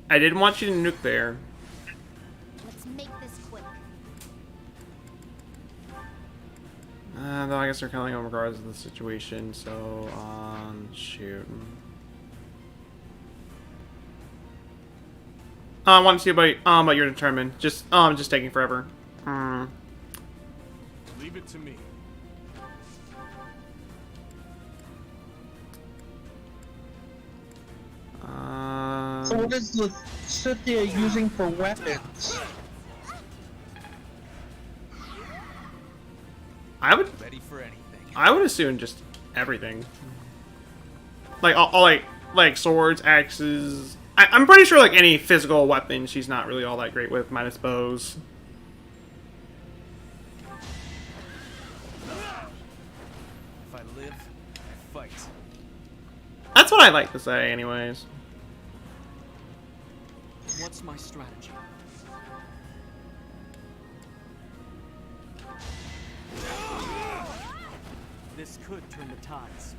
[SPEAKER 1] I didn't want you to nuke there.
[SPEAKER 11] Let's make this quick.
[SPEAKER 1] Though I guess they're killing him regardless of the situation, so shoot. I want to see but you're determined. Just taking forever.
[SPEAKER 4] Leave it to me.
[SPEAKER 2] So what is Cynthia using for weapons?
[SPEAKER 1] I would assume just everything. Like all like swords, axes. I'm pretty sure like any physical weapon she's not really all that great with, minus bows.
[SPEAKER 6] If I live, I fight.
[SPEAKER 1] That's what I like to say, anyways.
[SPEAKER 16] What's my strategy? This could turn the tides.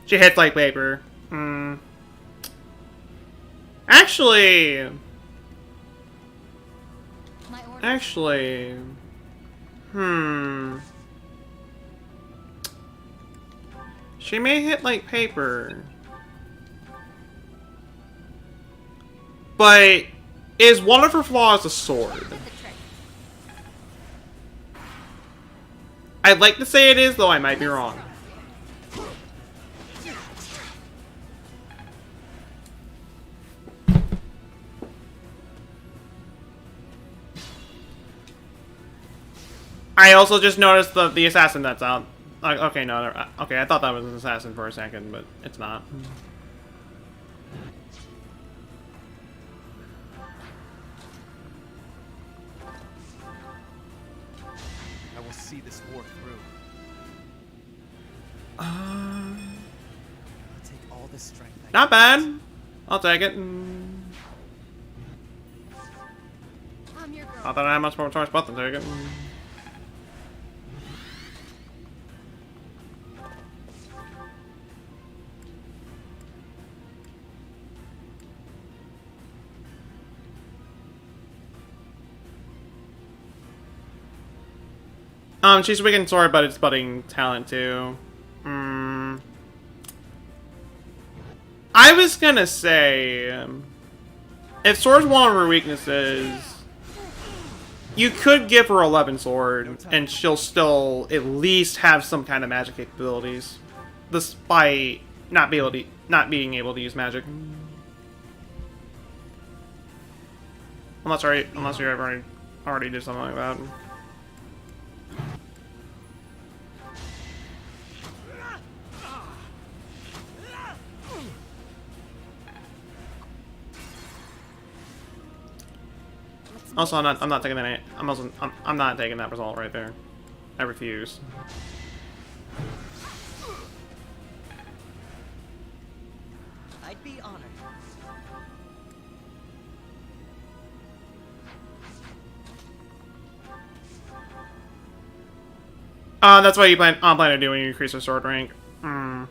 [SPEAKER 1] She hits like paper. Actually, she may hit like paper, but is one of her flaws a sword? I'd like to say it is, though I might be wrong. I also just noticed the assassin that's out. Okay, no, okay, I thought that was an assassin for a second, but it's not.
[SPEAKER 6] I will see this war through.
[SPEAKER 1] I'll
[SPEAKER 6] take all the strength.
[SPEAKER 1] Not bad. I'll take it. Not that I have much more choice but to take it. She's weak in sword, but it's budding talent too. I was gonna say, if sword's one of her weaknesses, you could give her 11 sword, and she'll still at least have some kind of magic capabilities, despite not being able to use magic. Unless you already did something like that. Also, I'm not taking that. I'm not taking that result right there. I refuse.
[SPEAKER 9] I'd be honored.
[SPEAKER 1] That's what you plan to do when you increase your sword rank.
[SPEAKER 9] It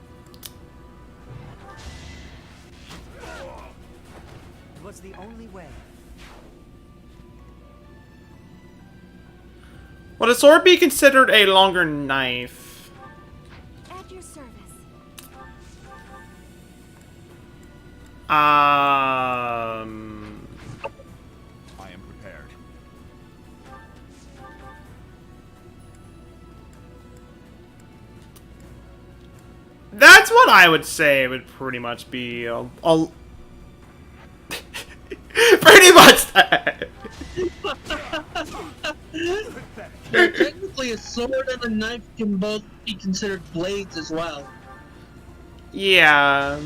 [SPEAKER 9] was the only way.
[SPEAKER 1] Would a sword be considered a longer knife?
[SPEAKER 11] At your service.
[SPEAKER 10] I am prepared.
[SPEAKER 1] That's what I would say would pretty much be a pretty much that.
[SPEAKER 2] Well, technically, a sword and a knife can both be considered blades as well.
[SPEAKER 1] Yeah.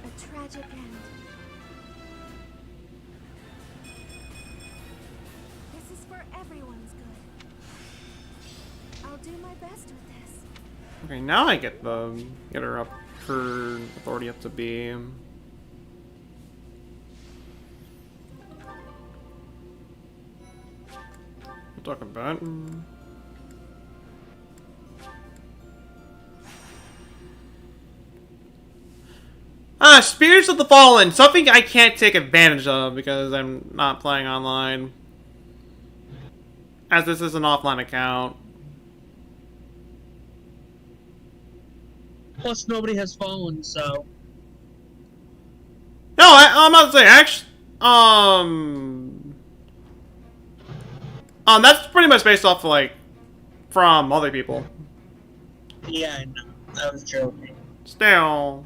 [SPEAKER 11] A tragic end. This is for everyone's good. I'll do my best with this.
[SPEAKER 1] Okay, now I get her up her authority up to B. We'll talk about. Spirits of the Fallen. Something I can't take advantage of because I'm not playing online. As this is an offline account.
[SPEAKER 2] Plus, nobody has fallen, so.
[SPEAKER 1] No, I'm about to say, actually, that's pretty much based off, like, from other people.
[SPEAKER 2] Yeah, I know. I was joking.
[SPEAKER 1] Still.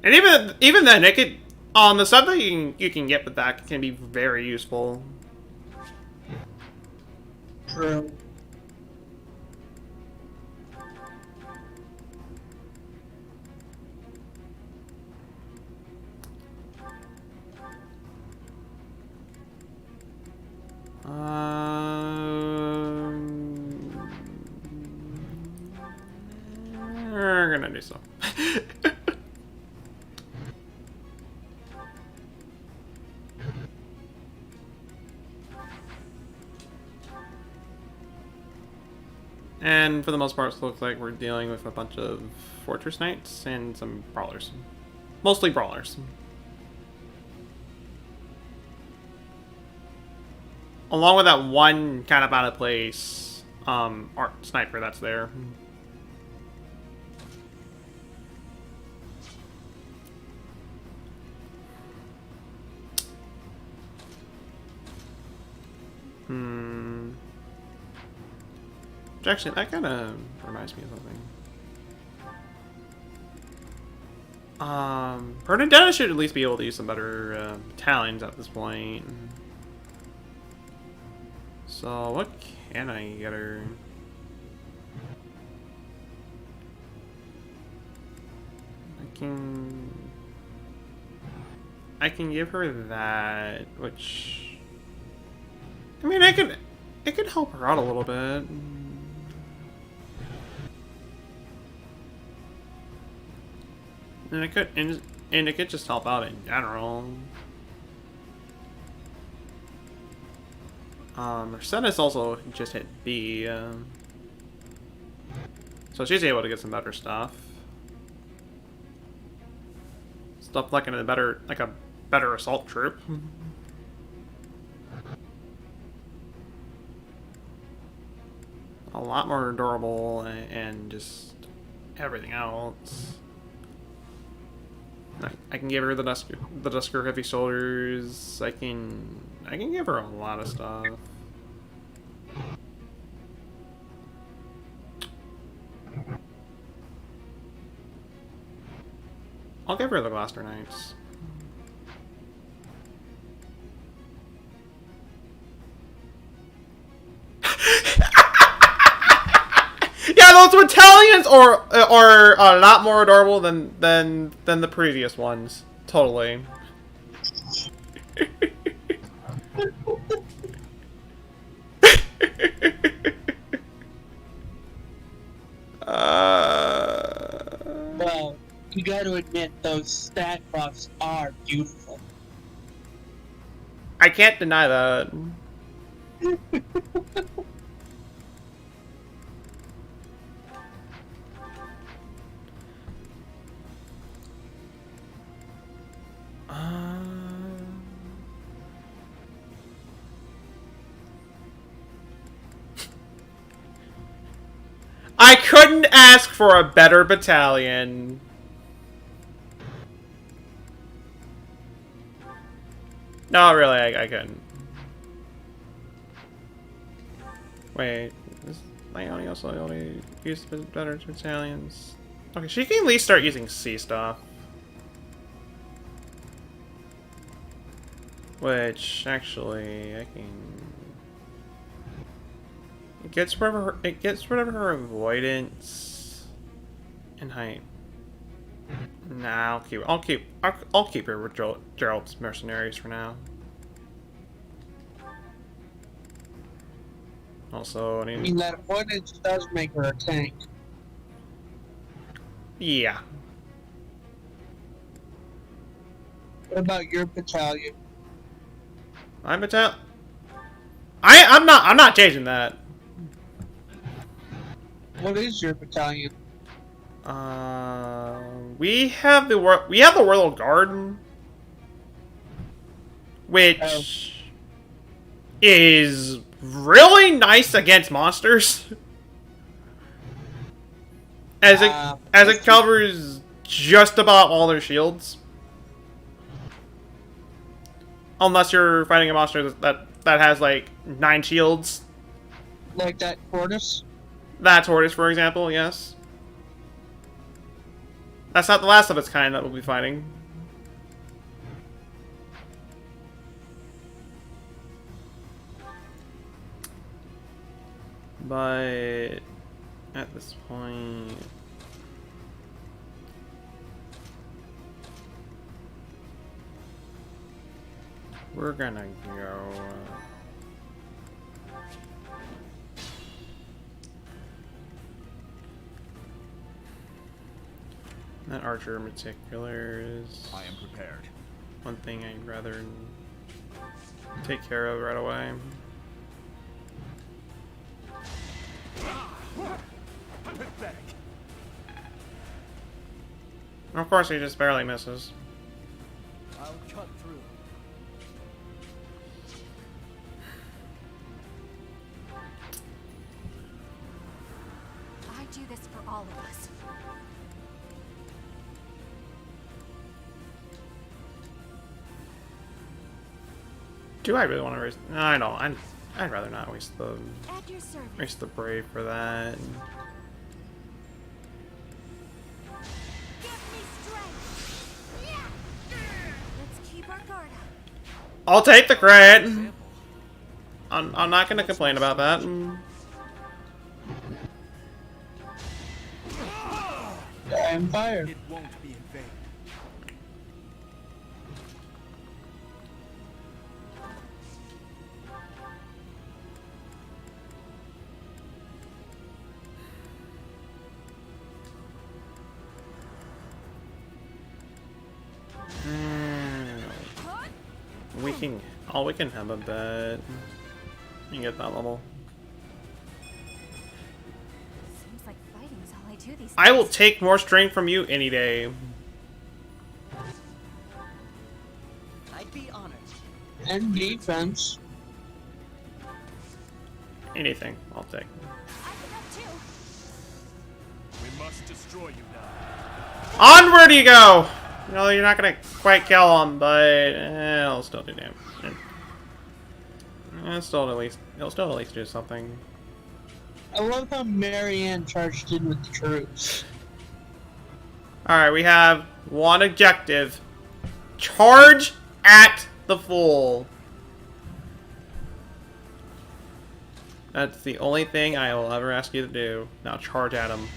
[SPEAKER 1] And even then, it could, the stuff that you can get with that can be very useful.
[SPEAKER 2] True.
[SPEAKER 1] We're gonna do so. And for the most part, it looks like we're dealing with a bunch of Fortress Knights and some Brawlers. Mostly Brawlers. Along with that one kind of out of place art sniper that's there. Actually, that kind of reminds me of something. Bernadetta should at least be able to use some better battalions at this point. So, what can I get her? I can give her that, which, I mean, it could help her out a little bit. And it could just help out in general. Mercedes also just hit B, so she's able to get some better stuff. Stuff like a better assault troop. A lot more durable and just everything else. I can give her the Dusker Heavy Soldiers. I can give her a lot of stuff. I'll give her the Gloucester Knights. Yeah, those battalions are a lot more adorable than the previous ones. Totally.
[SPEAKER 2] gotta admit, those stat buffs are beautiful.
[SPEAKER 1] I can't deny that. I couldn't ask for a better battalion. No, really, I couldn't. Wait, is Leonie also only used better battalions? Okay, she can at least start using C stuff. Which, actually, I can... It gets rid of her avoidance and height. Nah, I'll keep her with Gerald's mercenaries for now. Also,
[SPEAKER 2] I mean, that avoidance does make her a tank.
[SPEAKER 1] Yeah.
[SPEAKER 2] What about your battalion?
[SPEAKER 1] I'm not changing that.
[SPEAKER 2] What is your battalion?
[SPEAKER 1] We have the Royal Guard, which is really nice against monsters, as it covers just about all their shields, unless you're fighting a monster that has like 9 shields,
[SPEAKER 2] like that Tortoise.
[SPEAKER 1] That Tortoise, for example, yes. That's not the last of its kind that we'll be fighting. But at this point, we're gonna go. That archer in particular is.
[SPEAKER 10] I am prepared.
[SPEAKER 1] One thing I'd rather take care of right away.
[SPEAKER 10] Pathetic.
[SPEAKER 1] Of course, he just barely misses.
[SPEAKER 16] I'll cut through.
[SPEAKER 7] I do this for all of us.
[SPEAKER 1] Do I really want to waste? No, I don't. I'd rather not waste the brave for that.
[SPEAKER 11] Let's keep our guard up.
[SPEAKER 1] I'll take the crit. I'm not gonna complain about that.
[SPEAKER 2] I'm fired.
[SPEAKER 16] It won't be in vain.
[SPEAKER 1] We can have a bet. You can get that level.
[SPEAKER 7] Seems like fighting is all I do these days.
[SPEAKER 1] I will take more strength from you any day.
[SPEAKER 9] I'd be honored.
[SPEAKER 2] And defense.
[SPEAKER 1] Anything, I'll take.
[SPEAKER 8] We must destroy you now.
[SPEAKER 1] Onward you go! No, you're not gonna quite kill him, but it'll still do damage. It'll still at least do something.
[SPEAKER 2] I love how Marianne charged in with the troops.
[SPEAKER 1] Alright, we have one objective. Charge at the fool. That's the only thing I will ever ask you to do. Now charge at him.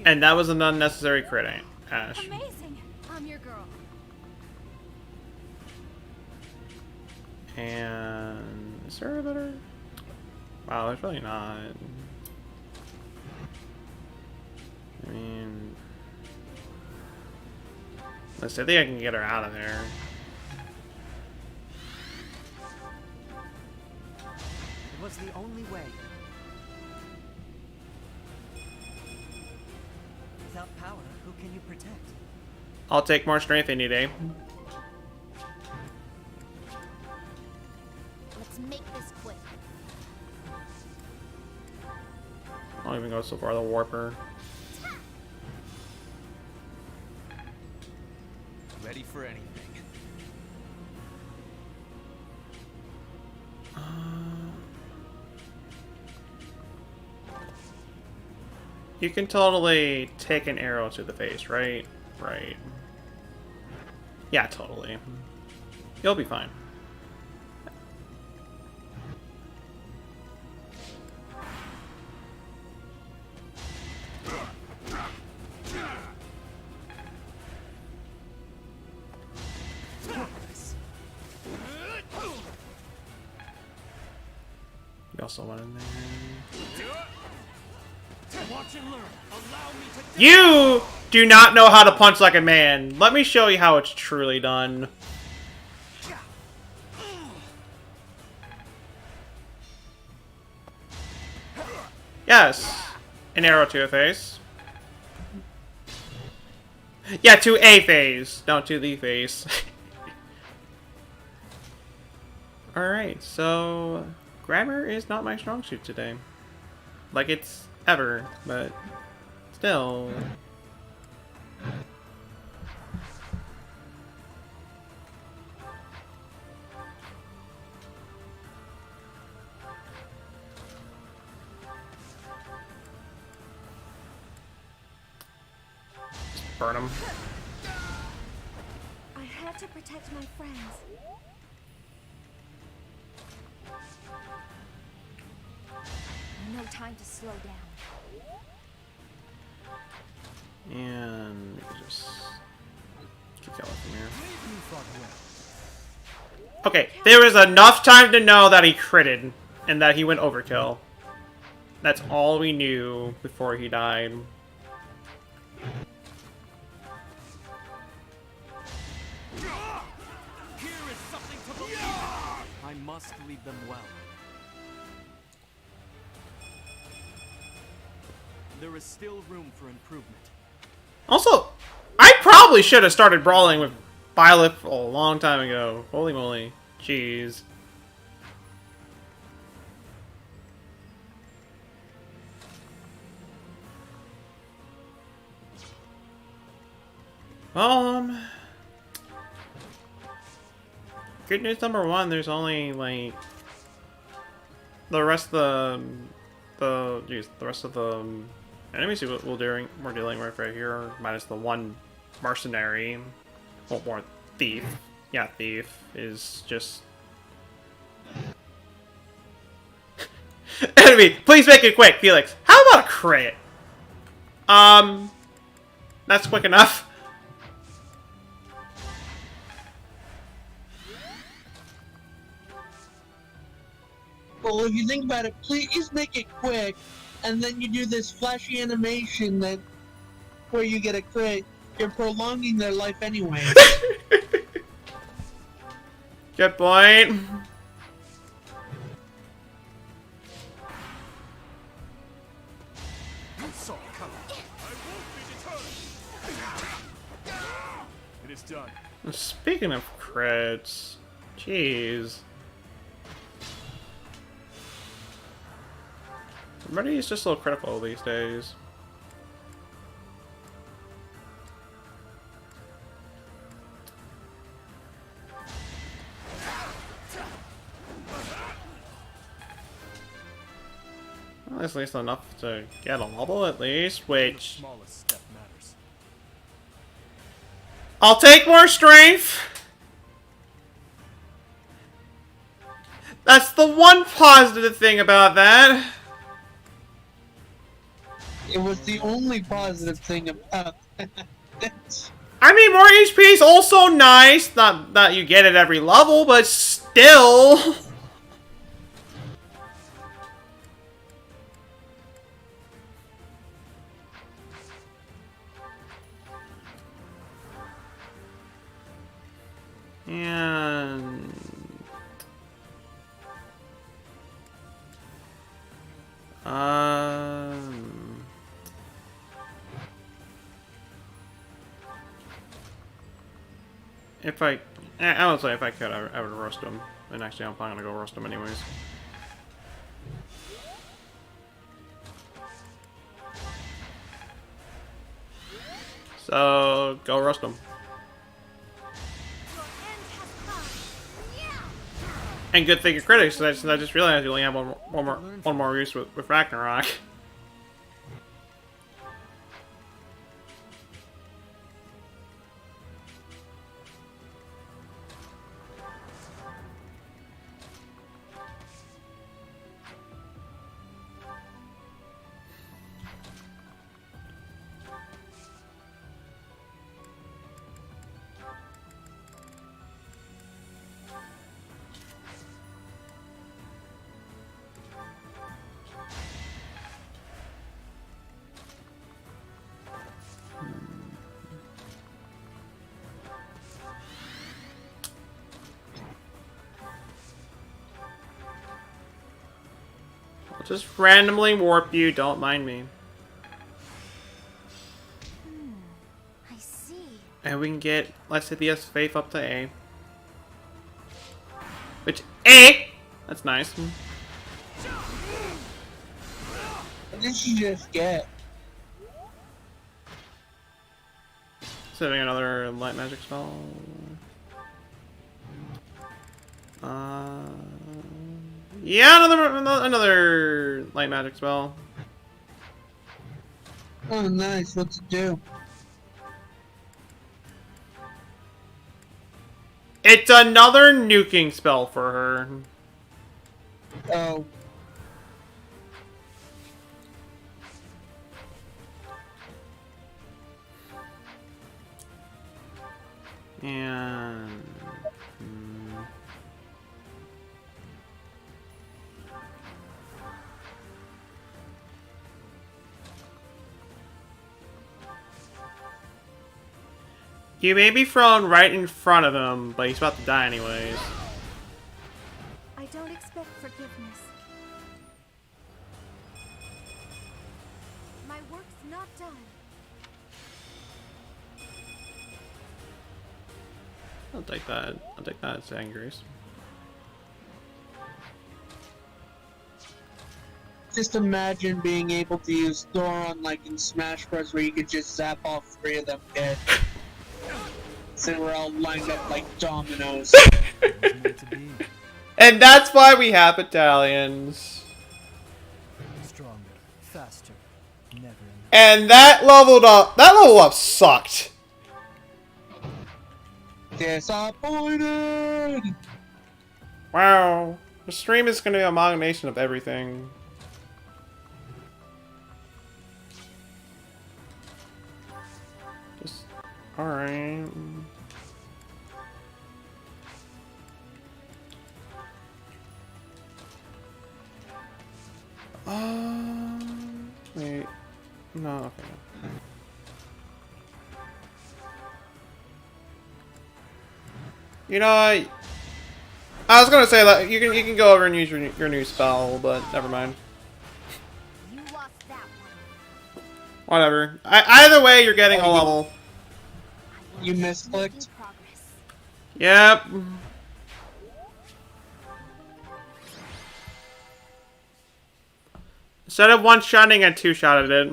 [SPEAKER 1] And that was an unnecessary crit, Ash.
[SPEAKER 7] Amazing. I'm your girl.
[SPEAKER 1] And is there a better? Wow, there's really not. I mean... Let's see, I think I can get her out of there.
[SPEAKER 9] It was the only way. Without power, who can you protect?
[SPEAKER 1] I'll take more strength any day.
[SPEAKER 7] Let's make this quick.
[SPEAKER 1] I don't even go so far, the warper.
[SPEAKER 6] Ready for anything.
[SPEAKER 1] You can totally take an arrow to the face, right? Right. Yeah, totally. You'll be fine. You also went in there.
[SPEAKER 8] Watch and learn. Allow me to
[SPEAKER 1] You do not know how to punch like a man. Let me show you how it's truly done. Yes. An arrow to a face. Yeah, to a face. Not to the face. Alright, so... grammar is not my strong suit today. Like it's ever, but... still... burn him.
[SPEAKER 11] I had to protect my friends. No time to slow down.
[SPEAKER 1] And we can just keep going from here. Okay, there was enough time to know that he critted and that he went overkill. That's all we knew before he died.
[SPEAKER 6] I must lead them well. There is still room for improvement.
[SPEAKER 1] Also, I probably should have started brawling with Violet a long time ago. Holy moly. Jeez. Good news number one, there's only, like, the rest of the rest of the enemies we're dealing with right here, minus the one mercenary, well, more thief. Yeah, thief is just... Enemy, please make it quick, Felix. How about a crit? That's quick enough.
[SPEAKER 2] Well, if you think about it, please make it quick, and then you do this flashy animation that where you get a crit. You're prolonging their life anyway.
[SPEAKER 1] Good point.
[SPEAKER 8] You saw it coming. I won't be deterred. It is done.
[SPEAKER 1] Speaking of crits, jeez. Everybody is just a little critical these days. Well, that's at least enough to get a level, at least, which...
[SPEAKER 8] The smallest step matters.
[SPEAKER 1] I'll take more strength! That's the one positive thing about that.
[SPEAKER 2] It was the only positive thing about it.
[SPEAKER 1] I mean, more HP is also nice. Not that you get it every level, but still. And if I would say if I could, I would roast him. And actually, I'm probably gonna go roast him anyways. So go roast him. And good thing you're critics, since I just realized you only have one more use with Ragnarok. I'll just randomly warp you, don't mind me.
[SPEAKER 11] I see.
[SPEAKER 1] And we can get, let's hit the Faith up to A. Which, A! That's nice.
[SPEAKER 2] What did you just get?
[SPEAKER 1] Saving another light magic spell. Yeah, another light magic spell.
[SPEAKER 2] Oh, nice. What's it do?
[SPEAKER 1] It's another nuking spell for her.
[SPEAKER 2] Oh.
[SPEAKER 1] And you may be thrown right in front of him, but he's about to die anyways.
[SPEAKER 11] I don't expect forgiveness. My work's not done.
[SPEAKER 1] I'll take that. I'll take that as angries.
[SPEAKER 2] Just imagine being able to use Thoron like in Smash Bros. Where you could just zap all three of them dead. So we're all lined up like dominoes.
[SPEAKER 1] And that's why we have battalions.
[SPEAKER 16] Stronger, faster, never enough.
[SPEAKER 1] And that leveled up. That level up sucked.
[SPEAKER 2] Disappointed.
[SPEAKER 1] Wow. The stream is going to be an amalgamation of everything. Just alright. Wait. No, okay. You know, I was gonna say that you can go over and use your new spell, but never mind.
[SPEAKER 11] You lost that one.
[SPEAKER 1] Whatever. Either way, you're getting a level.
[SPEAKER 2] You misclicked.
[SPEAKER 1] Yep. Instead of one-shotting, I two-shotted it.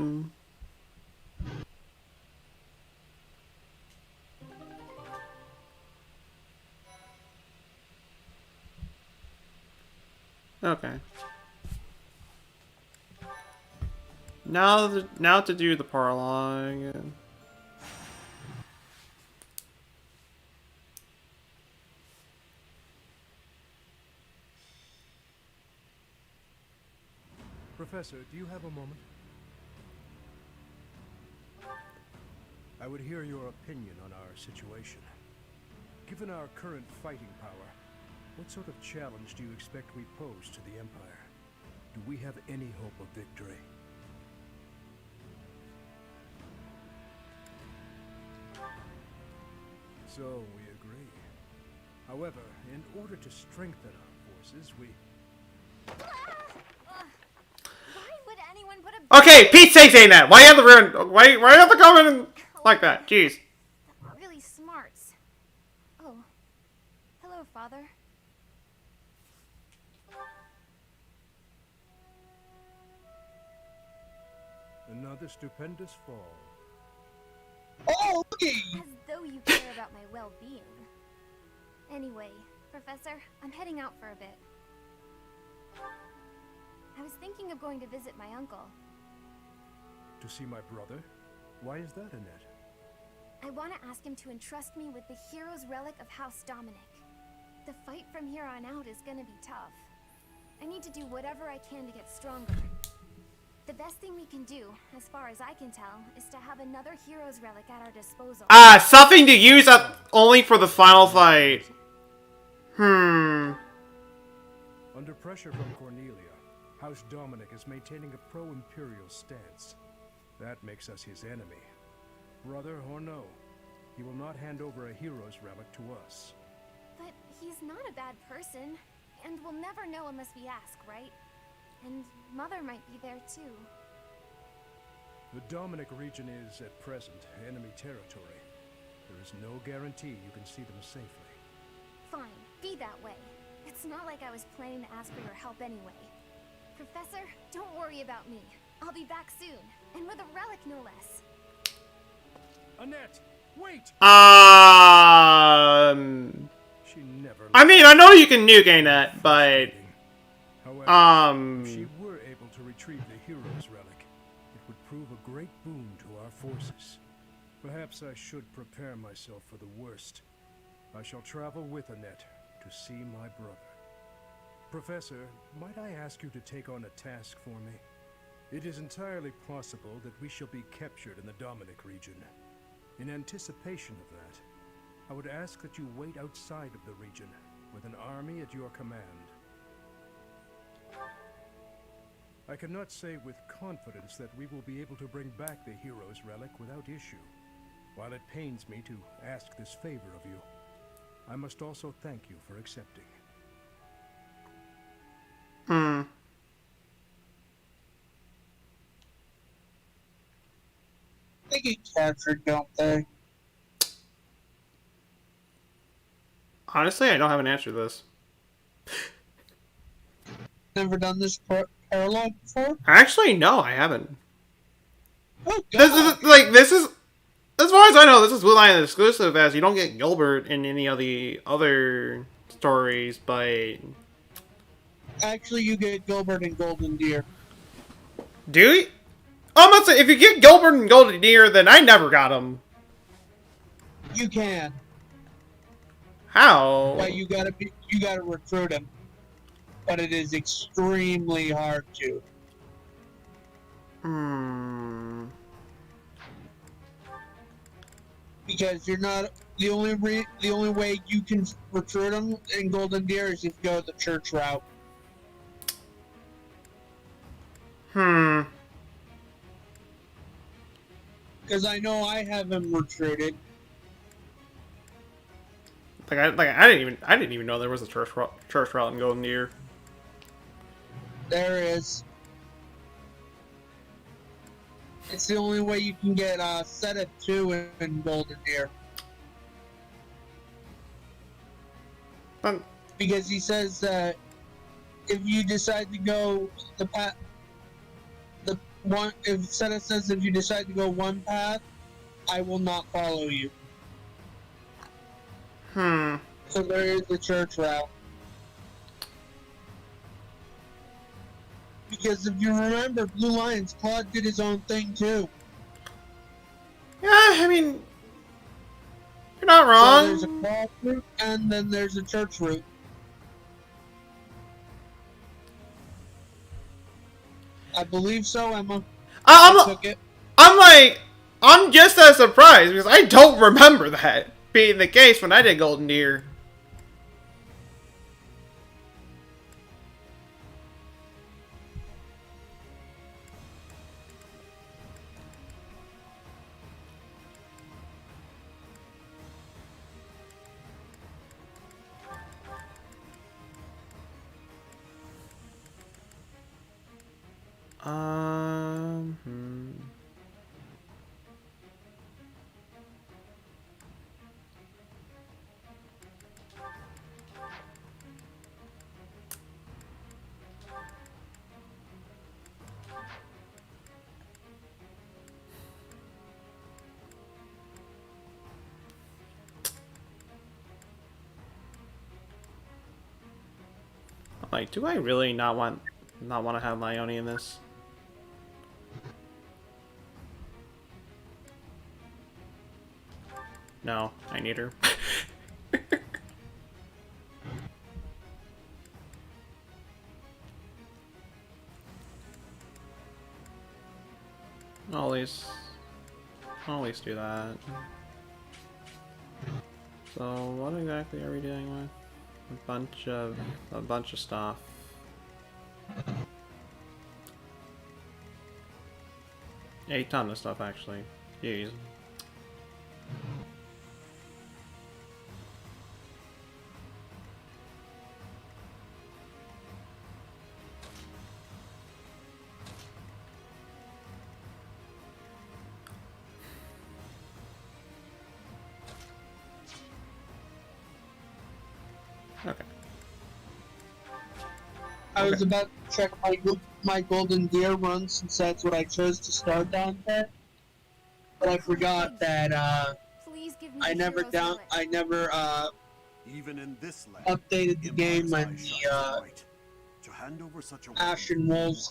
[SPEAKER 1] Okay. Now to do the prologue.
[SPEAKER 3] Professor, do you have a moment? I would hear your opinion on our situation. Given our current fighting power, what sort of challenge do you expect we pose to the Empire? Do we have any hope of victory? So, we agree. However, in order to strengthen our forces, we...
[SPEAKER 7] Why would anyone put a...
[SPEAKER 1] Okay, Pete's sake saying that. Why you have the ruin? Why you have to come in like that? Jeez.
[SPEAKER 7] Really smart. Oh. Hello, Father.
[SPEAKER 3] Another stupendous fall.
[SPEAKER 2] Oh,
[SPEAKER 7] As though you care about my well-being. Anyway, Professor, I'm heading out for a bit. I was thinking of going to visit my uncle.
[SPEAKER 3] To see my brother? Why is that, Annette?
[SPEAKER 7] I want to ask him to entrust me with the hero's relic of House Dominic. The fight from here on out is gonna be tough. I need to do whatever I can to get stronger. The best thing we can do, as far as I can tell, is to have another hero's relic at our disposal.
[SPEAKER 1] Something to use up only for the final fight.
[SPEAKER 3] Under pressure from Cornelia, House Dominic is maintaining a pro-imperial stance. That makes us his enemy. Brother or no, he will not hand over a hero's relic to us.
[SPEAKER 7] But he's not a bad person, and we'll never know unless we ask, right? And Mother might be there too.
[SPEAKER 3] The Dominic region is, at present, enemy territory. There is no guarantee you can see them safely.
[SPEAKER 7] Fine, be that way. It's not like I was planning to ask for your help anyway. Professor, don't worry about me. I'll be back soon, and with a relic no less.
[SPEAKER 3] Annette, wait! She never
[SPEAKER 1] I mean, I know you can nuke that, but...
[SPEAKER 3] However, if she were able to retrieve the hero's relic, it would prove a great boon to our forces. Perhaps I should prepare myself for the worst. I shall travel with Annette to see my brother. Professor, might I ask you to take on a task for me? It is entirely possible that we shall be captured in the Dominic region. In anticipation of that, I would ask that you wait outside of the region with an army at your command. I cannot say with confidence that we will be able to bring back the hero's relic without issue. While it pains me to ask this favor of you, I must also thank you for accepting.
[SPEAKER 2] They get captured, don't they?
[SPEAKER 1] Honestly, I don't have an answer to this.
[SPEAKER 2] Never done this parallel before?
[SPEAKER 1] Actually, no, I haven't.
[SPEAKER 2] Oh,
[SPEAKER 1] this is, as far as I know, this is Blue Line exclusive, as you don't get Gilbert in any of the other stories, but...
[SPEAKER 2] Actually, you get Gilbert and Golden Deer.
[SPEAKER 1] Do you? I'm gonna say, if you get Gilbert and Golden Deer, then I never got them.
[SPEAKER 2] You can.
[SPEAKER 1] How?
[SPEAKER 2] But you gotta recruit him. But it is extremely hard to. Because you're not the only way you can recruit them in Golden Deer is if you go the church route. Because I know I have him recruited.
[SPEAKER 1] I didn't even know there was a church route in Golden Deer.
[SPEAKER 2] There is. It's the only way you can get set at 2 in Golden Deer. Because he says that if you decide to go if Seta says if you decide to go one path, I will not follow you. So there is the church route. Because if you remember, Blue Lions, Claude did his own thing too.
[SPEAKER 1] Yeah, I mean, you're not wrong.
[SPEAKER 2] So there's a Claude route, and then there's a church route. I believe so, Emma.
[SPEAKER 1] I'm just as surprised because I don't remember that being the case when I did Golden Deer. Hmm. Like, do I really not want to have Leone in this? No, I need her. I'll at least do that. So what exactly are we dealing with? A bunch of stuff. A ton of stuff actually. Jeez. Okay.
[SPEAKER 2] I was about to check my golden deer run since that's what I chose to start on that, but I forgot that I never
[SPEAKER 15] even in this land,
[SPEAKER 2] updated the game when the
[SPEAKER 15] to hand over such a
[SPEAKER 2] Ashen Wolves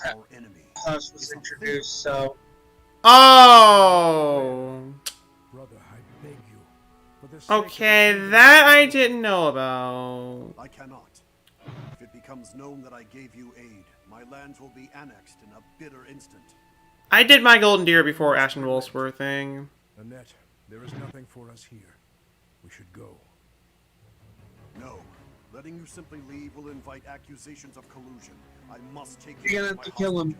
[SPEAKER 2] house was introduced. So.
[SPEAKER 1] Oh.
[SPEAKER 3] Brother, I beg you. For the sake
[SPEAKER 1] Okay,
[SPEAKER 3] of the
[SPEAKER 1] that I didn't know about.
[SPEAKER 15] I cannot. If it becomes known that I gave you aid, my lands will be annexed in a bitter instant.
[SPEAKER 1] I did my golden deer before Ashen Wolves were a thing.
[SPEAKER 3] Annette, there is nothing for us here. We should go.
[SPEAKER 15] No. Letting you simply leave will invite accusations of collusion. I must take
[SPEAKER 2] You're gonna have to kill him.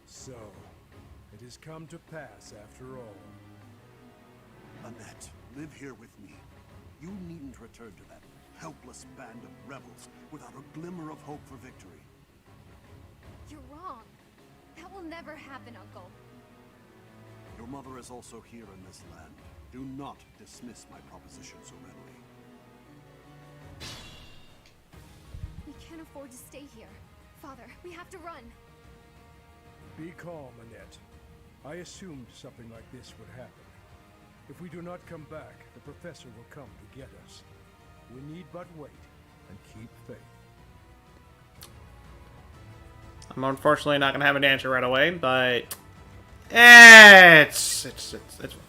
[SPEAKER 3] So, it has come to pass after all.
[SPEAKER 15] Annette, live here with me. You needn't return to that helpless band of rebels without a glimmer of hope for victory.
[SPEAKER 7] You're wrong. That will never happen, Uncle.
[SPEAKER 15] Your mother is also here in this land. Do not dismiss my proposition so readily.
[SPEAKER 7] We can't afford to stay here. Father, we have to run.
[SPEAKER 3] Be calm, Annette. I assumed something like this would happen. If we do not come back, the professor will come to get us. We need but wait and keep faith.
[SPEAKER 1] I'm unfortunately not gonna have an answer right away, but it's whatever.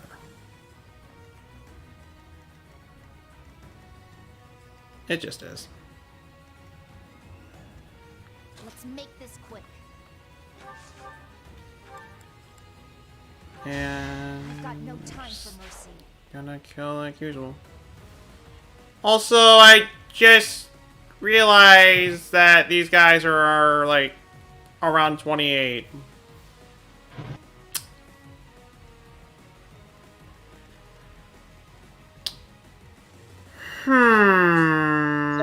[SPEAKER 1] It just is.
[SPEAKER 7] Let's make this quick.
[SPEAKER 1] And
[SPEAKER 7] I've got no time for mercy.
[SPEAKER 1] Gonna kill like usual. Also, I just realized that these guys are like around 28.
[SPEAKER 2] So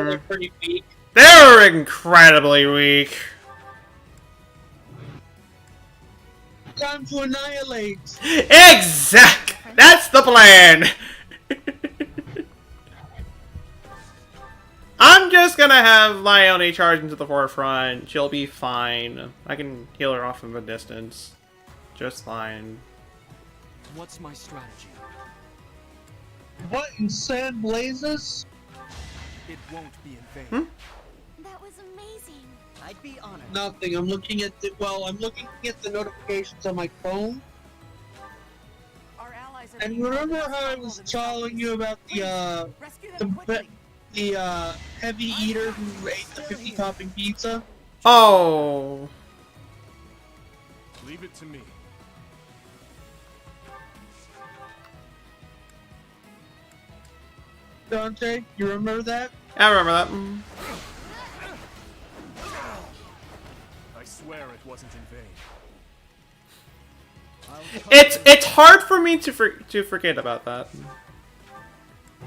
[SPEAKER 2] they're pretty weak.
[SPEAKER 1] They're incredibly weak.
[SPEAKER 2] Time to annihilate.
[SPEAKER 1] Exactly. That's the plan. I'm just gonna have Leone charge into the forefront. She'll be fine. I can heal her off from a distance. Just fine.
[SPEAKER 6] What's my strategy?
[SPEAKER 2] What in sand blazes?
[SPEAKER 6] It won't be in vain.
[SPEAKER 11] That was amazing.
[SPEAKER 9] I'd be honored.
[SPEAKER 2] Nothing. I'm looking at the notifications on my phone.
[SPEAKER 9] Our allies are
[SPEAKER 2] And
[SPEAKER 9] being
[SPEAKER 2] remember
[SPEAKER 9] held in a
[SPEAKER 2] how I
[SPEAKER 9] stronghold
[SPEAKER 2] was
[SPEAKER 9] in
[SPEAKER 2] telling you about
[SPEAKER 9] Rescue them quickly.
[SPEAKER 2] the heavy eater who ate the 50 topping pizza?
[SPEAKER 1] Oh.
[SPEAKER 3] Leave it to me.
[SPEAKER 2] Dante, you remember that?
[SPEAKER 1] I remember that.
[SPEAKER 4] I swear it wasn't in vain.
[SPEAKER 1] It's hard for me to forget about that.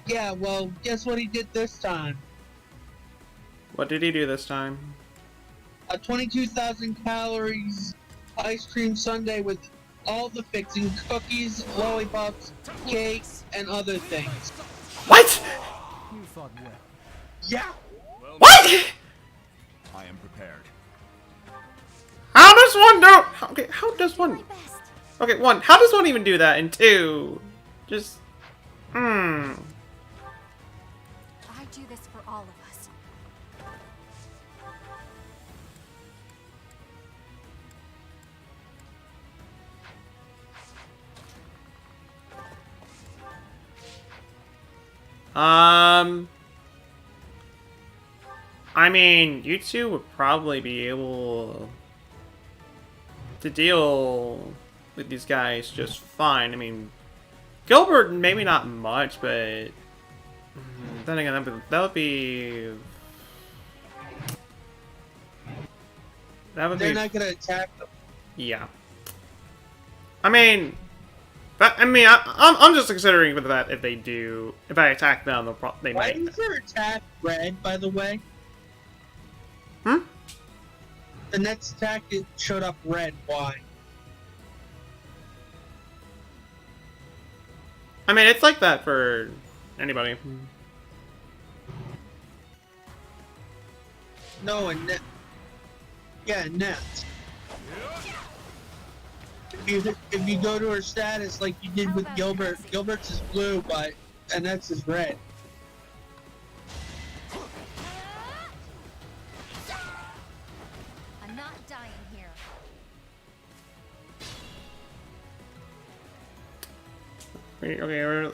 [SPEAKER 2] Yeah, well, guess what he did this time?
[SPEAKER 1] What did he do this time?
[SPEAKER 2] A 22,000 calories ice cream sundae with all the fixing: cookies, lollipops, cakes, and other things.
[SPEAKER 1] What?
[SPEAKER 16] You fought well.
[SPEAKER 2] Yeah.
[SPEAKER 1] What?
[SPEAKER 10] I am prepared.
[SPEAKER 1] How does one do? Okay, how does one? Okay, one. How does one even do that? And two, just
[SPEAKER 7] I do this for all of us.
[SPEAKER 1] I mean, you two would probably be able to deal with these guys just fine. I mean, Gilbert, maybe not much, but then again, that would be...
[SPEAKER 2] They're not gonna attack them.
[SPEAKER 1] Yeah. I mean... I'm just considering that if they do... If I attack them, they
[SPEAKER 2] Why
[SPEAKER 1] might...
[SPEAKER 2] is their attack red, by the way?
[SPEAKER 1] Hmm?
[SPEAKER 2] The next attack, it showed up red. Why?
[SPEAKER 1] I mean, it's like that for anybody.
[SPEAKER 2] No, and net. Yeah, net. If you go to her status like you did with Gilbert, Gilbert's is blue, but Annette's is red.
[SPEAKER 7] I'm not dying here.
[SPEAKER 1] Okay, we're...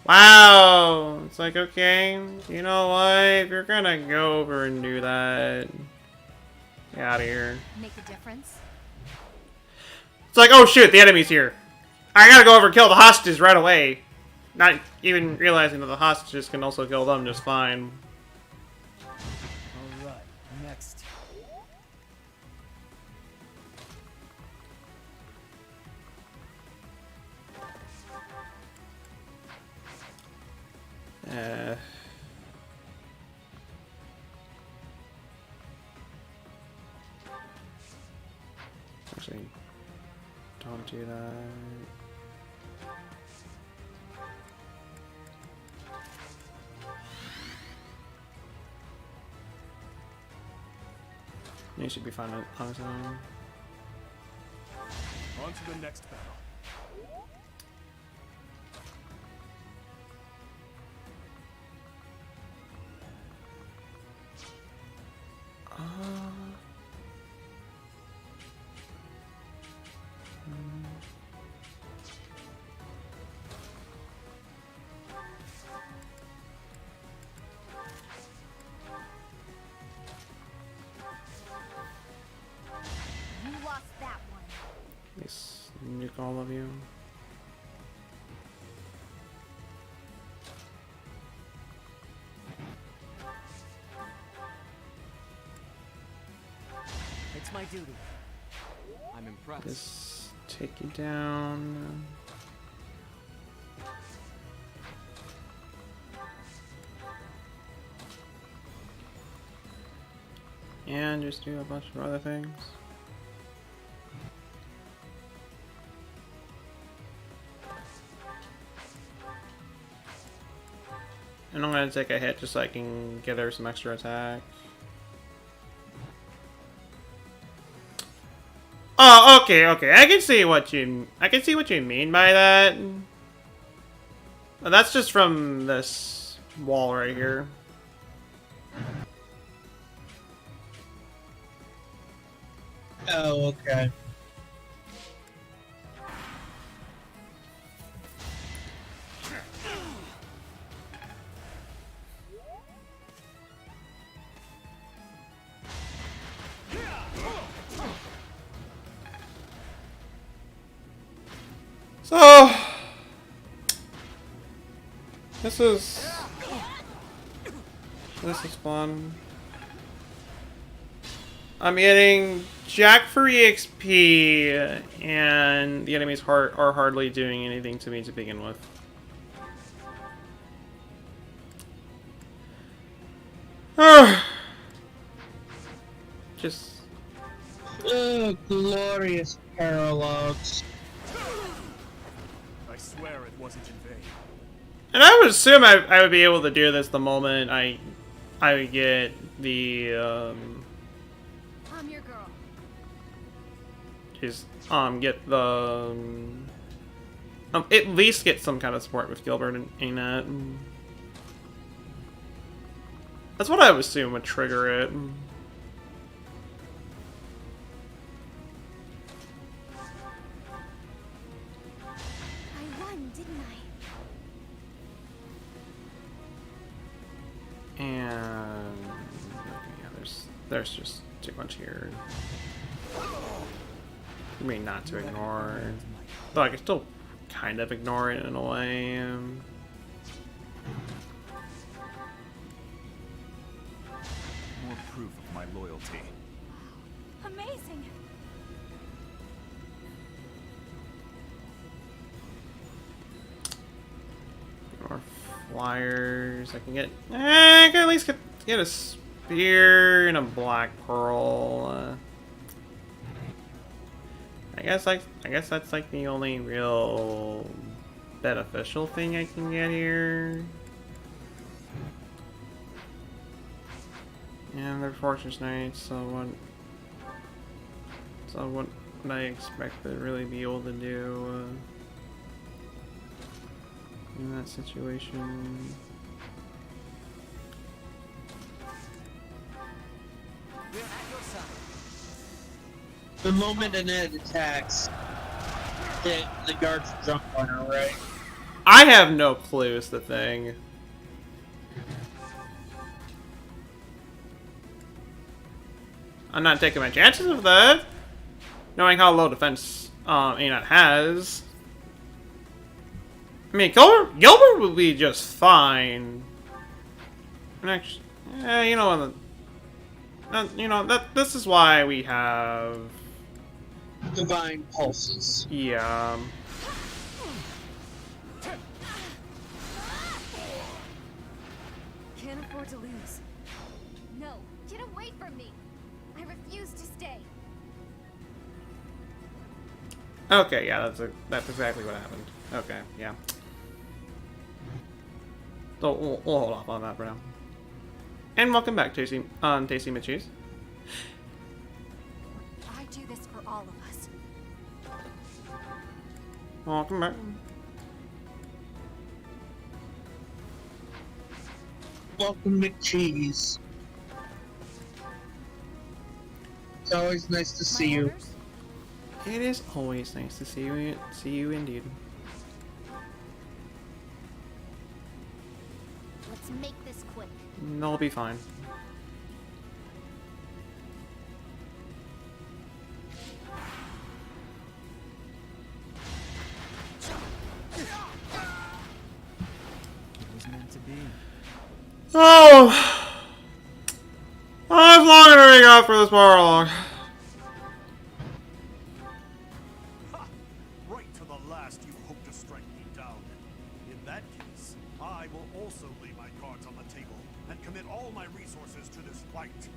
[SPEAKER 1] Wow! It's like, okay, you know what? If you're gonna go over and do that... Get out of here.
[SPEAKER 7] Make a difference?
[SPEAKER 1] It's like, oh shoot, the enemy's here. I gotta go over and kill the hostages right away. Not even realizing that the hostages can also kill them just fine.
[SPEAKER 16] Alright, next.
[SPEAKER 1] Actually, don't do that. You should be fine on his own.
[SPEAKER 4] On to the next battle.
[SPEAKER 7] You lost that one.
[SPEAKER 1] Please nuke all of you.
[SPEAKER 6] It's my duty. I'm impressed.
[SPEAKER 1] Just take you down. And just do a bunch of other things. And I'm gonna take a hit just so I can give her some extra attack. Oh, okay. I can see what you mean by that. That's just from this wall right here.
[SPEAKER 2] Oh, okay.
[SPEAKER 1] So this is fun. I'm getting Jack for EXP, and the enemies are hardly doing anything to me to begin with. Just.
[SPEAKER 2] Oh, glorious paralogs.
[SPEAKER 4] I swear it wasn't in vain.
[SPEAKER 1] And I would assume I would be able to do this the moment I would get the
[SPEAKER 7] I'm your girl.
[SPEAKER 1] just get the at least get some kind of support with Gilbert in that. That's what I would assume would trigger it.
[SPEAKER 11] I won, didn't I?
[SPEAKER 1] And yeah, there's just too much here. I mean, not to ignore, though I can still kind of ignore it in a way.
[SPEAKER 10] More proof of my loyalty.
[SPEAKER 7] Amazing.
[SPEAKER 1] More flyers. I can get. I can at least get a spear and a black pearl. I guess that's like the only real beneficial thing I can get here. And they're Fortress Knights, so what would I expect to really be able to do in that situation?
[SPEAKER 9] We're at your side.
[SPEAKER 2] The moment an Ed attacks, the guards jump on her, right?
[SPEAKER 1] I have no clue is the thing. I'm not taking my chances with that, knowing how low defense Anot has. I mean, Gilbert would be just fine. And actually, you know, this is why we have
[SPEAKER 2] Divine pulses.
[SPEAKER 1] Yeah.
[SPEAKER 11] Can't afford to lose.
[SPEAKER 7] No, get away from me. I refuse to stay.
[SPEAKER 1] Okay, yeah, that's exactly what happened. Okay, yeah. So we'll hold off on that for now. And welcome back, Tasty Mitchies.
[SPEAKER 7] I do this for all of us.
[SPEAKER 1] Welcome back.
[SPEAKER 2] Welcome, McCheese. It's always nice to see you.
[SPEAKER 1] It is always nice to see you. See you indeed.
[SPEAKER 7] Let's make this quick.
[SPEAKER 1] No, I'll be fine.
[SPEAKER 6] It was meant to be.
[SPEAKER 1] Oh! How much longer do we got for this monologue?
[SPEAKER 15] Right to the last you hope to strike me down. In that case, I will also lay my cards on the table and commit all my resources to this fight.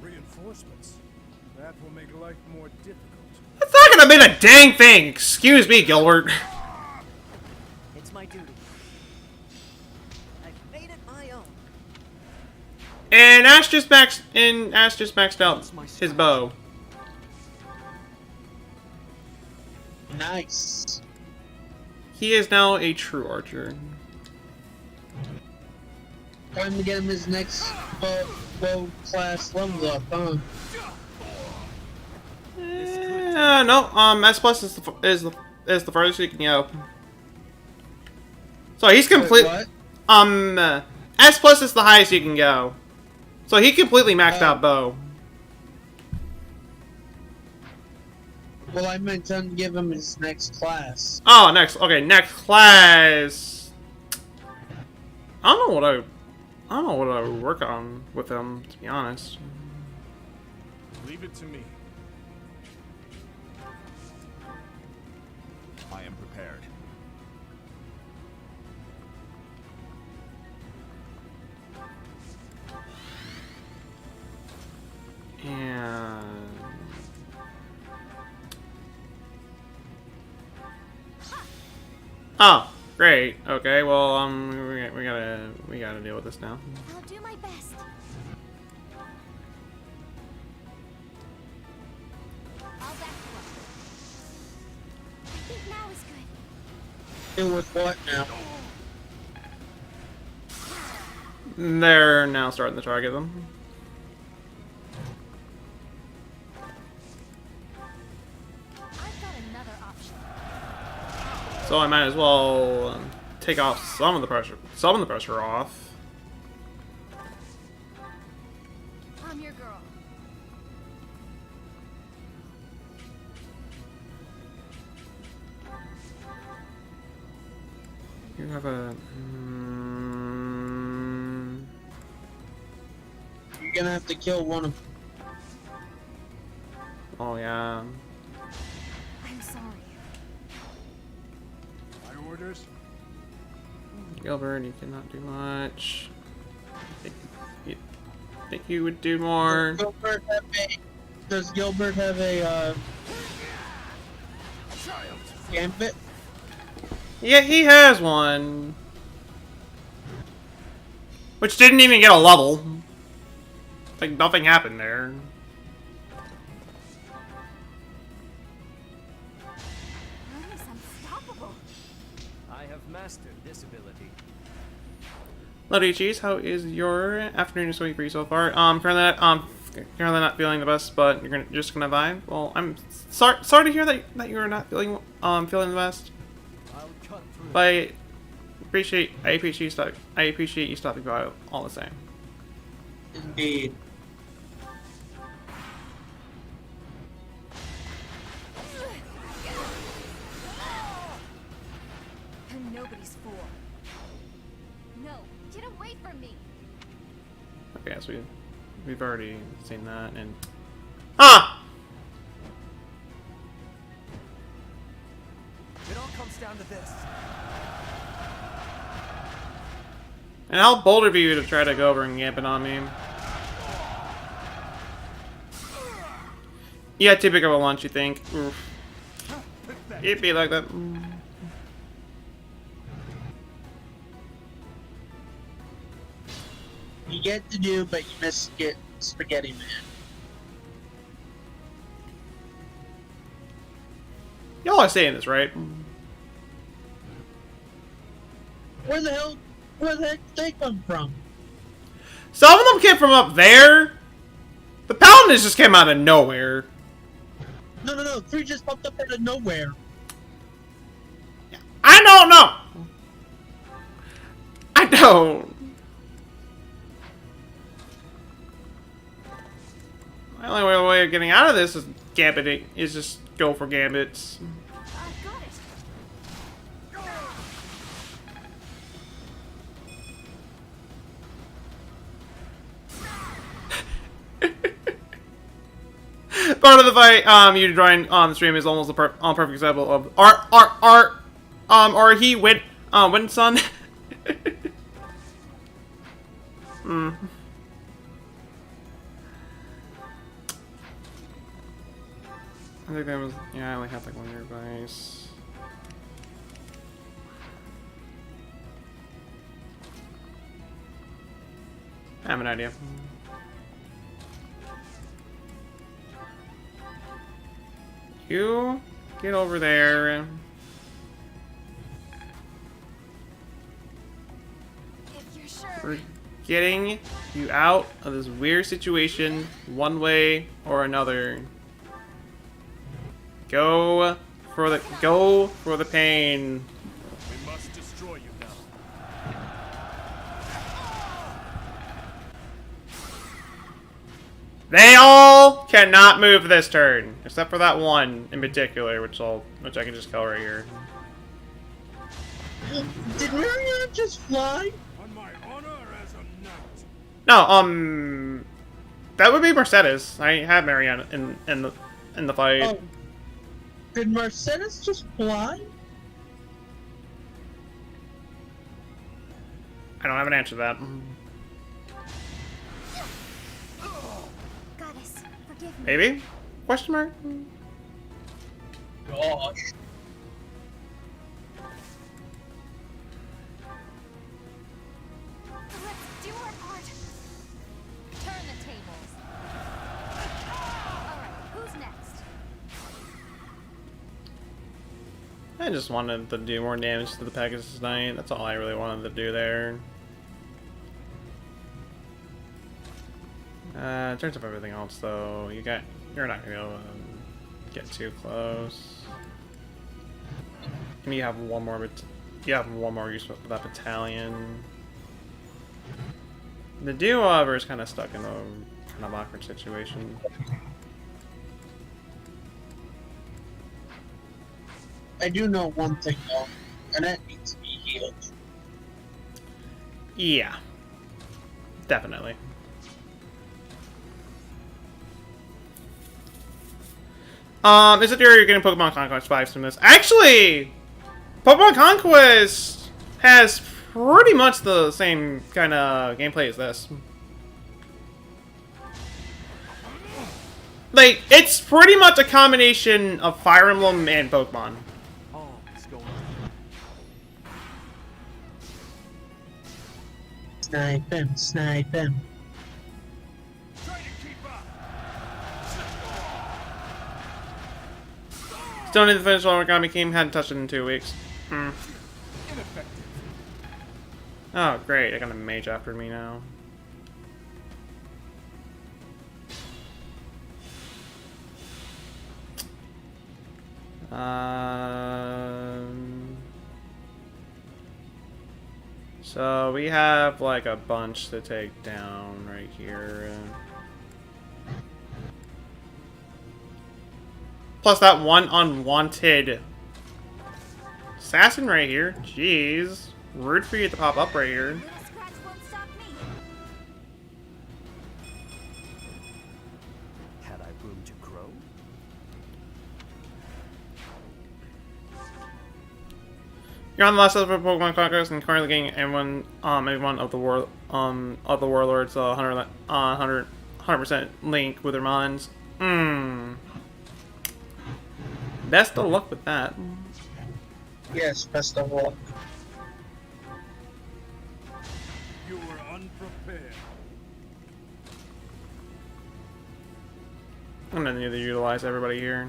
[SPEAKER 3] Reinforcements. That will make life more difficult.
[SPEAKER 1] That's not gonna mean a dang thing! Excuse me, Gilbert.
[SPEAKER 9] It's my duty. I've made it my own.
[SPEAKER 1] And Ash just maxed out his bow.
[SPEAKER 2] Nice.
[SPEAKER 1] He is now a true archer.
[SPEAKER 2] Time to get him his next bow class level up, huh?
[SPEAKER 1] No, S plus is the furthest you can go. So he's complete.
[SPEAKER 2] Wait,
[SPEAKER 1] S plus is the highest you can go. So he completely maxed out bow.
[SPEAKER 2] Well, I meant to give him his next class.
[SPEAKER 1] Oh, next class. I don't know what I would work on with him, to be honest.
[SPEAKER 4] Leave it to me.
[SPEAKER 10] I am prepared.
[SPEAKER 1] Oh, great. Okay, well, we gotta deal with this now.
[SPEAKER 11] I'll do my best. I'll back you up. I think now is good.
[SPEAKER 2] Deal with what now?
[SPEAKER 1] They're now starting to target them.
[SPEAKER 11] I've got another option.
[SPEAKER 1] So I might as well take off some of the pressure off.
[SPEAKER 11] I'm your girl.
[SPEAKER 1] You have a.
[SPEAKER 2] You're gonna have to kill one of them.
[SPEAKER 1] Oh yeah.
[SPEAKER 11] I'm sorry.
[SPEAKER 3] My orders?
[SPEAKER 1] Gilbert, you cannot do much. Think you would do more.
[SPEAKER 2] Does Gilbert have a gambit?
[SPEAKER 1] Yeah, he has one. Which didn't even get a level. Like nothing happened there.
[SPEAKER 11] Ernie's unstoppable.
[SPEAKER 5] I have mastered this ability.
[SPEAKER 1] Bloody Cheese, how is your afternoon going for you so far? Currently not feeling the best, but you're just gonna vibe. Well, I'm sorry to hear that you're not feeling the best.
[SPEAKER 5] I'll cut through.
[SPEAKER 1] But I appreciate you stopping by all the same.
[SPEAKER 2] Indeed.
[SPEAKER 11] I'm nobody's fool. No, get away from me.
[SPEAKER 1] Okay, so we've already seen that, and
[SPEAKER 6] It all comes down to this.
[SPEAKER 1] And how bold of you to try to go over and yamp it on me. You had too big of a lunch, you think? Oof. It'd be like that.
[SPEAKER 2] You get to do, but you miss get Spaghetti Man.
[SPEAKER 1] Y'all are saying this, right?
[SPEAKER 2] Where the heck did they come from?
[SPEAKER 1] Some of them came from up there. The Paladins just came out of nowhere.
[SPEAKER 2] No. 3 just popped up out of nowhere.
[SPEAKER 1] I don't know. I don't. The only way of getting out of this is gambiting. Is just go for gambits.
[SPEAKER 11] I've got it.
[SPEAKER 1] Part of the fight, you drawing on the stream is almost a perfect example of he win son. I think that was I only have like one of your advice. I have an idea. You get over there.
[SPEAKER 11] If you're sure.
[SPEAKER 1] We're getting you out of this weird situation one way or another. Go for the pain.
[SPEAKER 8] We must destroy you now.
[SPEAKER 1] They all cannot move this turn, except for that one in particular, which I can just kill right here.
[SPEAKER 2] Did Mariana just fly?
[SPEAKER 3] On my honor as a knight.
[SPEAKER 1] No, that would be Mercedes. I had Mariana in the fight.
[SPEAKER 2] Oh. Did Mercedes just fly?
[SPEAKER 1] I don't have an answer to that.
[SPEAKER 11] Goddess, forgive me.
[SPEAKER 1] Maybe? Question mark?
[SPEAKER 2] Gosh.
[SPEAKER 1] I just wanted to do more damage to the Pegasus Knight. That's all I really wanted to do there. In terms of everything else, though, you're not gonna be able to get too close. And you have one more use for that battalion. The duo, however, is kind of stuck in a kind of awkward situation.
[SPEAKER 2] I do know one thing though, and that needs to be healed.
[SPEAKER 1] Yeah, definitely. Is it you're getting Pokemon Conquest vibes from this? Actually, Pokemon Conquest has pretty much the same kind of gameplay as this. Like, it's pretty much a combination of Fire Emblem and Pokemon.
[SPEAKER 6] Oh, it's going.
[SPEAKER 2] Snipe him, snipe him.
[SPEAKER 1] Still need to finish Origami King, hadn't touched it in 2 weeks. Oh, great, I got a mage after me now. So we have like a bunch to take down right here. Plus that one unwanted assassin right here. Jeez. Rude for you to pop up right here.
[SPEAKER 6] Had I room to grow?
[SPEAKER 1] You're on the last level of Pokemon Conquest and currently getting everyone of the warlords 100% link with their mons. Best of luck with that.
[SPEAKER 2] Yes, best of luck.
[SPEAKER 3] You were unprepared.
[SPEAKER 1] I'm gonna need to utilize everybody here.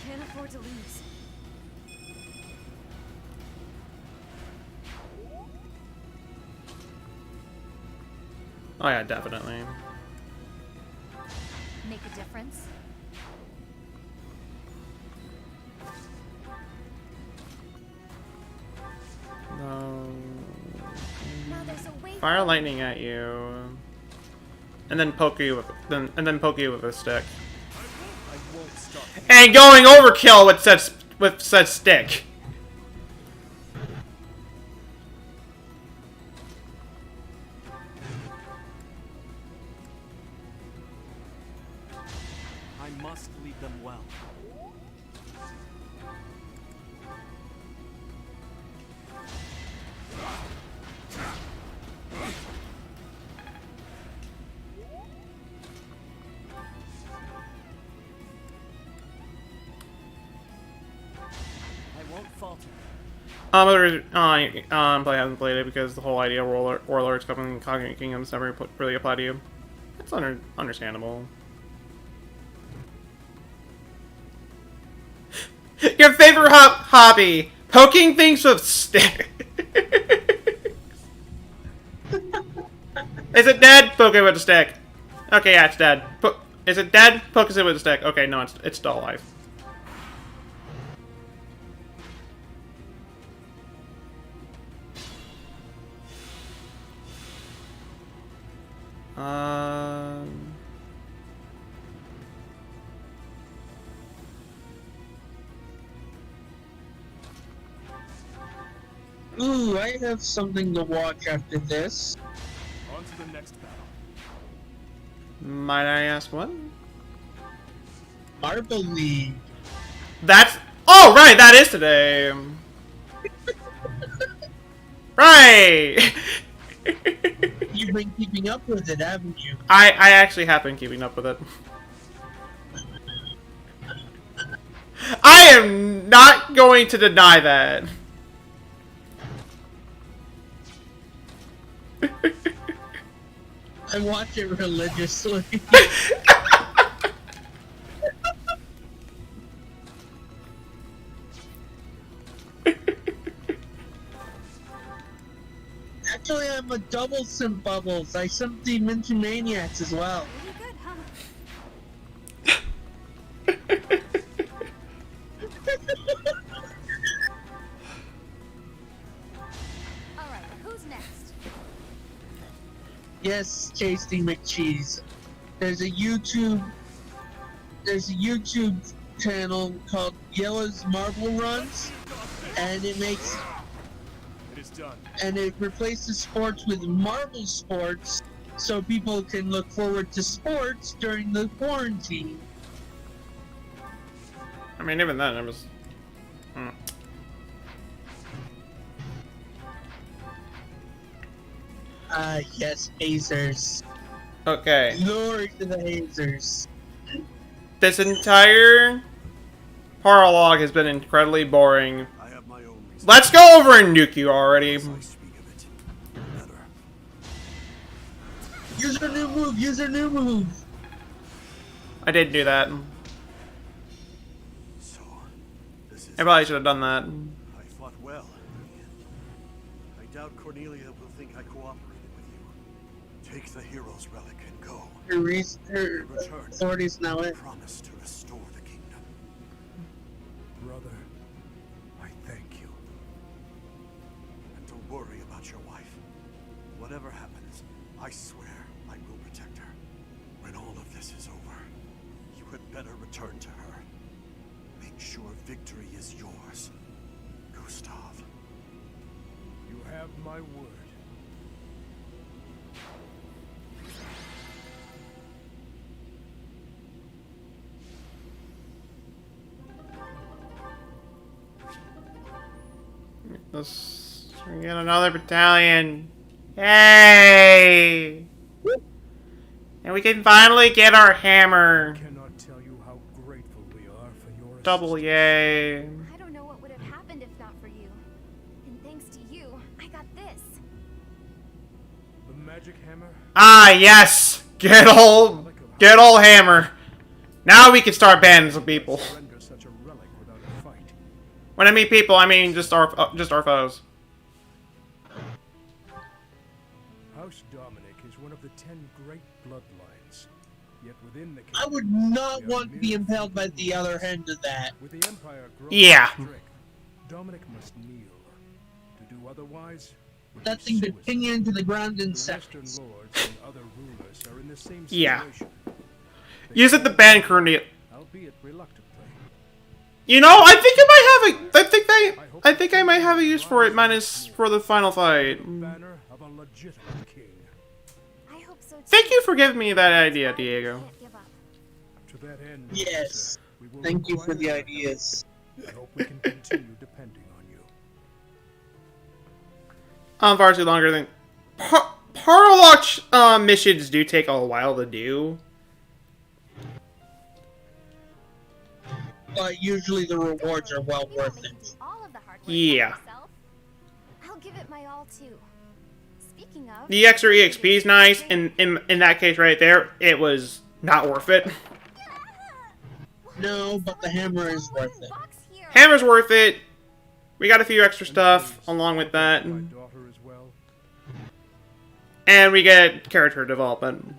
[SPEAKER 12] Can't afford to lose.
[SPEAKER 1] Oh yeah, definitely.
[SPEAKER 7] Make a difference.
[SPEAKER 1] No.
[SPEAKER 7] Now there's a way
[SPEAKER 1] Fire lightning at you, and then poke you with a stick.
[SPEAKER 4] I won't stop.
[SPEAKER 1] And going overkill with said stick.
[SPEAKER 6] I must lead them well.
[SPEAKER 5] I won't falter.
[SPEAKER 1] Probably haven't played it because the whole idea of warlords coming and conquering kingdoms never really applied to you. It's understandable. Your favorite hobby? Poking things with sticks. Is it dead? Poke it with a stick. Okay, yeah, it's dead. Is it dead? Poke it with a stick. Okay, no, it's still alive.
[SPEAKER 2] Ooh, I have something to watch after this.
[SPEAKER 4] On to the next battle.
[SPEAKER 1] Might I ask what?
[SPEAKER 2] Marble League.
[SPEAKER 1] That's... Oh, right, that is today. Right!
[SPEAKER 2] You've been keeping up with it, haven't you?
[SPEAKER 1] I actually have been keeping up with it. I am not going to deny that.
[SPEAKER 2] I watch it religiously. Actually, I'm a double simp Bubbles. I simp the Minty Maniacs as well.
[SPEAKER 7] Pretty good, huh? Alright, who's next?
[SPEAKER 2] Yes, Tasty McCheese. There's a YouTube channel called Yella's Marble Runs, and it makes
[SPEAKER 8] It is done.
[SPEAKER 2] and it replaces sports with marble sports, so people can look forward to sports during the quarantine.
[SPEAKER 1] I mean, even then, it was.
[SPEAKER 2] Yes, hazers.
[SPEAKER 1] Okay.
[SPEAKER 2] Glory to the hazers.
[SPEAKER 1] This entire prologue has been incredibly boring.
[SPEAKER 15] I have my own reasons.
[SPEAKER 1] Let's go over and nuke you already.
[SPEAKER 15] As I speak of it, better.
[SPEAKER 2] Use your new move. Use your new move.
[SPEAKER 1] I did do that.
[SPEAKER 15] So, this is
[SPEAKER 1] I probably should have done that.
[SPEAKER 15] I fought well. I doubt Cornelia will think I cooperated with you. Take the hero's relic and go.
[SPEAKER 2] Her authority's now in.
[SPEAKER 15] Promise to restore the kingdom.
[SPEAKER 3] Brother, I thank you.
[SPEAKER 15] And don't worry about your wife. Whatever happens, I swear I will protect her. When all of this is over, you had better return to her. Make sure victory is yours, Gustav.
[SPEAKER 3] You have my word.
[SPEAKER 1] Let's get another battalion. Yay! And we can finally get our hammer.
[SPEAKER 3] I cannot tell you how grateful we are for your
[SPEAKER 1] Double yay.
[SPEAKER 7] I don't know what would have happened if not for you. And thanks to you, I got this.
[SPEAKER 3] The magic hammer.
[SPEAKER 1] Ah, yes! Get old hammer. Now we can start banning some people.
[SPEAKER 3] Surrender such a relic without a fight.
[SPEAKER 1] When I mean people, I mean just our foes.
[SPEAKER 3] House Dominic is one of the 10 great bloodlines. Yet within the
[SPEAKER 2] I would not want to be impelled by the other end of that.
[SPEAKER 3] With the Empire growing
[SPEAKER 1] Yeah.
[SPEAKER 3] strict, Dominic must kneel. To do otherwise, would
[SPEAKER 2] That
[SPEAKER 3] be
[SPEAKER 2] thing could
[SPEAKER 3] suicide.
[SPEAKER 2] ping you into the ground in
[SPEAKER 3] The Western
[SPEAKER 2] seconds.
[SPEAKER 3] lords and other rulers are in the same
[SPEAKER 1] Yeah.
[SPEAKER 3] situation.
[SPEAKER 1] Use it to ban Cornelia.
[SPEAKER 3] Albeit reluctantly.
[SPEAKER 1] You know, I think it might have a. I think I might have a use for it, minus for the final fight.
[SPEAKER 3] Banner of a legitimate king.
[SPEAKER 7] I hope so too.
[SPEAKER 1] Thank you for giving me that idea, Diego.
[SPEAKER 7] Can't give up.
[SPEAKER 3] To that end,
[SPEAKER 2] Yes.
[SPEAKER 3] Professor, we will
[SPEAKER 2] Thank you for the
[SPEAKER 3] require
[SPEAKER 2] ideas.
[SPEAKER 3] I hope we can continue depending on you.
[SPEAKER 1] Far too longer than. Paralock missions do take a while to do.
[SPEAKER 2] But usually the rewards are well worth it.
[SPEAKER 7] All of the hard work
[SPEAKER 1] Yeah.
[SPEAKER 7] by myself. I'll give it my all too. Speaking of,
[SPEAKER 1] The extra EXP is nice, and in that case right there, it was not worth it.
[SPEAKER 2] No, but the hammer is worth it.
[SPEAKER 7] box here.
[SPEAKER 1] Hammer's worth it. We got a few extra stuff along with that,
[SPEAKER 3] My daughter as well.
[SPEAKER 1] and we get character development.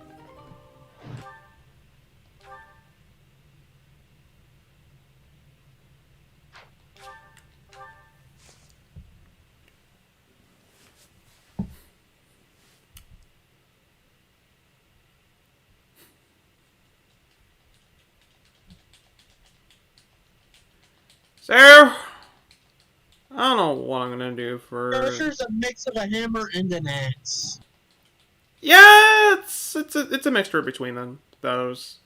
[SPEAKER 1] So, I don't know what I'm gonna do for.
[SPEAKER 2] Crusher's a mix of a hammer and an axe.
[SPEAKER 1] Yeah, it's a mixture between them, those.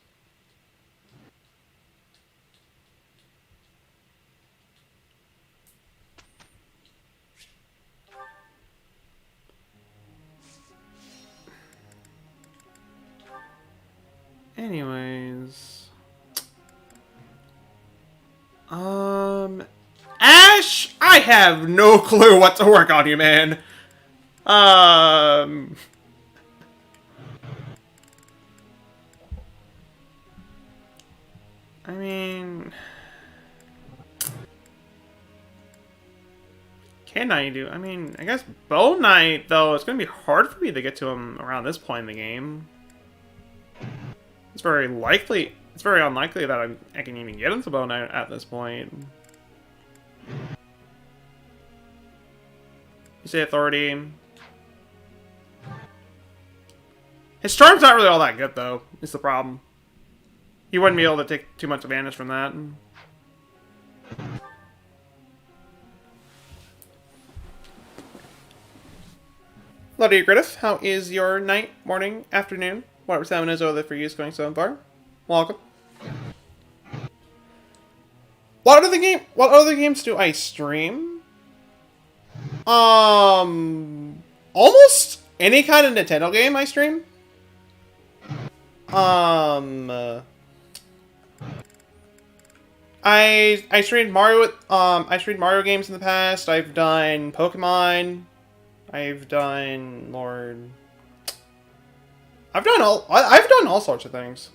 [SPEAKER 1] Anyways, Ash, I have no clue what to work on you, man. I mean, can I do? I mean, I guess Bow Knight, though, it's going to be hard for me to get to him around this point in the game. It's very likely, it's very unlikely that I can even get into Bow Knight at this point. You say Authority. His charm's not really all that good, though, is the problem. He wouldn't be able to take too much advantage from that. Hello to you, Griffith. How is your night, morning, afternoon? Whatever time it is over there for you is going so far. Welcome. What other games do I stream? Almost any kind of Nintendo game I stream. I streamed Mario. I streamed Mario games in the past. I've done Pokemon. I've done I've done all sorts of things.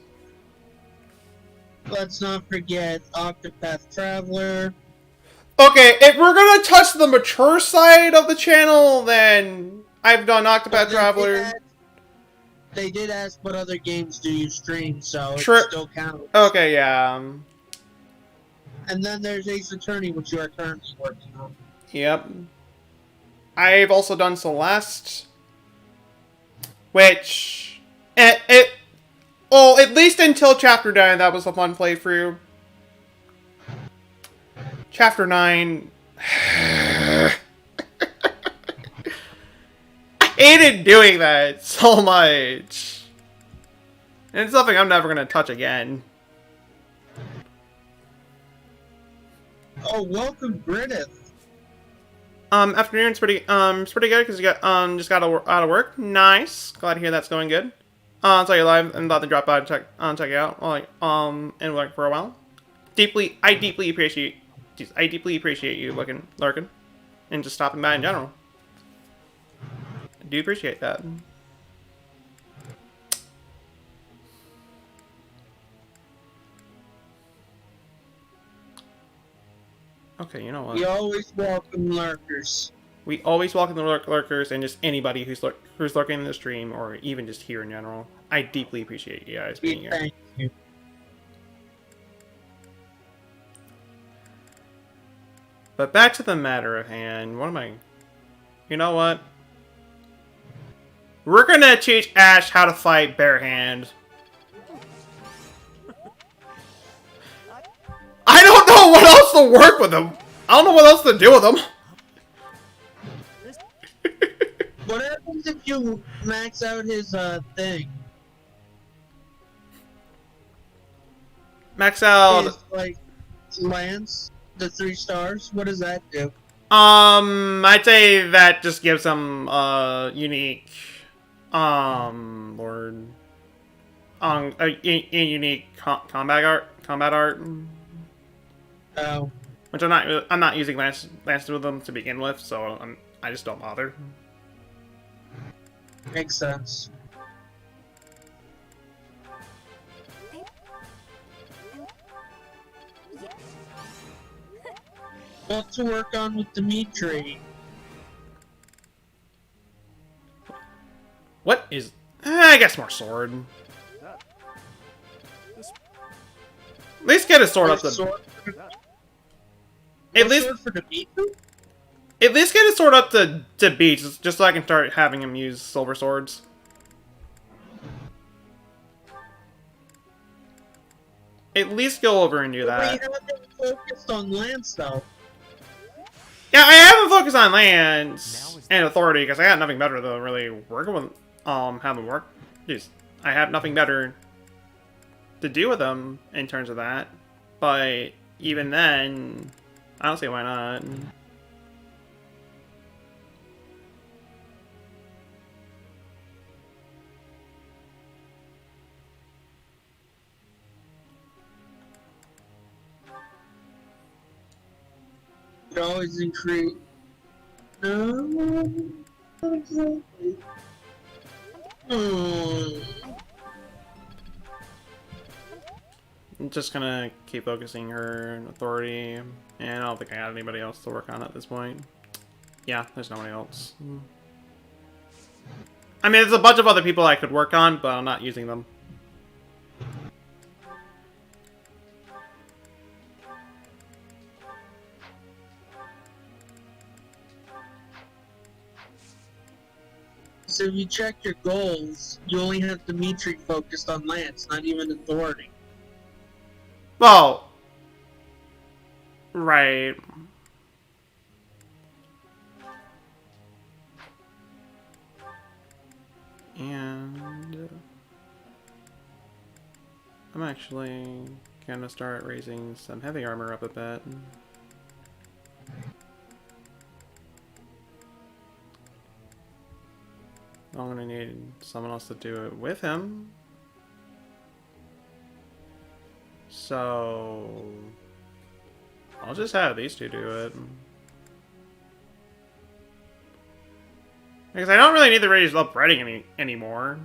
[SPEAKER 2] Let's not forget Octopath Traveler.
[SPEAKER 1] Okay, if we're gonna touch the mature side of the channel, then I've done Octopath Traveler.
[SPEAKER 2] They did ask what other games do you stream, so it
[SPEAKER 1] Sure.
[SPEAKER 2] still counts.
[SPEAKER 1] Okay, yeah.
[SPEAKER 2] And then there's Ace Attorney, which you are currently working on.
[SPEAKER 1] Yep. I've also done Celeste, which well, at least until Chapter 9, that was a fun playthrough. Chapter 9, I hated doing that so much, and it's something I'm never gonna touch again.
[SPEAKER 2] Oh, welcome, Griffith.
[SPEAKER 1] Afternoon's pretty good because you got just got out of work. Nice. Glad to hear that's going good. So you're live and thought to drop by to check it out. And work for a while. I deeply appreciate you lurking, and just stopping by in general. I do appreciate that. Okay, you know what?
[SPEAKER 2] We always welcome lurkers.
[SPEAKER 1] We always welcome the lurkers and just anybody who's lurking in the stream or even just here in general. I deeply appreciate you guys being here.
[SPEAKER 2] Thank you.
[SPEAKER 1] But back to the matter at hand. What am I? You know what? We're gonna teach Ash how to fight barehand. I don't know what else to work with him. I don't know what else to do with him.
[SPEAKER 2] What happens if you max out his thing?
[SPEAKER 1] Max out.
[SPEAKER 2] His, like, lance, the 3 stars. What does that do?
[SPEAKER 1] I'd say that just gives him unique, a unique combat art.
[SPEAKER 2] Oh.
[SPEAKER 1] Which I'm not using lance with them to begin with, so I just don't bother.
[SPEAKER 2] Makes sense. What to work on with Dimitri?
[SPEAKER 1] What is? I guess more sword. At least get his sword up to. At least get his sword up to beach, just so I can start having him use silver swords. At least go over and do that.
[SPEAKER 2] We haven't focused on Lance, though.
[SPEAKER 1] Yeah, I haven't focused on Lance and Authority because I got nothing better to really work with. Have them work. Jeez, I have nothing better to do with them in terms of that. But even then, I don't see why not.
[SPEAKER 2] It always increase. No, not exactly.
[SPEAKER 1] I'm just gonna keep focusing her on Authority, and I don't think I have anybody else to work on at this point. Yeah, there's nobody else. I mean, there's a bunch of other people I could work on, but I'm not using them.
[SPEAKER 2] So if you check your goals, you only have Dimitri focused on Lance, not even Authority.
[SPEAKER 1] Well, right. And I'm actually gonna start raising some heavy armor up a bit. I'm gonna need someone else to do it with him. So I'll just have these two do it. Because I don't really need the raised up writing anymore.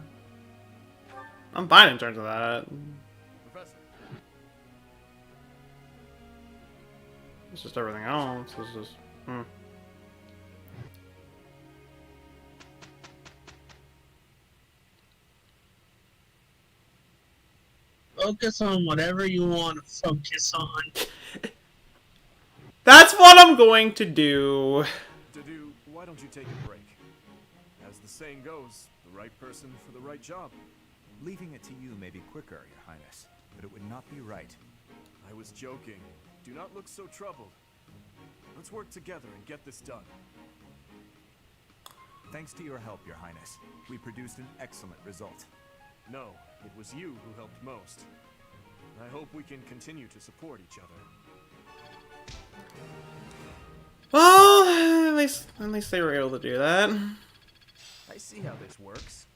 [SPEAKER 1] I'm fine in terms of that.
[SPEAKER 8] Professor.
[SPEAKER 1] It's just everything else. It's just...
[SPEAKER 2] Focus on whatever you want to focus on.
[SPEAKER 1] That's what I'm going to do.
[SPEAKER 4] Why don't you take a break? As the saying goes, the right person for the right job.
[SPEAKER 10] Leaving it to you may be quicker, Your Highness, but it would not be right.
[SPEAKER 4] I was joking. Do not look so troubled. Let's work together and get this done.
[SPEAKER 10] Thanks to your help, Your Highness, we produced an excellent result.
[SPEAKER 4] No, it was you who helped most. I hope we can continue to support each other.
[SPEAKER 1] Well, at least they were able to do that.
[SPEAKER 4] I see how this works.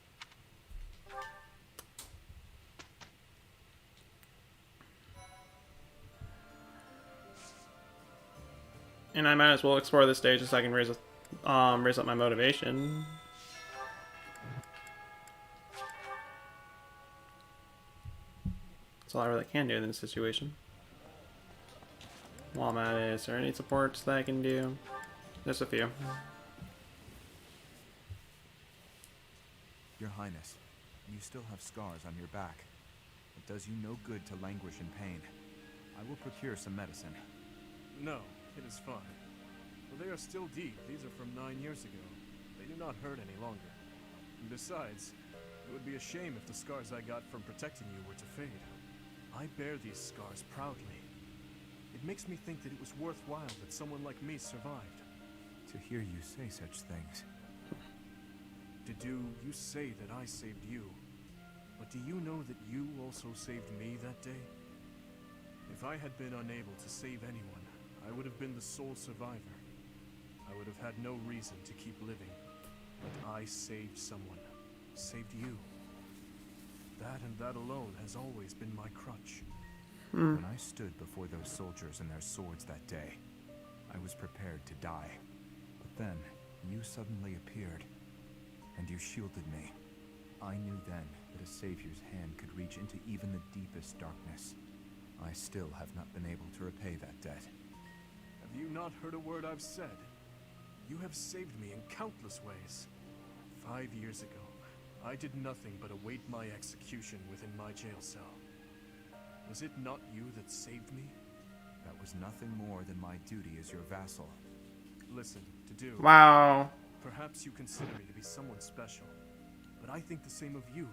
[SPEAKER 1] And I might as well explore this stage so I can raise up my motivation. That's all I really can do in this situation. While I'm at it, is there any supports that I can do? There's a few.
[SPEAKER 10] Your Highness, you still have scars on your back. It does you no good to languish in pain. I will procure some medicine.
[SPEAKER 4] No, it is fine. Well, they are still deep. These are from 9 years ago. They do not hurt any longer. And besides, it would be a shame if the scars I got from protecting you were to fade. I bear these scars proudly. It makes me think that it was worthwhile that someone like me survived.
[SPEAKER 10] To hear you say such things.
[SPEAKER 4] You say that I saved you. But do you know that you also saved me that day? If I had been unable to save anyone, I would have been the sole survivor. I would have had no reason to keep living. But I saved someone. Saved you. That and that alone has always been my crutch.
[SPEAKER 10] When I stood before those soldiers and their swords that day, I was prepared to die. But then, you suddenly appeared, and you shielded me. I knew then that a savior's hand could reach into even the deepest darkness. I still have not been able to repay that debt.
[SPEAKER 4] Have you not heard a word I've said? You have saved me in countless ways. 5 years ago, I did nothing but await my execution within my jail cell. Was it not you that saved me?
[SPEAKER 10] That was nothing more than my duty as your vassal.
[SPEAKER 4] Listen, to do.
[SPEAKER 1] Wow.
[SPEAKER 4] Perhaps you consider me to be someone special, but I think the same of you.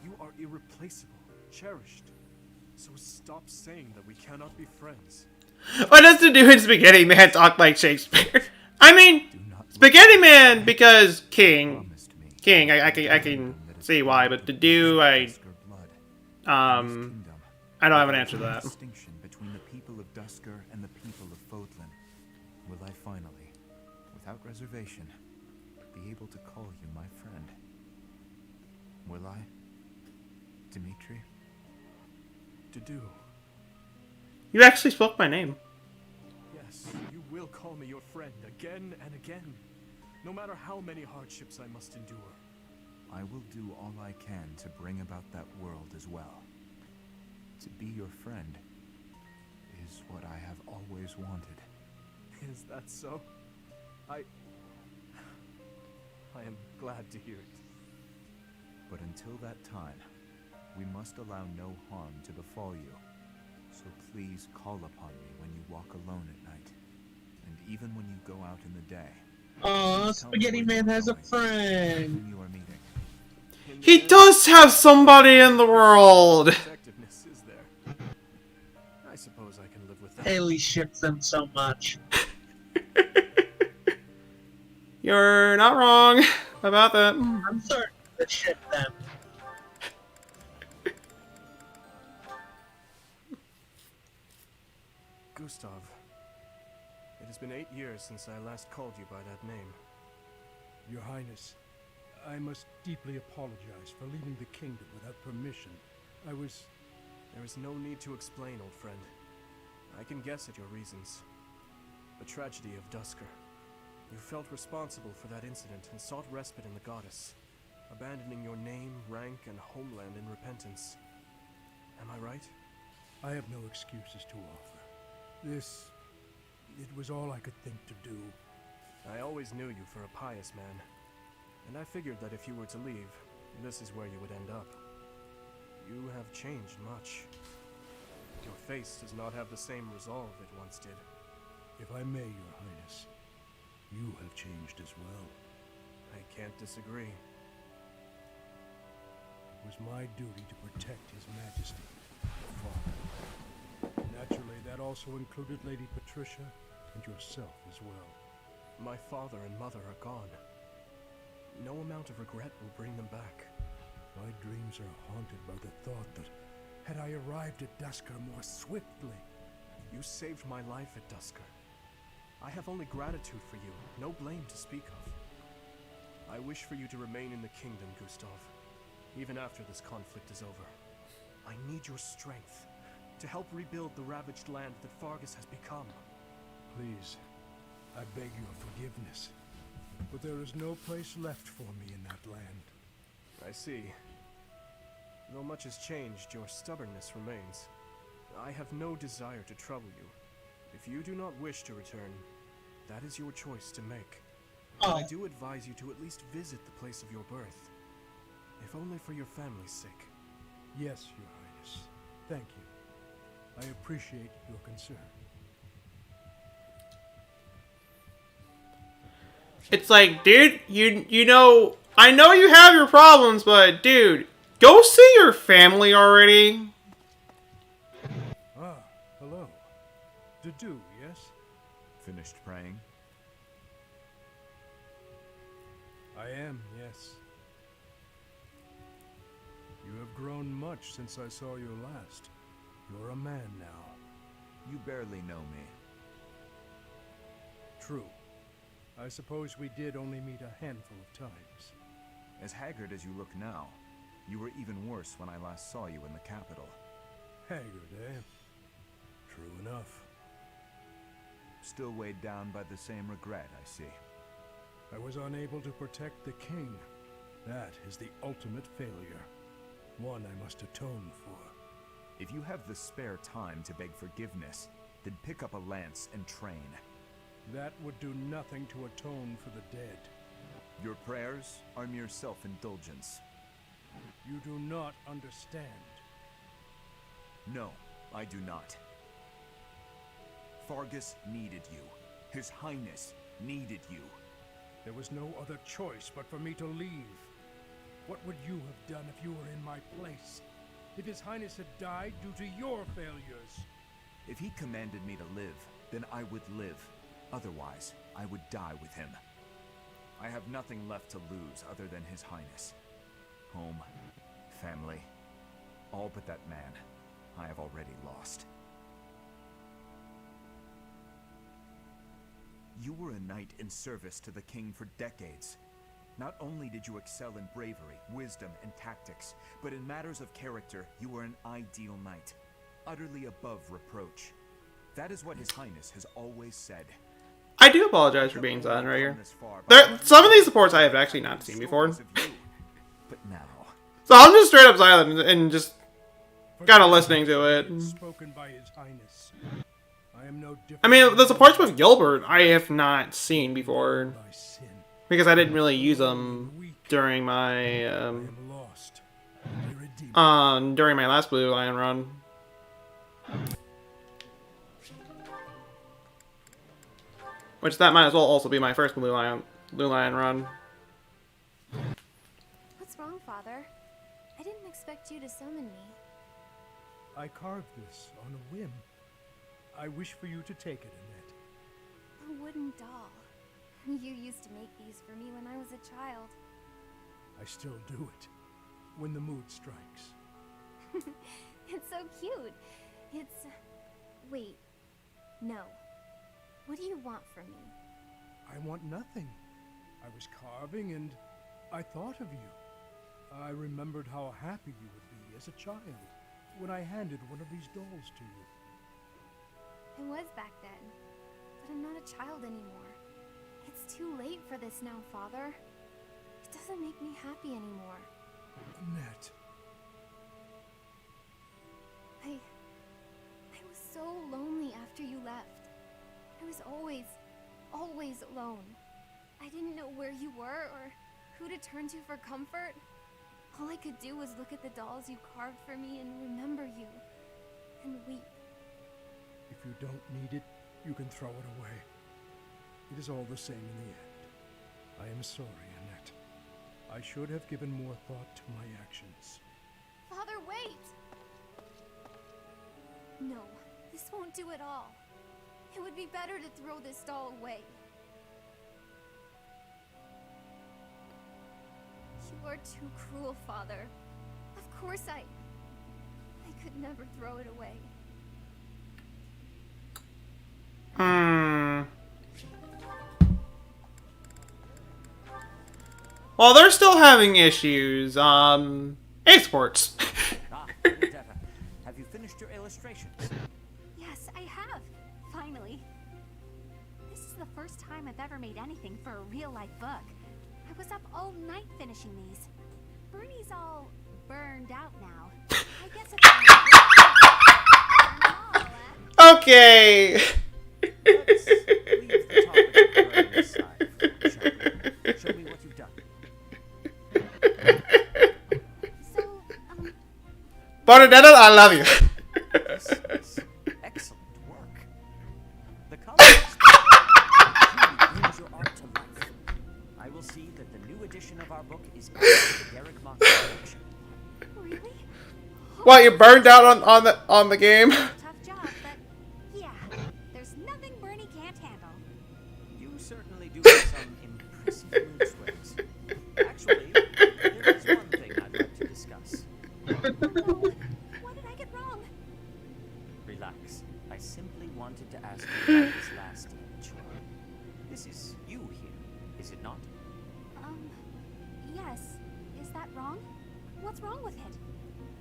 [SPEAKER 4] You are irreplaceable, cherished. So stop saying that we cannot be friends.
[SPEAKER 1] What does the do in Spaghetti Man talk like Shakespeare? I mean, Spaghetti Man because King. I can see why, but to do I don't have an answer to that.
[SPEAKER 10] Distinction between the people of Dusker and the people of Fodlan. Will I finally, without reservation, be able to call you my friend? Will I, Dimitri?
[SPEAKER 4] Dedue.
[SPEAKER 1] You actually spoke my name.
[SPEAKER 4] Yes, you will call me your friend again and again, no matter how many hardships I must endure.
[SPEAKER 10] I will do all I can to bring about that world as well. To be your friend is what I have always wanted.
[SPEAKER 4] Is that so? I am glad to hear it.
[SPEAKER 10] But until that time, we must allow no harm to befall you. So please call upon me when you walk alone at night. And even when you go out in the day.
[SPEAKER 2] Aw, Spaghetti Man has a friend.
[SPEAKER 10] Whom you are meeting.
[SPEAKER 1] He does have somebody in the world!
[SPEAKER 4] Effectiveness is there. I suppose I can live with that.
[SPEAKER 2] Haley ships them so much.
[SPEAKER 1] You're not wrong about that.
[SPEAKER 2] I'm certain to ship them.
[SPEAKER 4] Gustav, it has been 8 years since I last called you by that name.
[SPEAKER 3] Your Highness, I must deeply apologize for leaving the kingdom without permission.
[SPEAKER 4] There is no need to explain, old friend. I can guess at your reasons. The tragedy of Dusker. You felt responsible for that incident and sought respite in the goddess, abandoning your name, rank, and homeland in repentance. Am I right?
[SPEAKER 3] I have no excuses to offer. It was all I could think to do.
[SPEAKER 4] I always knew you for a pious man, and I figured that if you were to leave, this is where you would end up. You have changed much. Your face does not have the same resolve it once did.
[SPEAKER 3] If I may, Your Highness, you have changed as well.
[SPEAKER 4] I can't disagree.
[SPEAKER 3] It was my duty to protect His Majesty, your father. Naturally, that also included Lady Patricia and yourself as well.
[SPEAKER 4] My father and mother are gone. No amount of regret will bring them back.
[SPEAKER 3] My dreams are haunted by the thought that, had I arrived at Dusker more swiftly...
[SPEAKER 4] You saved my life at Dusker. I have only gratitude for you, no blame to speak of. I wish for you to remain in the kingdom, Gustav, even after this conflict is over. I need your strength to help rebuild the ravaged land that Fargus has become.
[SPEAKER 3] Please, I beg your forgiveness, but there is no place left for me in that land.
[SPEAKER 4] I see. Though much has changed, your stubbornness remains. I have no desire to trouble you. If you do not wish to return, that is your choice to make. But I do advise you to at least visit the place of your birth, if only for your family's sake.
[SPEAKER 3] Yes, Your Highness. Thank you. I appreciate your concern.
[SPEAKER 1] It's like, dude, you know, I know you have your problems, but dude, go see your family already.
[SPEAKER 3] Ah, hello. Dudu, yes?
[SPEAKER 10] Finished praying?
[SPEAKER 3] I am, yes. You have grown much since I saw you last. You're a man now.
[SPEAKER 10] You barely know me.
[SPEAKER 3] True. I suppose we did only meet a handful of times.
[SPEAKER 10] As haggard as you look now, you were even worse when I last saw you in the capital.
[SPEAKER 3] Haggard, eh? True enough.
[SPEAKER 10] Still weighed down by the same regret, I see.
[SPEAKER 3] I was unable to protect the king. That is the ultimate failure. One I must atone for.
[SPEAKER 10] If you have the spare time to beg forgiveness, then pick up a lance and train.
[SPEAKER 3] That would do nothing to atone for the dead.
[SPEAKER 10] Your prayers are mere self-indulgence.
[SPEAKER 3] You do not understand.
[SPEAKER 10] No, I do not. Fargus needed you. His Highness needed you.
[SPEAKER 3] There was no other choice but for me to leave. What would you have done if you were in my place? If His Highness had died due to your failures?
[SPEAKER 10] If he commanded me to live, then I would live. Otherwise, I would die with him. I have nothing left to lose other than His Highness. Home, family, all but that man I have already lost. You were a knight in service to the king for decades. Not only did you excel in bravery, wisdom, and tactics, but in matters of character, you were an ideal knight, utterly above reproach. That is what His Highness has always said.
[SPEAKER 1] I do apologize for being silent right here. Some of these supports I have actually not seen before.
[SPEAKER 10] But now,
[SPEAKER 1] so I'm just straight up silent and just kind of listening to it.
[SPEAKER 3] Spoken by His Highness. I am no different.
[SPEAKER 1] I mean, the supports with Gilbert I have not seen before.
[SPEAKER 3] By sin.
[SPEAKER 1] Because I didn't really use them during my during my last Blue Lion run. Which that might as well also be my first Blue Lion run.
[SPEAKER 11] What's wrong, Father? I didn't expect you to summon me.
[SPEAKER 3] I carved this on a whim. I wish for you to take it, Annette.
[SPEAKER 11] A wooden doll. You used to make these for me when I was a child.
[SPEAKER 3] I still do it, when the mood strikes.
[SPEAKER 11] It's so cute. It's... Wait. No. What do you want from me?
[SPEAKER 3] I want nothing. I was carving and I thought of you. I remembered how happy you would be as a child when I handed one of these dolls to you.
[SPEAKER 11] I was back then, but I'm not a child anymore. It's too late for this now, Father. It doesn't make me happy anymore.
[SPEAKER 3] Annette.
[SPEAKER 11] I was so lonely after you left. I was always alone. I didn't know where you were or who to turn to for comfort. All I could do was look at the dolls you carved for me and remember you. And weep.
[SPEAKER 3] If you don't need it, you can throw it away. It is all the same in the end. I am sorry, Annette. I should have given more thought to my actions.
[SPEAKER 11] Father, wait! No, this won't do it all. It would be better to throw this doll away. You are too cruel, Father. Of course I could never throw it away.
[SPEAKER 1] Well, they're still having issues. Exports.
[SPEAKER 9] Have you finished your illustrations?
[SPEAKER 7] Yes, I have. Finally. This is the first time I've ever made anything for a real-life book. I was up all night finishing these. Bernie's all burned out now. I guess it's
[SPEAKER 1] Okay.
[SPEAKER 9] Let's leave the topic of burning aside, shall we? Show me what you've done.
[SPEAKER 1] Bernadetta, I love you.
[SPEAKER 9] This is excellent work. The colors brings your art to life. I will see that the new edition of our book is added to the Garrick Mock collection.
[SPEAKER 7] Really?
[SPEAKER 1] What, you burned out on the game?
[SPEAKER 7] Tough job, but yeah, there's nothing Bernie can't handle.
[SPEAKER 9] You certainly do have some impressive mood swings. Actually, there is one thing I'd like to discuss.
[SPEAKER 7] What did I get wrong?
[SPEAKER 9] Relax. I simply wanted to ask you about this last image. This is you here, is it not?
[SPEAKER 7] Yes. Is that wrong? What's wrong with it?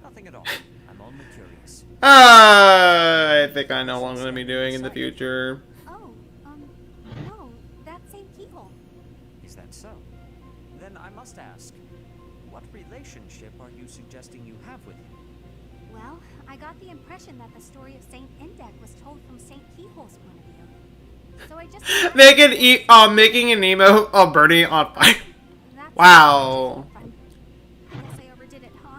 [SPEAKER 9] Nothing at all. I'm only curious.
[SPEAKER 1] I think I know what I'm going to be doing in the future.
[SPEAKER 7] Oh, no, that's St. Keyhole.
[SPEAKER 9] Is that so? Then I must ask, what relationship are you suggesting you have with him?
[SPEAKER 7] Well, I got the impression that the story of St. Indec was told from St. Keyhole's point of view. So I just...
[SPEAKER 1] Making an emote of Bernie on fire. Wow.
[SPEAKER 7] I guess I overdid it, huh?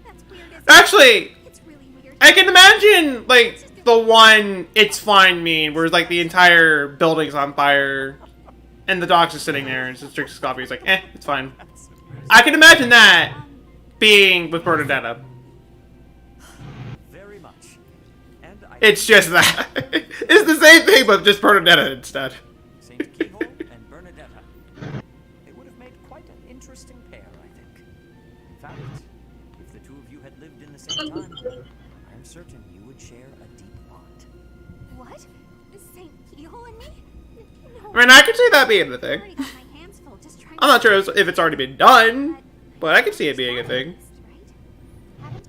[SPEAKER 7] That's weird, isn't it?
[SPEAKER 1] Actually,
[SPEAKER 7] It's really weird.
[SPEAKER 1] I can imagine, like, the one "it's fine" meme where, like, the entire building's on fire and the dog's just sitting there and just drinks his coffee. He's like, it's fine. I can imagine that being with Bernadetta.
[SPEAKER 9] Very much. And
[SPEAKER 1] It's just that. It's the same thing, but just Bernadetta instead.
[SPEAKER 9] St. Keyhole and Bernadetta. They would have made quite an interesting pair, I think. In fact, if the two of you had lived in the same time, I'm certain you would share a deep bond.
[SPEAKER 7] What? St. Keyhole and me? No.
[SPEAKER 1] I mean, I could see that being the thing.
[SPEAKER 7] I already got my hands full just trying
[SPEAKER 1] I'm not sure if it's already been done, but I can see it being a thing.
[SPEAKER 7] Haven't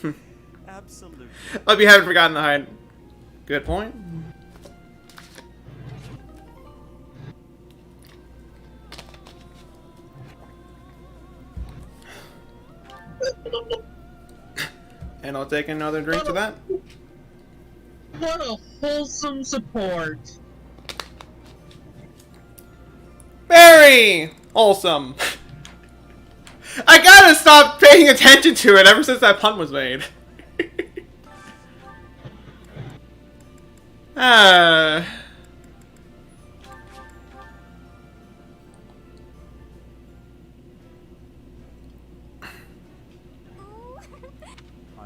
[SPEAKER 7] I?
[SPEAKER 9] Absolutely.
[SPEAKER 1] Hope you haven't forgotten the hide. Good point. And I'll take another drink to that.
[SPEAKER 2] What a wholesome support.
[SPEAKER 1] Very wholesome. I gotta stop paying attention to it ever since that pun was made. I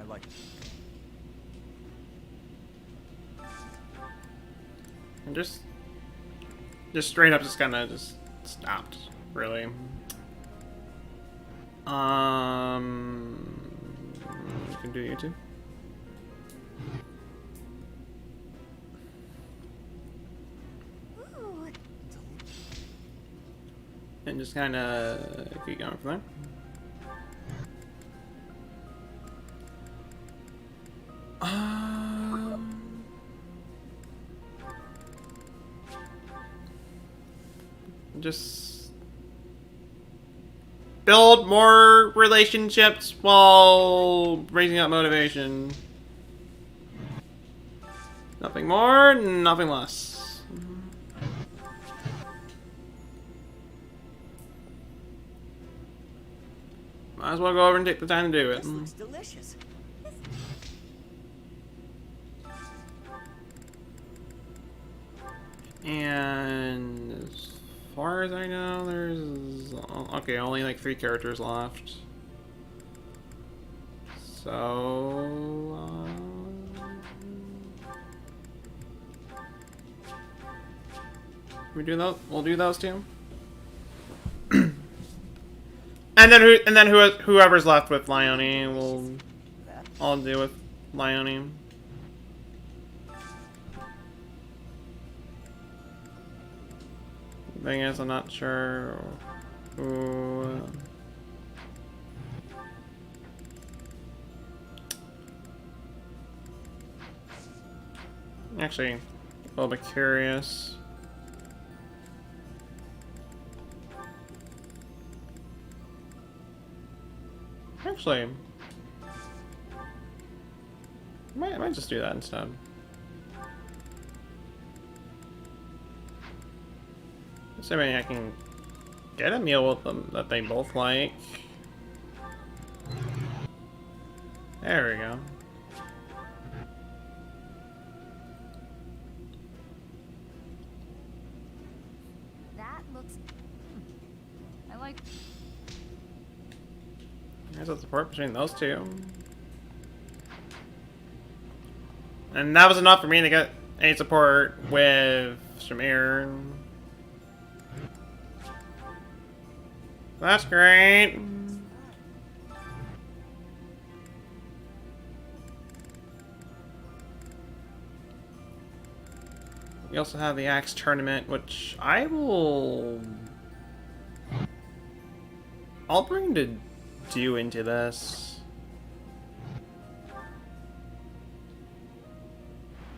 [SPEAKER 10] like it.
[SPEAKER 1] And just straight up just kinda just stopped, really. You can do YouTube. And just kinda keep going from there. Just build more relationships while raising up motivation. Nothing more, nothing less. Might as well go over and take the time to do it.
[SPEAKER 9] This looks delicious.
[SPEAKER 1] And as far as I know, there's okay, only like 3 characters left. So we do those. We'll do those two. And then whoever's left with Leone, I'll deal with Leone. Thing is, I'm not sure who. Actually, a little bit curious. Actually, I might just do that instead. So maybe I can get a meal with them that they both like. There we go.
[SPEAKER 12] That looks... I like...
[SPEAKER 1] There's a support between those two. And that was enough for me to get any support with Shamir. That's great. We also have the Axe tournament, which I'll bring to do into this.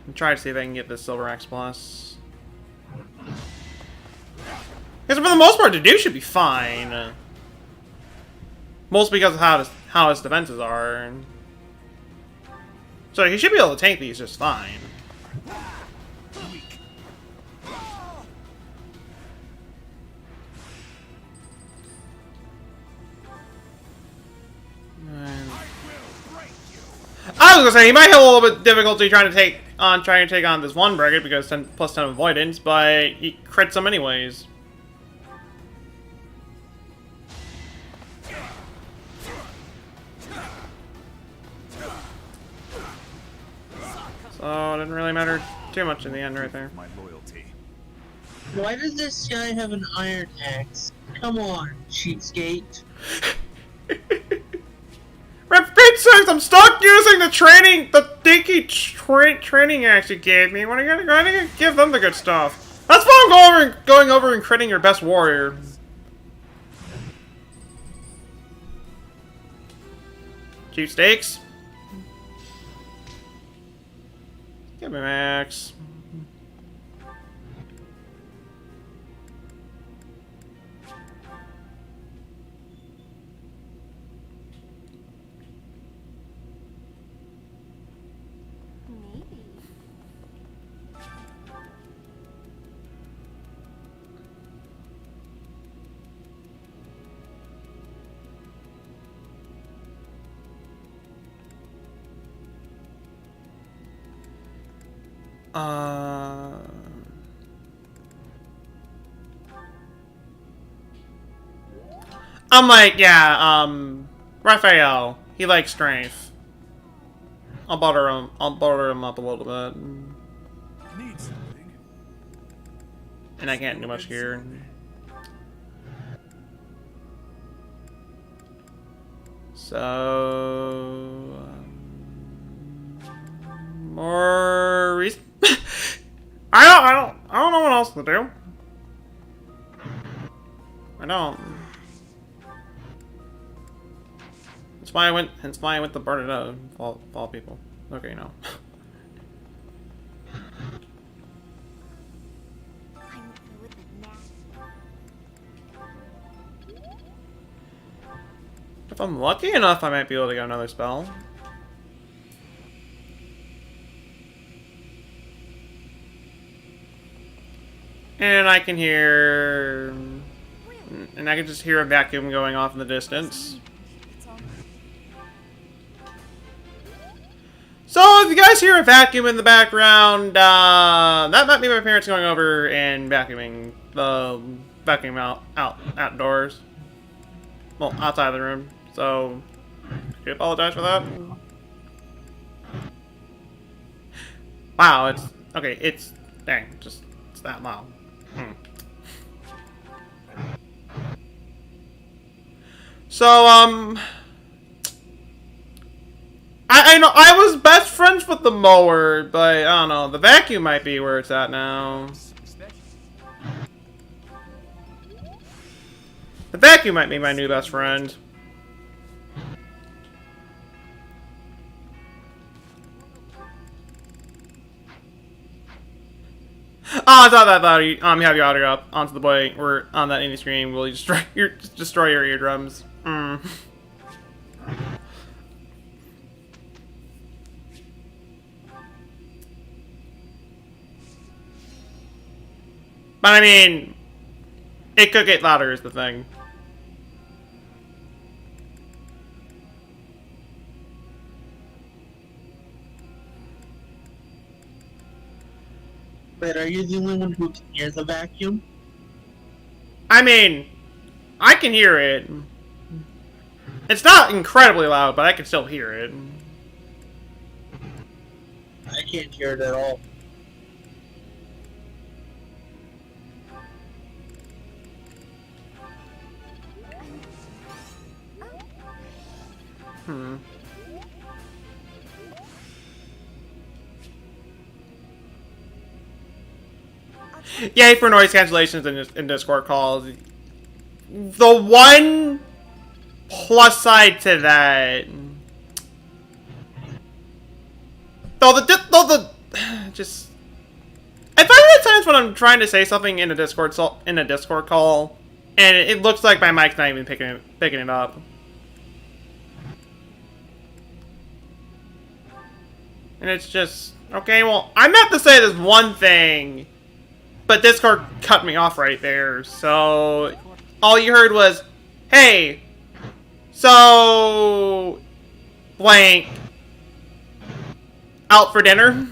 [SPEAKER 1] And try to see if I can get the Silver Axe Plus. Because for the most part, the dude should be fine. Mostly because of how his defenses are. So he should be able to tank these just fine. I was gonna say he might have a little bit of difficulty trying to take on this one brigade because plus 10 avoidance, but he crits them anyways. So it didn't really matter too much in the end right there.
[SPEAKER 10] My loyalty.
[SPEAKER 2] Why does this guy have an iron axe? Come on, cheapskate.
[SPEAKER 1] For Pete's sakes, I'm stuck using the dinky training axe you gave me. When are you gonna give them the good stuff? That's why I'm going over and critting your best warrior. Cheap steaks. Give me Max. I'm like, yeah, Raphael. He likes strength. I'll butter him up a little bit.
[SPEAKER 3] Need something?
[SPEAKER 1] And I can't do much here. So more reason. I don't know what else to do. I don't. Hence why I went to burn it up. Fall people. Okay, no. If I'm lucky enough, I might be able to get another spell. And I can hear... And I can just hear a vacuum going off in the distance. So, if you guys hear a vacuum in the background, that might be my parents going over and vacuuming outdoors. Well, outside of the room. So, I apologize for that. Wow, it's... Okay, it's... Dang, it's that loud. So, I know I was best friends with the mower, but I don't know. The vacuum might be where it's at now. The vacuum might be my new best friend. Oh, I thought you have your audio up onto the point where on that indie screen will you destroy your eardrums. But I mean, it could get louder is the thing.
[SPEAKER 2] But are you the only one who can hear the vacuum?
[SPEAKER 1] I mean, I can hear it. It's not incredibly loud, but I can still hear it.
[SPEAKER 2] I can't hear it at all.
[SPEAKER 1] Yay for noise cancellations in Discord calls. The one plus side to that, just I find it at times when I'm trying to say something in a Discord call, and it looks like my mic's not even picking it up. And it's just okay. Well, I meant to say this one thing. But Discord cut me off right there, so all you heard was, hey, so, blank, out for dinner?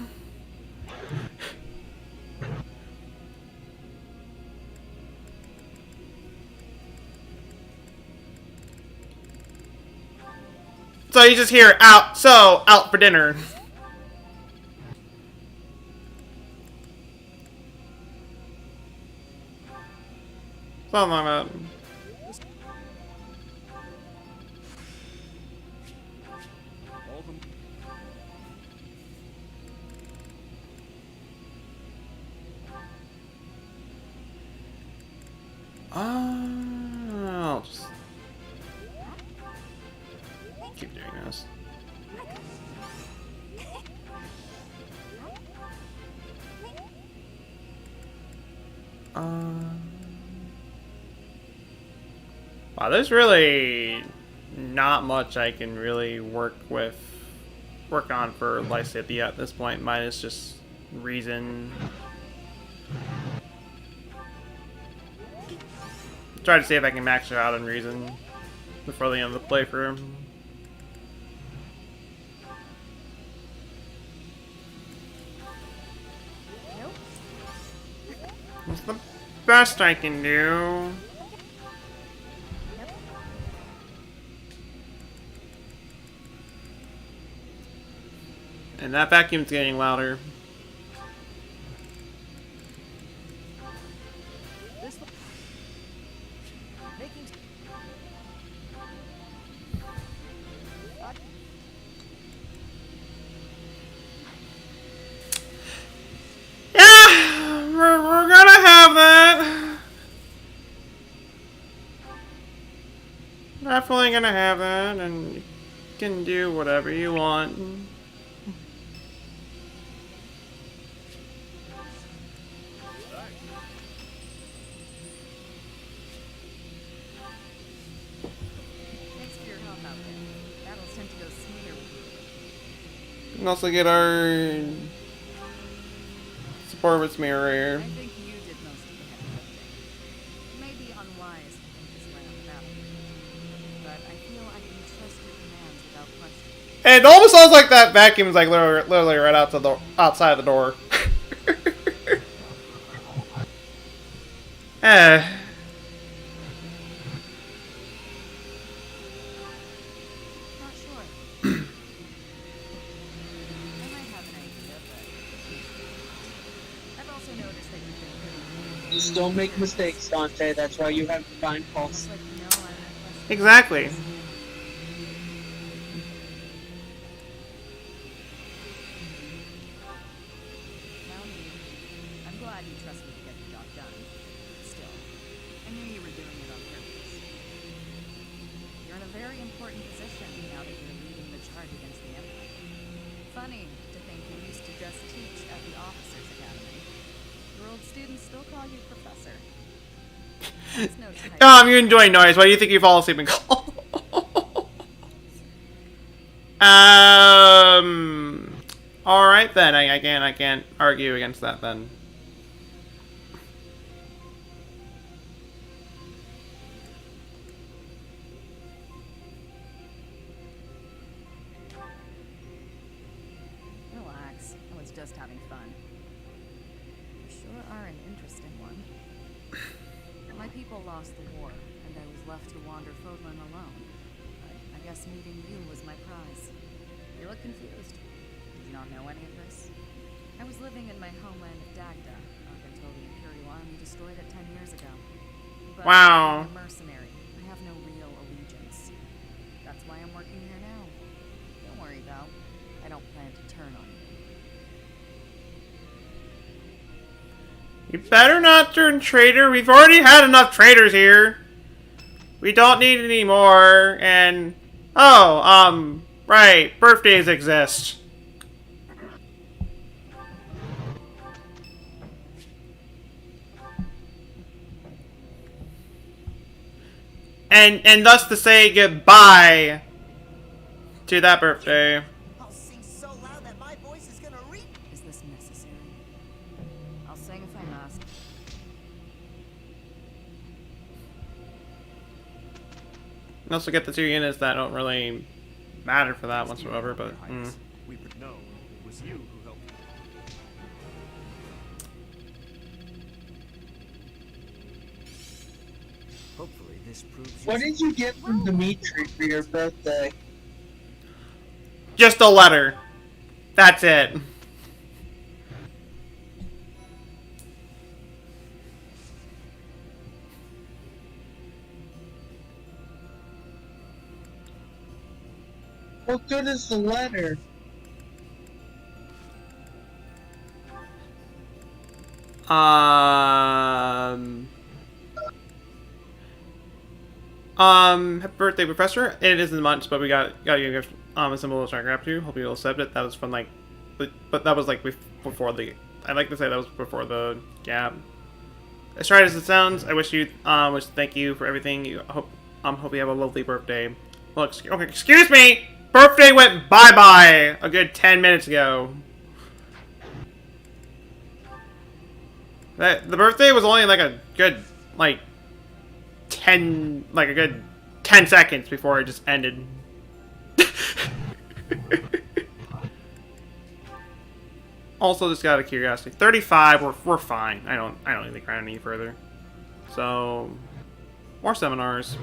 [SPEAKER 1] So you just hear, out for dinner. Something like that. I'll just keep doing this. Wow, there's really not much I can really work on for Lysithia at this point, minus just reason. Try to see if I can max her out in reason before the end of the playthrough. It's the best I can do. And that vacuum's getting louder. Yeah, we're gonna have that. Definitely gonna have that, and you can do whatever you want.
[SPEAKER 12] Thanks for your help out there. Battles tend to go smoother with you.
[SPEAKER 1] We can also get our support with mirror here.
[SPEAKER 12] I think you did most of the heavy lifting. It may be unwise to think this way on the battlefield, but I feel I can trust your commands without question.
[SPEAKER 1] It almost sounds like that vacuum is like literally right outside the door. Eh.
[SPEAKER 12] Not sure. I might have an idea, but I've also noticed that you've been pretty.
[SPEAKER 2] Just don't make mistakes, Dante. That's why you have to find faults.
[SPEAKER 1] Exactly.
[SPEAKER 12] I'm glad you trust me to get the job done. Still, I knew you were doing it on purpose. You're in a very important position now that you're leading the charge against the Empire. Funny to think you used to just teach at the Officers Academy. Your old students still call you Professor. That's no type.
[SPEAKER 1] You're enjoying noise. Why do you think you fall asleep in call? Alright then, I can't argue against that then.
[SPEAKER 12] Relax. I was just having fun. You sure are an interesting one. My people lost the war, and I was left to wander Fodlan alone. But I guess meeting you was my prize. You look confused. Did you not know any of this? I was living in my homeland of Dagda up until the Imperial Army destroyed it 10 years ago. But
[SPEAKER 1] Wow.
[SPEAKER 12] I'm a mercenary. I have no real allegiance. That's why I'm working here now. Don't worry, though. I don't plan to turn on you.
[SPEAKER 1] You better not turn traitor. We've already had enough traitors here. We don't need any more. And right, birthdays exist. And thus to say goodbye to that birthday.
[SPEAKER 17] I'll sing so loud that my voice is gonna reach.
[SPEAKER 12] Is this necessary? I'll sing if I'm asked.
[SPEAKER 1] And also get the 2 units that don't really matter for that whatsoever, but
[SPEAKER 4] We would know it was you who helped me.
[SPEAKER 9] Hopefully this proves
[SPEAKER 2] What did you get from Dimitri for your birthday?
[SPEAKER 1] just a letter. That's it.
[SPEAKER 2] What good is the letter?
[SPEAKER 1] Happy birthday, Professor. It isn't much, but we got you a gift, a symbol of our gratitude. Hope you'll accept it. That was from like, but that was like before the. I'd like to say that was before the gap. As tried as it sounds, I wish you wish to thank you for everything. You hope you have a lovely birthday. Well, okay, excuse me. Birthday went bye-bye a good 10 minutes ago. The birthday was only like a good like 10 seconds before it just ended. Also, just out of curiosity, 35. We're fine. I don't need to grind any further. So, more seminars.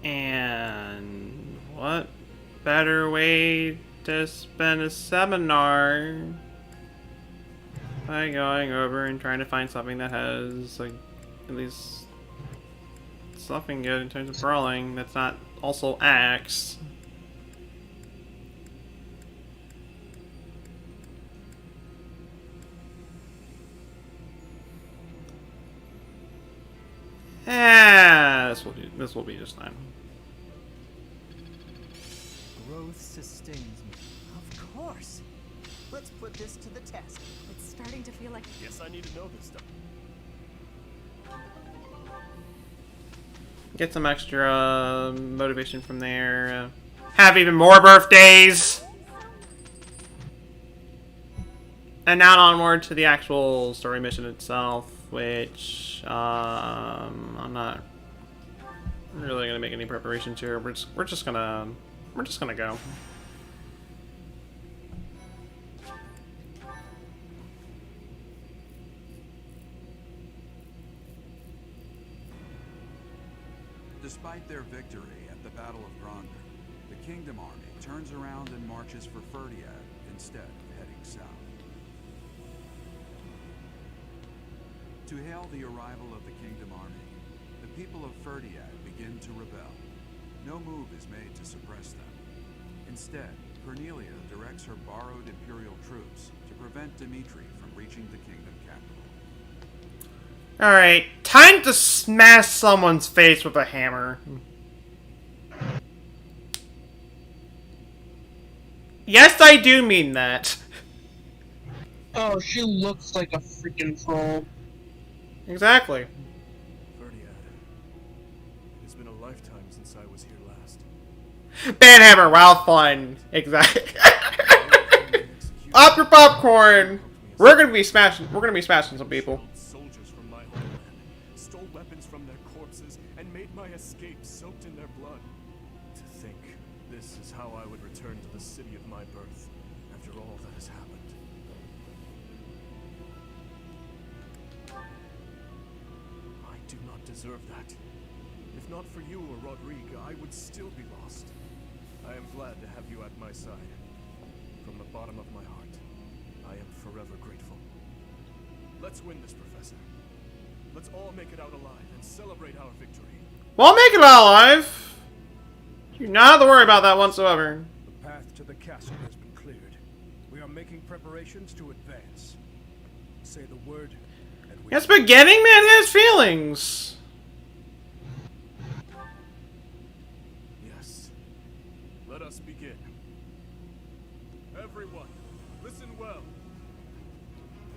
[SPEAKER 1] And what better way to spend a seminar by going over and trying to find something that has, like, at least something good in terms of brawling that's not also axe. This will be just fine.
[SPEAKER 13] Growth sustains me.
[SPEAKER 17] Of course. Let's put this to the test.
[SPEAKER 7] It's starting to feel like...
[SPEAKER 8] Guess I need to know this stuff.
[SPEAKER 1] Get some extra motivation from there. Have even more birthdays! And now onward to the actual story mission itself, which I'm not really gonna make any preparations here. We're just gonna go.
[SPEAKER 10] Despite their victory at the Battle of Gronder, the Kingdom Army turns around and marches for Ferdiad instead of heading south. To hail the arrival of the Kingdom Army, the people of Ferdiad begin to rebel. No move is made to suppress them. Instead, Cornelia directs her borrowed Imperial troops to prevent Dimitri from reaching the Kingdom capital.
[SPEAKER 1] Alright, time to smash someone's face with a hammer. Yes, I do mean that.
[SPEAKER 2] Oh, she looks like a freaking troll.
[SPEAKER 1] Exactly.
[SPEAKER 8] Ferdiad. It's been a lifetime since I was here last.
[SPEAKER 1] Banhammer, wow, fun. Exactly. Up your popcorn. We're gonna be smashing some people.
[SPEAKER 8] Soldiers from my homeland stole weapons from their corpses and made my escape soaked in their blood. To think this is how I would return to the city of my birth after all that has happened. I do not deserve that. If not for you or Rodrigo, I would still be lost. I am glad to have you at my side. From the bottom of my heart, I am forever grateful. Let's win this, Professor. Let's all make it out alive and celebrate our victory.
[SPEAKER 1] We'll make it out alive. You do not have to worry about that whatsoever.
[SPEAKER 3] The path to the castle has been cleared. We are making preparations to advance. Say the word, and we...
[SPEAKER 1] Yes, beginning man has feelings.
[SPEAKER 8] Yes. Let us begin. Everyone, listen well.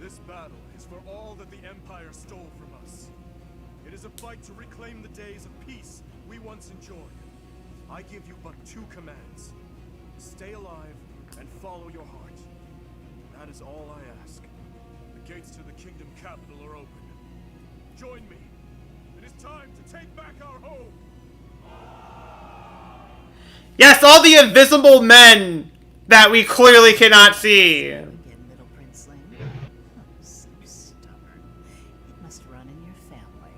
[SPEAKER 8] This battle is for all that the Empire stole from us. It is a fight to reclaim the days of peace we once enjoyed. I give you but two commands. Stay alive and follow your heart. That is all I ask. The gates to the Kingdom capital are open. Join me. It is time to take back our home.
[SPEAKER 1] Yes, all the invisible men that we clearly cannot see.
[SPEAKER 18] Little princeling. So stubborn. It must run in your family.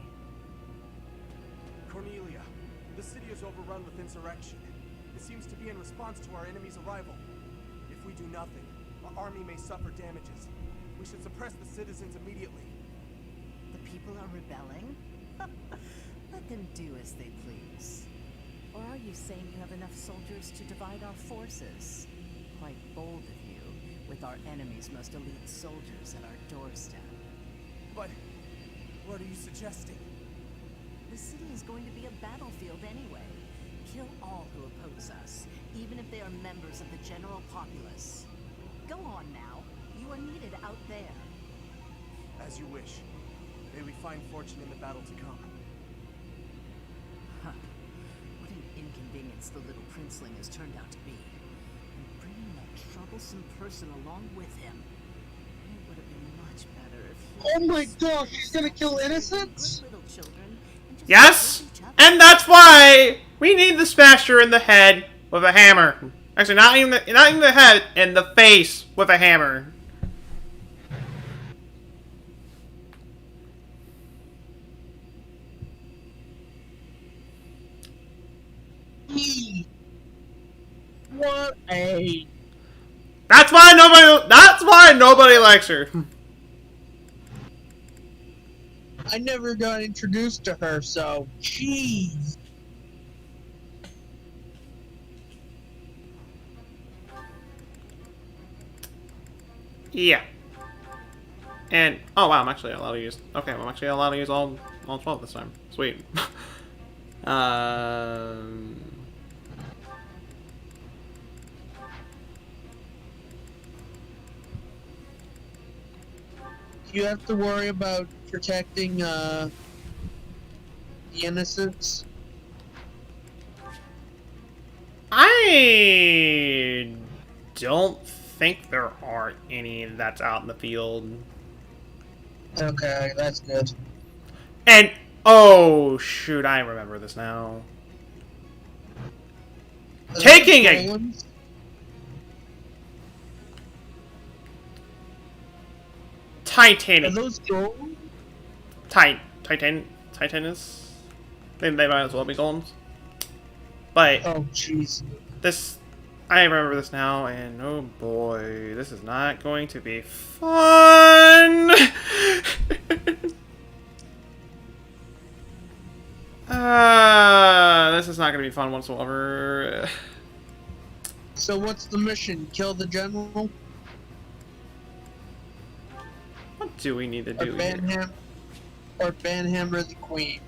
[SPEAKER 19] Cornelia, the city is overrun with insurrection. It seems to be in response to our enemy's arrival. If we do nothing, our army may suffer damages. We should suppress the citizens immediately.
[SPEAKER 18] The people are rebelling? Let them do as they please. Or are you saying you have enough soldiers to divide our forces? Quite bold of you, with our enemy's most elite soldiers at our doorstep.
[SPEAKER 19] But what are you suggesting?
[SPEAKER 18] The city is going to be a battlefield anyway. Kill all who oppose us, even if they are members of the general populace. Go on now. You are needed out there.
[SPEAKER 19] As you wish. May we find fortune in the battle to come.
[SPEAKER 18] Huh. What an inconvenience the little princeling has turned out to be. And bringing that troublesome person along with him. It would have been much better if he...
[SPEAKER 2] Oh my gosh, she's gonna kill innocents?
[SPEAKER 18] Little children,
[SPEAKER 1] Yes? And that's why we need to smash her in the head with a hammer. Actually, not even the head, in the face with a hammer.
[SPEAKER 2] What a...
[SPEAKER 1] That's why nobody likes her.
[SPEAKER 2] I never got introduced to her, so jeez.
[SPEAKER 1] Yeah. And oh wow, I'm actually allowed to use. Okay, I'm actually allowed to use all 12 this time. Sweet.
[SPEAKER 2] You have to worry about protecting the innocents.
[SPEAKER 1] I don't think there are any that's out in the field.
[SPEAKER 2] Okay, that's good.
[SPEAKER 1] And oh shoot, I remember this now. Taking a Titanic.
[SPEAKER 2] Are those gold?
[SPEAKER 1] Titanus? They might as well be golems. But
[SPEAKER 2] oh jeez.
[SPEAKER 1] This I remember this now, and oh boy, this is not going to be fun. This is not going to be fun whatsoever.
[SPEAKER 2] So what's the mission? Kill the general?
[SPEAKER 1] What do we need to do
[SPEAKER 2] here? Or banhammer the queen?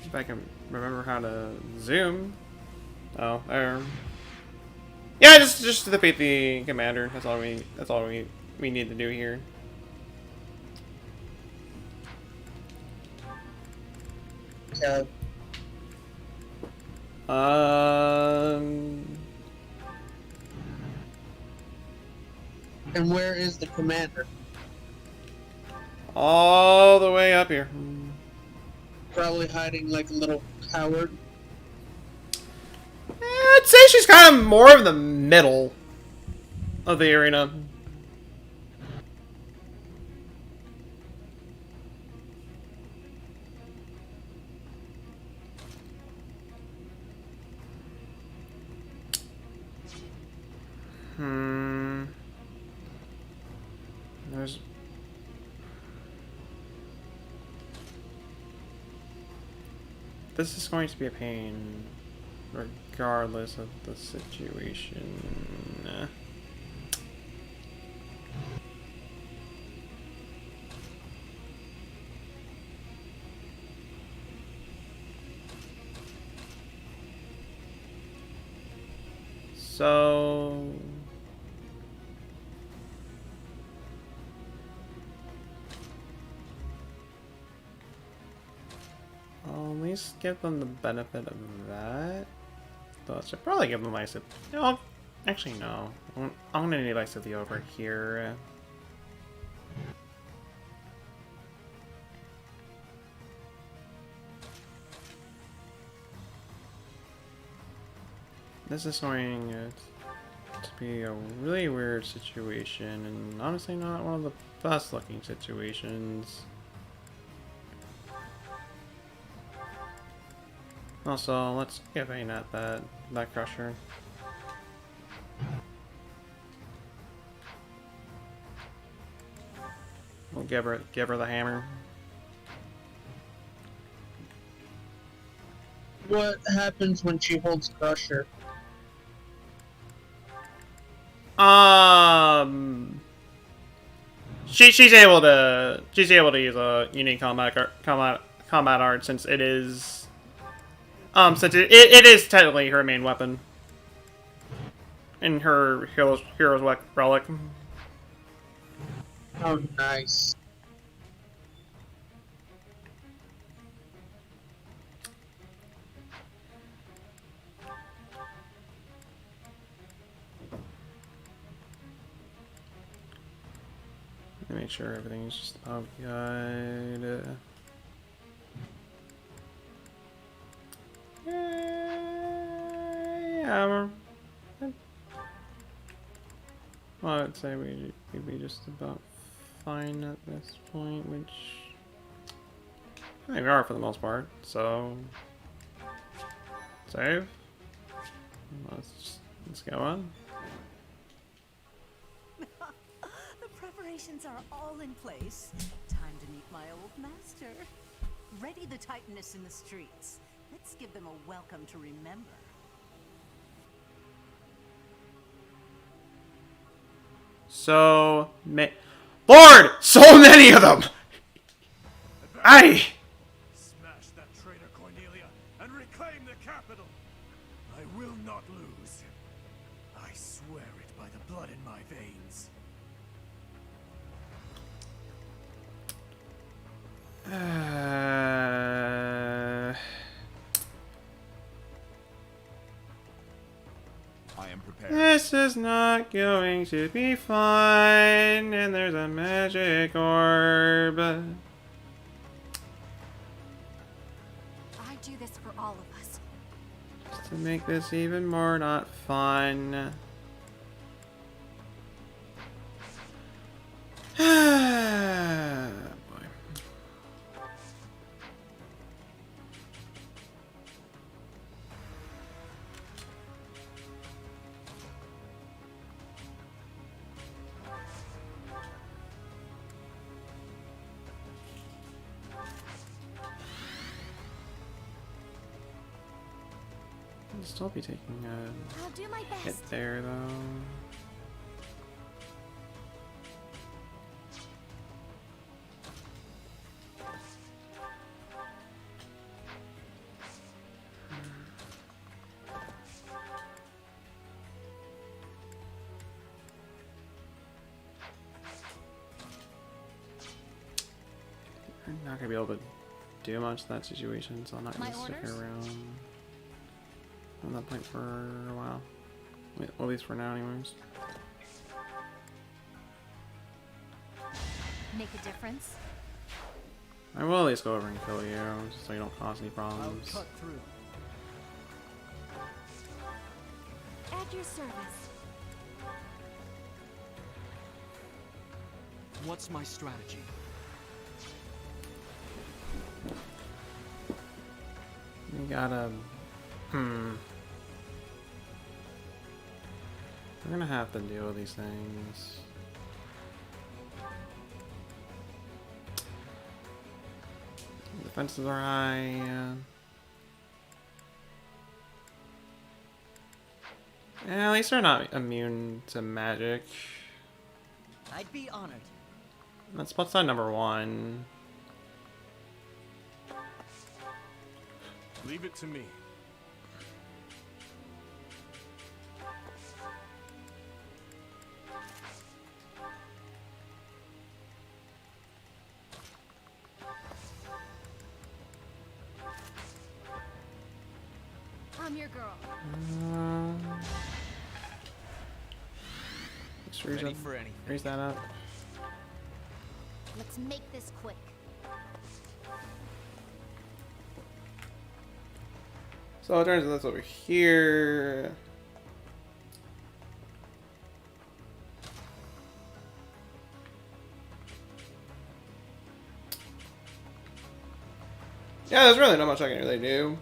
[SPEAKER 1] If I can remember how to zoom. Oh, there. Yeah, just to defeat the commander. That's all we need to do here.
[SPEAKER 2] Okay. And where is the commander?
[SPEAKER 1] All the way up here.
[SPEAKER 2] Probably hiding like a little coward.
[SPEAKER 1] I'd say she's kind of more of the middle of the arena. There's... This is going to be a pain, regardless of the situation. So... I'll at least give them the benefit of that. Though I should probably give them Ice of... No, actually no. I'm gonna need Ice of the over here. This is going to be a really weird situation, and honestly not one of the best looking situations. Also, let's give Ainat that crusher. We'll give her the hammer.
[SPEAKER 2] What happens when she holds crusher?
[SPEAKER 1] She's able to use a unique combat art since it is since it is technically her main weapon in her hero's relic.
[SPEAKER 2] Oh, nice.
[SPEAKER 1] Make sure everything's just good. Yeah, well, I'd say we'd be just about fine at this point, which I think we are for the most part. So save. Let's go on.
[SPEAKER 18] The preparations are all in place. Time to meet my old master. Ready the Titaness in the streets. Let's give them a welcome to remember.
[SPEAKER 1] Lord! So many of them! Aye!
[SPEAKER 8] Smash that traitor, Cornelia, and reclaim the capital! I will not lose. I swear it by the blood in my veins.
[SPEAKER 10] I am prepared.
[SPEAKER 1] This is not going to be fun, and there's a magic orb.
[SPEAKER 7] I do this for all of us.
[SPEAKER 1] Just to make this even more not fun. Boy. I'll still be taking
[SPEAKER 7] I'll do my
[SPEAKER 1] a hit
[SPEAKER 7] best.
[SPEAKER 1] there, though. I'm not gonna be able to do much in that situation, so I'm not gonna stick around on that point for a while. Well, at least for now, anyways.
[SPEAKER 7] Make a difference?
[SPEAKER 1] I will at least go over and kill you, just so you don't cause any problems.
[SPEAKER 13] I'll cut through.
[SPEAKER 7] At your service.
[SPEAKER 6] What's my strategy?
[SPEAKER 1] You gotta... We're gonna have to deal with these things. Defenses are high. Yeah, at least they're not immune to magic.
[SPEAKER 18] I'd be honored.
[SPEAKER 1] That's what's on number 1.
[SPEAKER 8] Leave it to me.
[SPEAKER 7] I'm your girl.
[SPEAKER 1] Let's
[SPEAKER 6] Ready for anything.
[SPEAKER 1] raise that up.
[SPEAKER 7] Let's make this quick.
[SPEAKER 1] So it turns out that's over here. Yeah, there's really not much I can really do.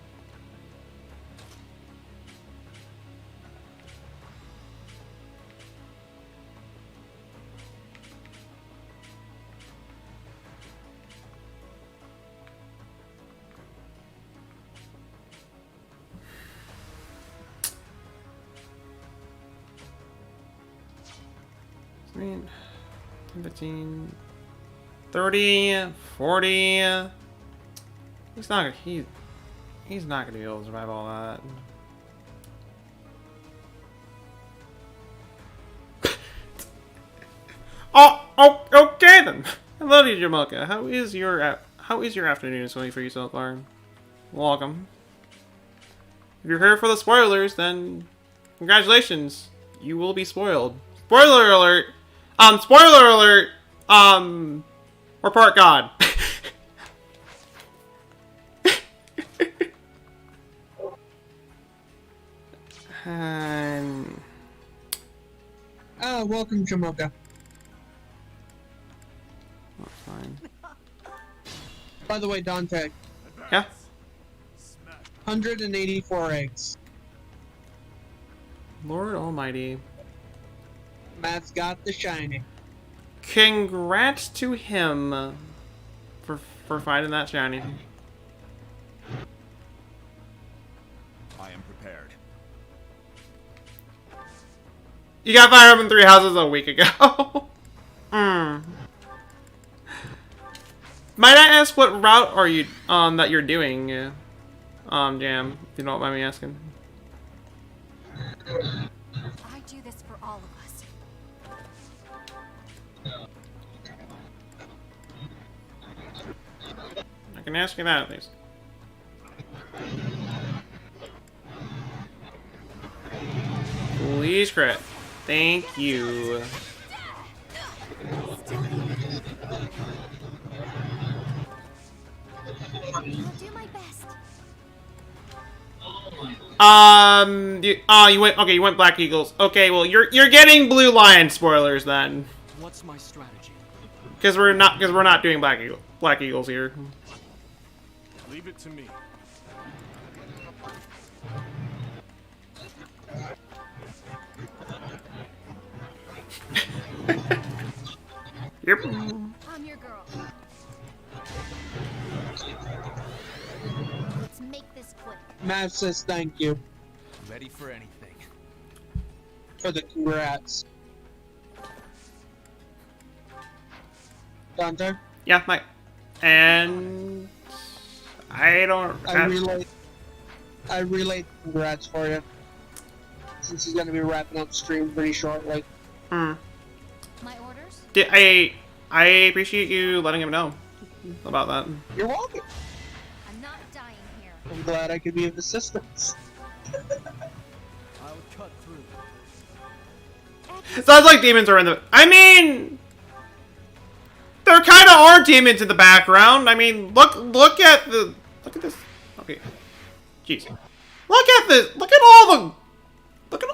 [SPEAKER 1] I mean, 15, 30, 40. He's not gonna be able to survive all that. Oh, okay then. Hello, Jamalka. How is your afternoon going for you so far? Welcome. If you're here for the spoilers, then congratulations. You will be spoiled. Spoiler alert. Spoiler alert. Report God.
[SPEAKER 2] Welcome, Jamoka.
[SPEAKER 1] That's fine.
[SPEAKER 2] By the way, Dante.
[SPEAKER 1] Yeah?
[SPEAKER 2] 184 eggs.
[SPEAKER 1] Lord Almighty.
[SPEAKER 2] Matt's got the shiny.
[SPEAKER 1] Congrats to him for finding that shiny.
[SPEAKER 10] I am prepared.
[SPEAKER 1] You got Fire Emblem 3 houses a week ago. Might I ask what route are you that you're doing, Jam? If you don't mind me asking.
[SPEAKER 7] I do this for all of us.
[SPEAKER 1] I can ask you that at least. Please crit. Thank you.
[SPEAKER 7] I'll do my best.
[SPEAKER 1] You went Black Eagles. Okay, well you're getting Blue Lion spoilers then.
[SPEAKER 6] What's my strategy?
[SPEAKER 1] Because we're not doing Black Eagles here.
[SPEAKER 4] Leave it to me.
[SPEAKER 1] Yep.
[SPEAKER 7] I'm your girl. Let's make this quick.
[SPEAKER 2] Matt says thank you
[SPEAKER 6] Ready for anything.
[SPEAKER 2] for the congrats. Dante?
[SPEAKER 1] Yeah, Mike. And I don't.
[SPEAKER 2] I relayed congrats for you. Since he's gonna be wrapping up stream pretty shortly.
[SPEAKER 7] My orders?
[SPEAKER 1] I appreciate you letting him know about that.
[SPEAKER 2] You're welcome.
[SPEAKER 7] I'm not dying here.
[SPEAKER 2] I'm glad I could be of assistance.
[SPEAKER 13] I'll cut through.
[SPEAKER 1] Sounds like demons are in the. I mean, there kind of are demons in the background. I mean, look at this. Okay, jeez. Look at this. Look at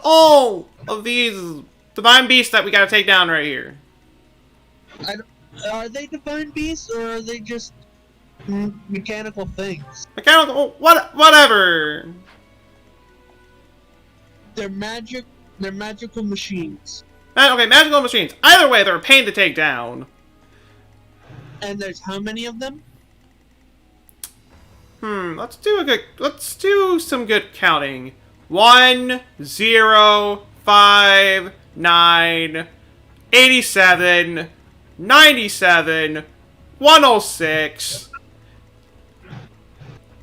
[SPEAKER 1] all of these divine beasts that we gotta take down right here.
[SPEAKER 2] Are they divine beasts or are they just mechanical things?
[SPEAKER 1] Mechanical, whatever.
[SPEAKER 2] They're magic. They're magical machines.
[SPEAKER 1] Okay, magical machines. Either way, they're a pain to take down.
[SPEAKER 2] And there's how many of them?
[SPEAKER 1] Let's do some good counting. 1, 0, 5, 9, 87, 97, 106,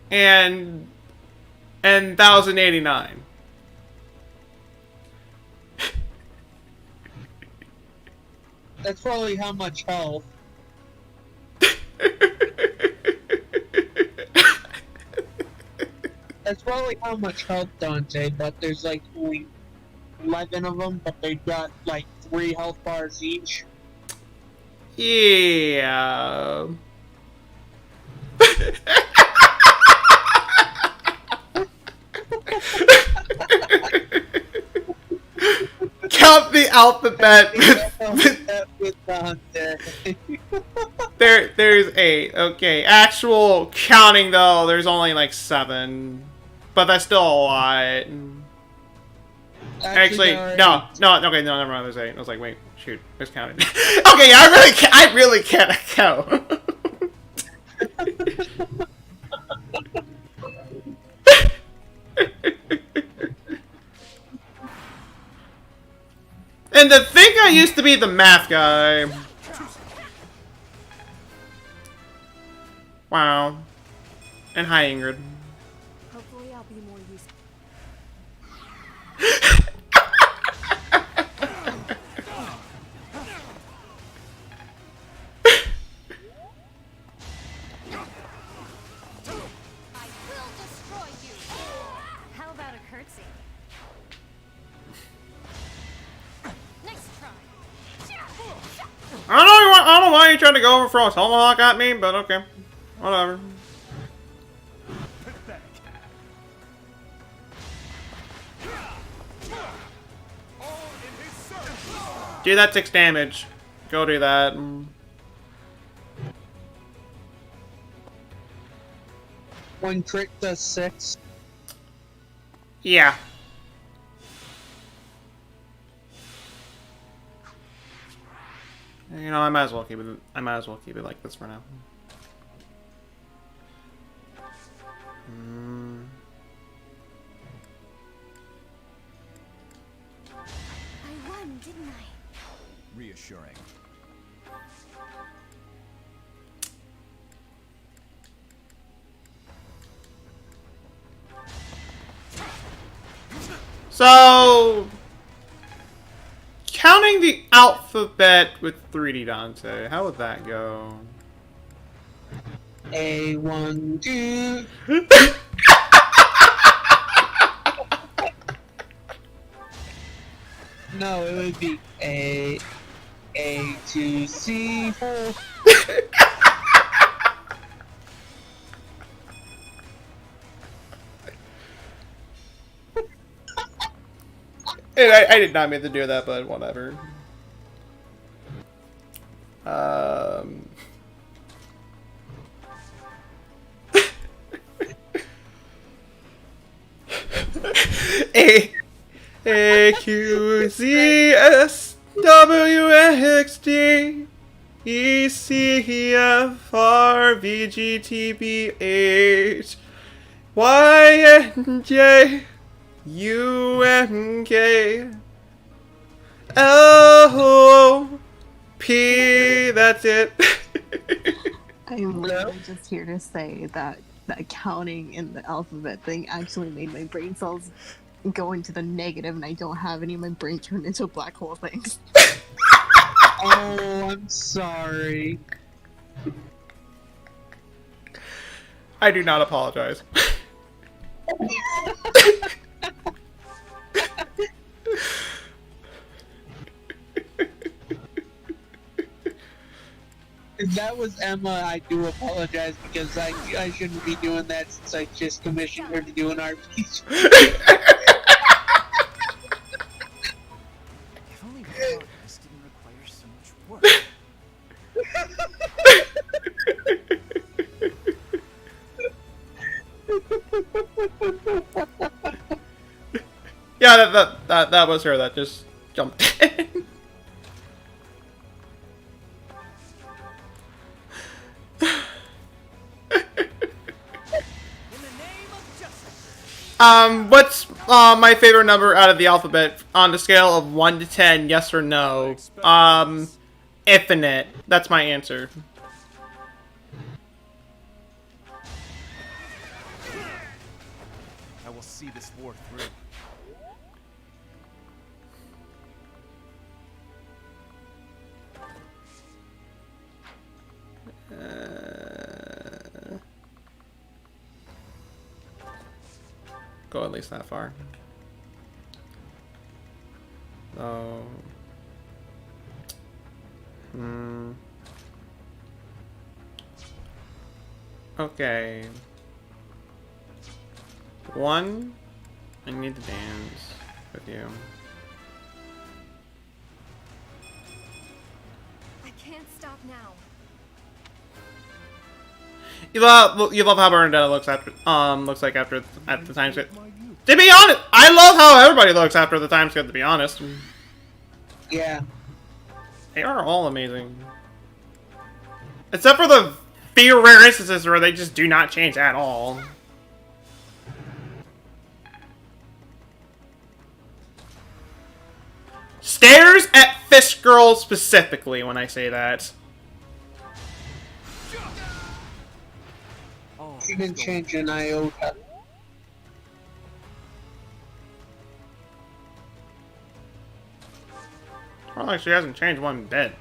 [SPEAKER 1] and 1089.
[SPEAKER 2] That's probably how much health. That's probably how much health, Dante, but there's like only 11 of them, but they've got like 3 health bars each.
[SPEAKER 1] Yeah. Count the alphabet
[SPEAKER 2] with Dante.
[SPEAKER 1] There's 8. Okay, actual counting though, there's only like 7. But that's still a lot. Actually, no, okay, no, never mind, there's 8. I was like, wait, shoot, miscounted. Okay, yeah, I really can't count. And to think I used to be the math guy. Wow. And hi, Ingrid.
[SPEAKER 14] Hopefully I'll be more useful.
[SPEAKER 7] I will destroy you. How about a curtsy? Nice try.
[SPEAKER 1] I don't know why you tried to go over for a tomahawk at me, but okay. Whatever. Do that 6 damage. Go do that.
[SPEAKER 2] One crit does 6.
[SPEAKER 1] Yeah. You know, I might as well keep it. I might as well keep it like this for now.
[SPEAKER 11] I won, didn't I?
[SPEAKER 10] Reassuring.
[SPEAKER 1] So, counting the alphabet with 3D Dante, how would that go?
[SPEAKER 2] A, 1, 2. No, it would be A, 2, C, 4.
[SPEAKER 1] And I did not mean to do that, but whatever. Q Z S W X D E C F R V G T B H Y N J U N K L P. That's it.
[SPEAKER 20] I'm literally just here to say that the counting in the alphabet thing actually made my brain cells go into the negative, and I don't have any of my brain turned into black hole things.
[SPEAKER 2] Oh, I'm sorry.
[SPEAKER 1] I do not apologize.
[SPEAKER 2] If that was Emma, I do apologize because I shouldn't be doing that since I just commissioned her to do an RPG.
[SPEAKER 9] If only progress didn't require so much work.
[SPEAKER 1] Yeah, that was her that just jumped in. What's my favorite number out of the alphabet on the scale of 1 to 10, yes or no? Infinite. That's my answer.
[SPEAKER 4] I will see this war through.
[SPEAKER 1] Go at least that far. Oh. Okay. 1. I need to dance with you.
[SPEAKER 14] I can't stop now.
[SPEAKER 1] You love how Bernadetta looks like after at the time skip. To be honest, I love how everybody looks after the time skip. To be honest,
[SPEAKER 2] yeah,
[SPEAKER 1] they are all amazing, except for the few rare instances where they just do not change at all. Stares at Fish Girl specifically when I say that.
[SPEAKER 2] She didn't change an iota.
[SPEAKER 1] Well, like she hasn't changed one bit.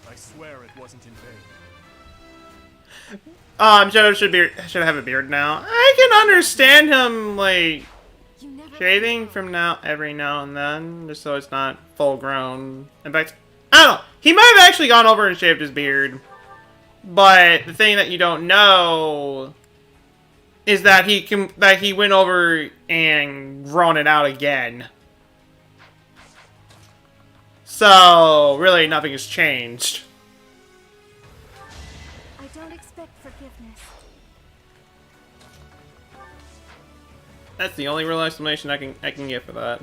[SPEAKER 4] I swear it wasn't in vain.
[SPEAKER 1] Shadow should have a beard now. I can understand him like shaving from every now and then, just so it's not full grown. In fact, I don't know. He might have actually gone over and shaved his beard. But the thing that you don't know is that he went over and grown it out again. So really, nothing has changed.
[SPEAKER 11] I don't expect forgiveness.
[SPEAKER 1] That's the only real explanation I can get for that.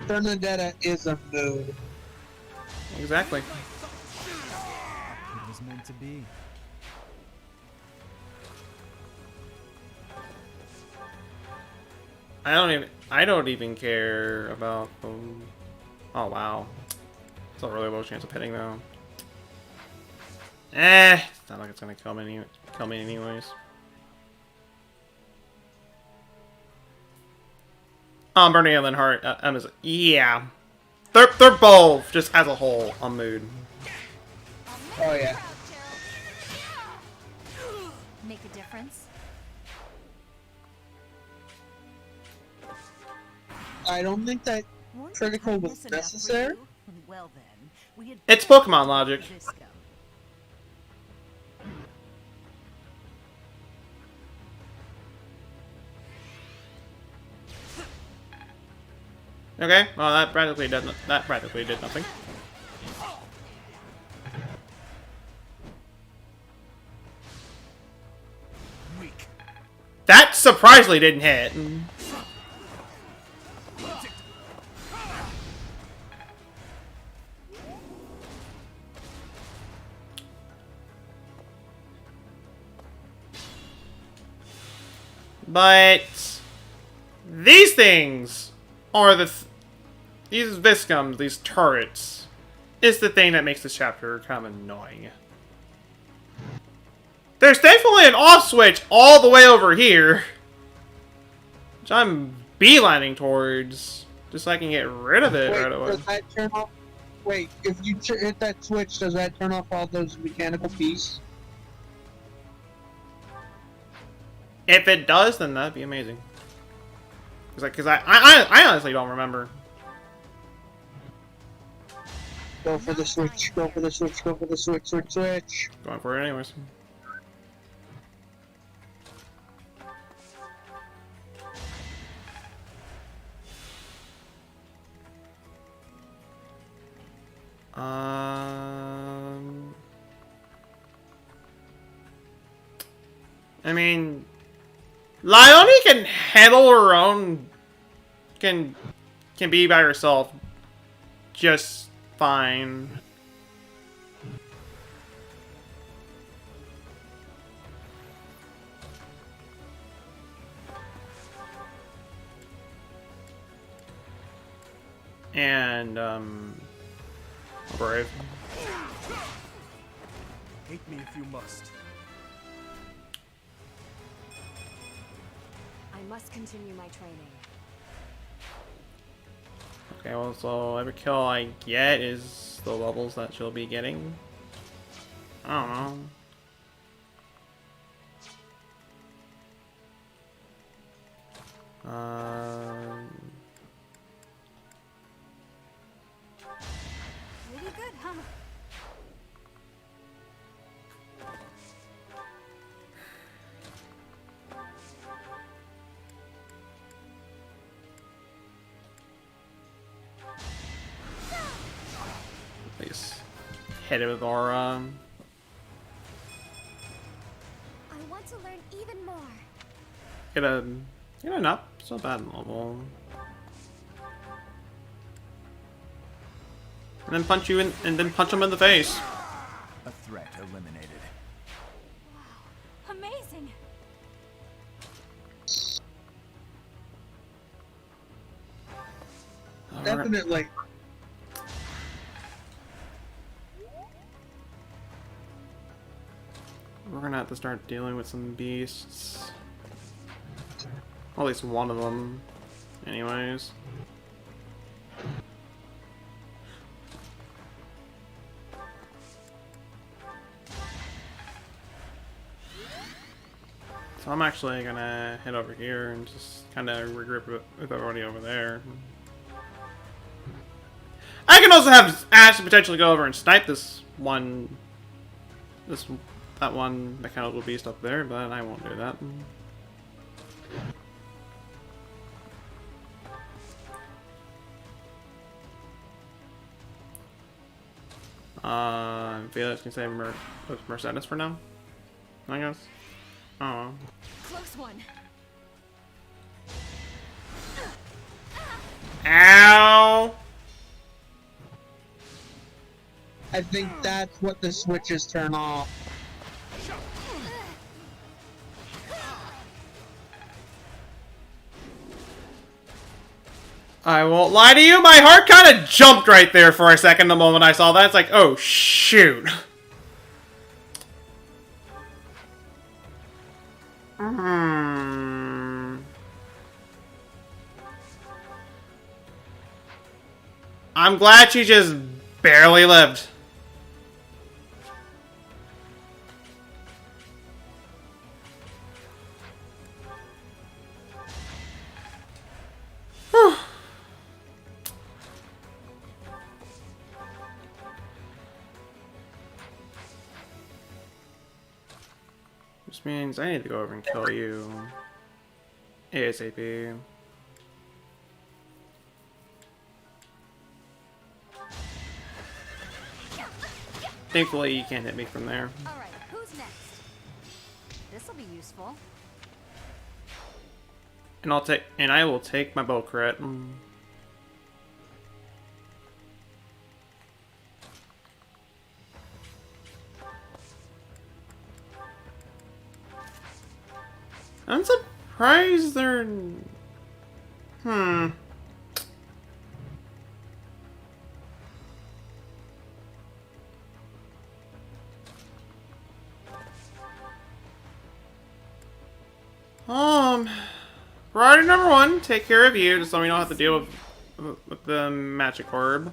[SPEAKER 2] Bernadetta is a mood.
[SPEAKER 1] Exactly.
[SPEAKER 10] It was meant to be.
[SPEAKER 1] I don't even care about them. Oh wow. It's a really low chance of hitting though. It's not like it's gonna kill me anyways. Bernie and then Hart, yeah. They're both, just as a whole, on mood.
[SPEAKER 2] Oh yeah.
[SPEAKER 7] Make a difference?
[SPEAKER 2] I don't think that critical was necessary.
[SPEAKER 18] Well then, we had
[SPEAKER 1] It's Pokemon logic. Okay, well that practically did nothing.
[SPEAKER 4] Weak.
[SPEAKER 1] That surprisingly didn't hit. But these things are these Viscums, these turrets, is the thing that makes this chapter kind of annoying. There's thankfully an off switch all the way over here, which I'm beelining towards, just so I can get rid of it right away.
[SPEAKER 2] Does that turn off? Wait, if you hit that switch, does that turn off all those mechanical pieces?
[SPEAKER 1] If it does, then that'd be amazing. Because I honestly don't remember.
[SPEAKER 2] Go for the switch, go for the switch, go for the switch, switch.
[SPEAKER 1] Going for it anyways. I mean, Leone can handle her own, can be by herself just fine. And, Brave.
[SPEAKER 4] Hate me if you must.
[SPEAKER 14] I must continue my training.
[SPEAKER 1] Okay, well, so every kill I get is the levels that she'll be getting. I don't know.
[SPEAKER 7] Really good, huh?
[SPEAKER 1] Please hit it with aura.
[SPEAKER 11] I want to learn even more.
[SPEAKER 1] Get an up. It's not bad level. And then punch you in, and then punch him in the face.
[SPEAKER 10] A threat eliminated.
[SPEAKER 7] Amazing.
[SPEAKER 2] Definitely.
[SPEAKER 1] We're gonna have to start dealing with some beasts. At least one of them. Anyways. So I'm actually gonna head over here and just kind of regroup with everybody over there. I can also have Ash potentially go over and snipe this that one mechanical beast up there, but I won't do that. Felix can say Mercedes for now, I guess. Oh.
[SPEAKER 7] Close one.
[SPEAKER 1] Ow!
[SPEAKER 2] I think that's what the switches turn off.
[SPEAKER 1] I won't lie to you, my heart kind of jumped right there for a second the moment I saw that. It's like, oh shoot. I'm glad she just barely lived. Whew. Which means I need to go over and kill you ASAP. Thankfully, you can't hit me from there.
[SPEAKER 7] Alright, who's next? This'll be useful.
[SPEAKER 1] And I will take my bow crit. I'm surprised they're... Priority number 1, take care of you, just so we don't have to deal with the magic orb.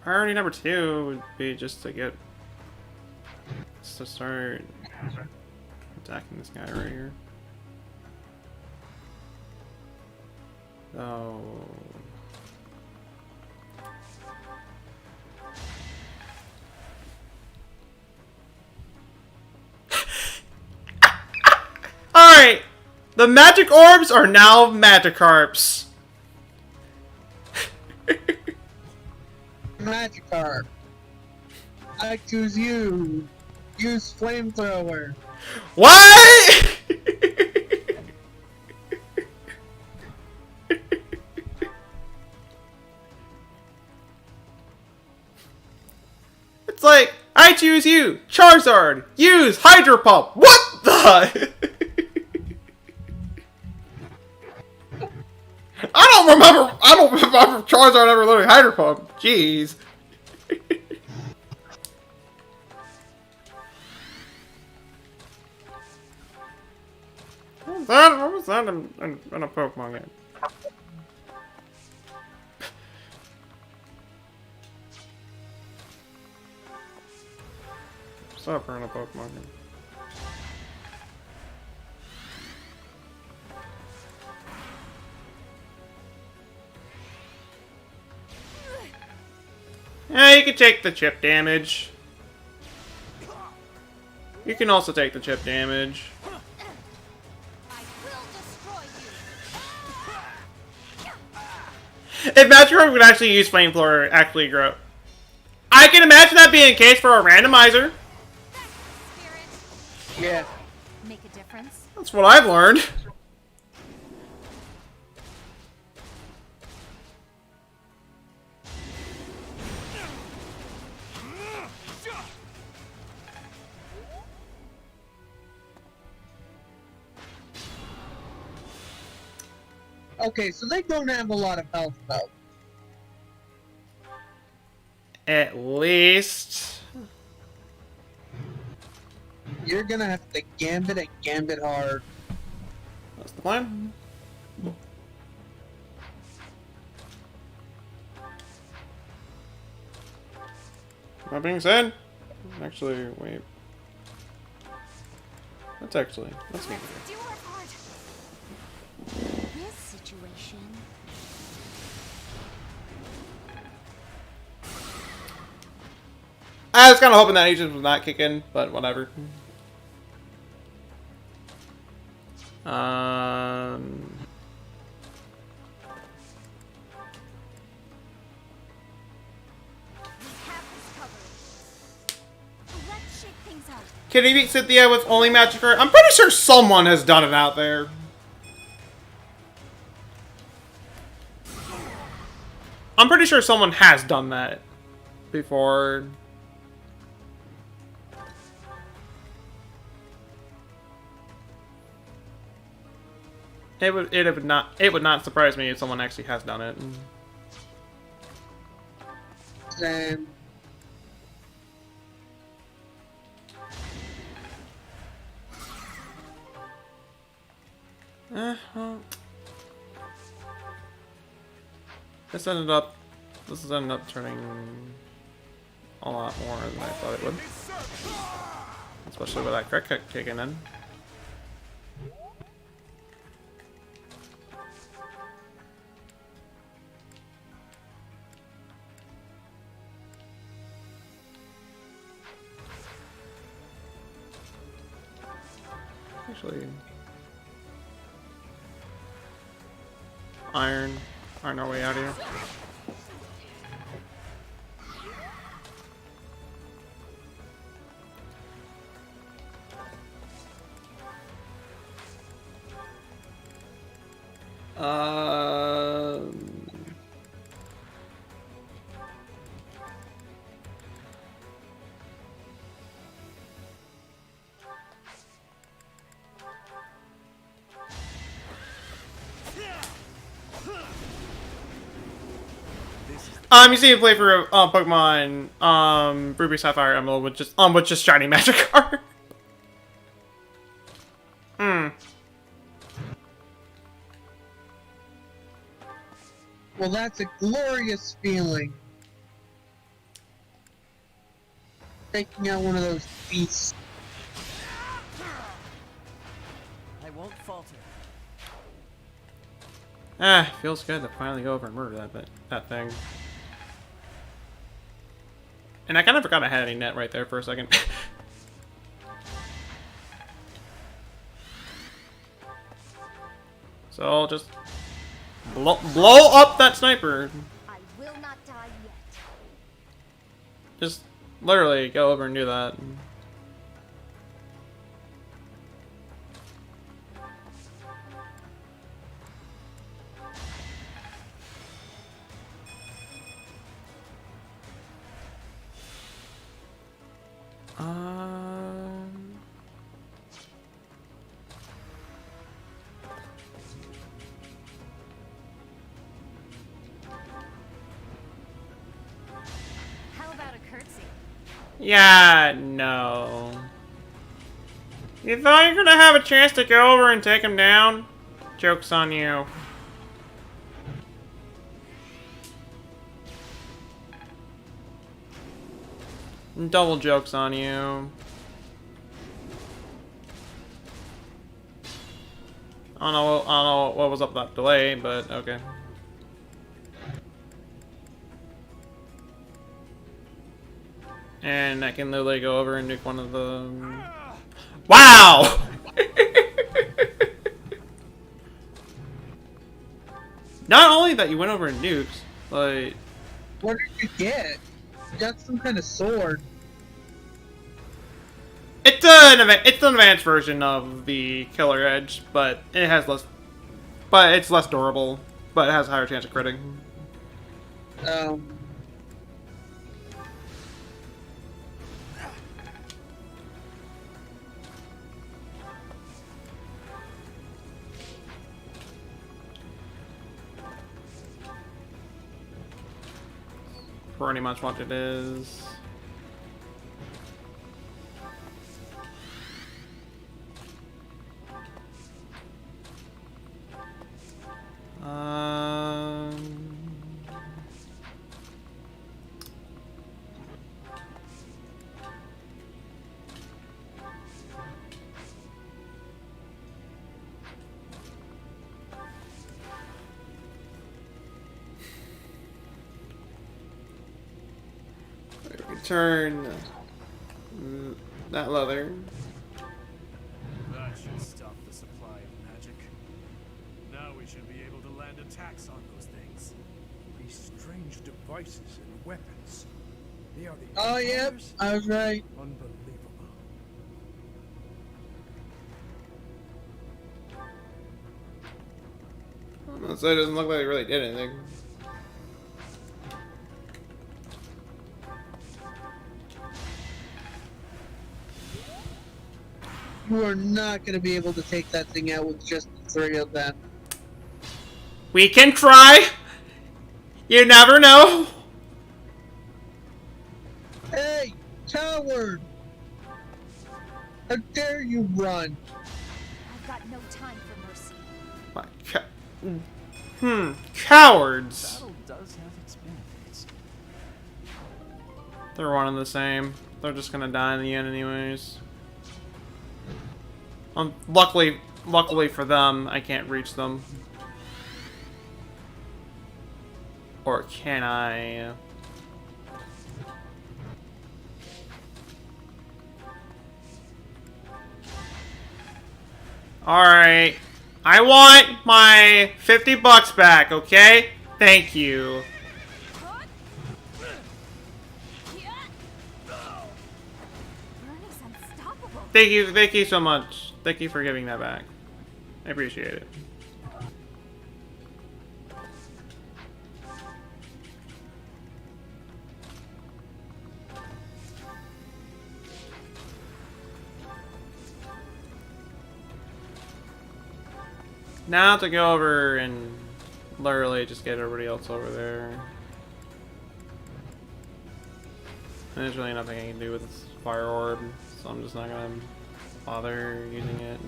[SPEAKER 1] Priority number 2 would be just to start attacking this guy right here. Oh. Alright! The magic orbs are now Magikarps.
[SPEAKER 2] Magikarp. I choose you. Use flamethrower.
[SPEAKER 1] What? It's like, I choose you, Charizard. Use Hydro Pump. What the? I don't remember Charizard ever learning Hydro Pump. Jeez. What was that in a Pokemon game? Stop her in a Pokemon game. Yeah, you can take the chip damage. You can also take the chip damage. If Magikarp would actually use Flamethrower, actually grow. I can imagine that being the case for a randomizer.
[SPEAKER 2] Yeah.
[SPEAKER 7] Make a difference.
[SPEAKER 1] That's what I've learned.
[SPEAKER 2] Okay, so they don't have a lot of health, though.
[SPEAKER 1] At least.
[SPEAKER 2] You're gonna have to gambit and gambit hard.
[SPEAKER 1] That's the plan. That being said, actually, wait. Let's get it.
[SPEAKER 7] This situation.
[SPEAKER 1] I was kind of hoping that agent was not kicking, but whatever.
[SPEAKER 7] Let's shake things up.
[SPEAKER 1] Can he beat Cynthia with only magic art? I'm pretty sure someone has done it out there. I'm pretty sure someone has done that before. It would not surprise me if someone actually has done it.
[SPEAKER 2] Same.
[SPEAKER 1] Well, this ended up turning a lot more than I thought it would. Especially with that crit kick kicking in. Actually, iron our way out of here. You see me play for Pokemon Ruby Sapphire Emerald with just shiny magic card.
[SPEAKER 2] Well, that's a glorious feeling. Taking out one of those beasts.
[SPEAKER 5] I won't falter.
[SPEAKER 1] Feels good to finally go over and murder that thing. And I kind of forgot I had any net right there for a second. So I'll just blow up that sniper.
[SPEAKER 7] I will not die yet.
[SPEAKER 1] Just literally go over and do that.
[SPEAKER 7] How about a curtsy?
[SPEAKER 1] Yeah, no. You thought you were gonna have a chance to go over and take him down? Joke's on you. Double joke's on you. I don't know what was up with that delay, but okay. And I can literally go over and nuke one of the... Wow! Not only that you went over and nuked, like...
[SPEAKER 2] What did you get? You got some kind of sword.
[SPEAKER 1] It's an advanced version of the Killer Edge, but it has less... But it's less durable, but it has a higher chance of critting. Pretty much what it is. return that leather.
[SPEAKER 4] That should stop the supply of magic. Now we should be able to land attacks on those things.
[SPEAKER 3] These strange devices and weapons. They are the
[SPEAKER 2] Oh, yep,
[SPEAKER 3] Empire's?
[SPEAKER 2] I was right.
[SPEAKER 3] Unbelievable.
[SPEAKER 1] So it doesn't look like it really did anything.
[SPEAKER 2] You are not going to be able to take that thing out with just the 3 of them.
[SPEAKER 1] We can try! You never know!
[SPEAKER 2] Hey, coward! How dare you run?
[SPEAKER 7] I've got no time for mercy.
[SPEAKER 1] Cowards!
[SPEAKER 9] Battle does have its benefits.
[SPEAKER 1] They're one and the same. They're just gonna die in the end anyways. Luckily for them, I can't reach them. Or can I? Alright. I want my 50 bucks back, okay? Thank you. Thank you so much. Thank you for giving that back. I appreciate it. Now to go over and literally just get everybody else over there. And there's really nothing I can do with this fire orb, so I'm just not gonna bother using it.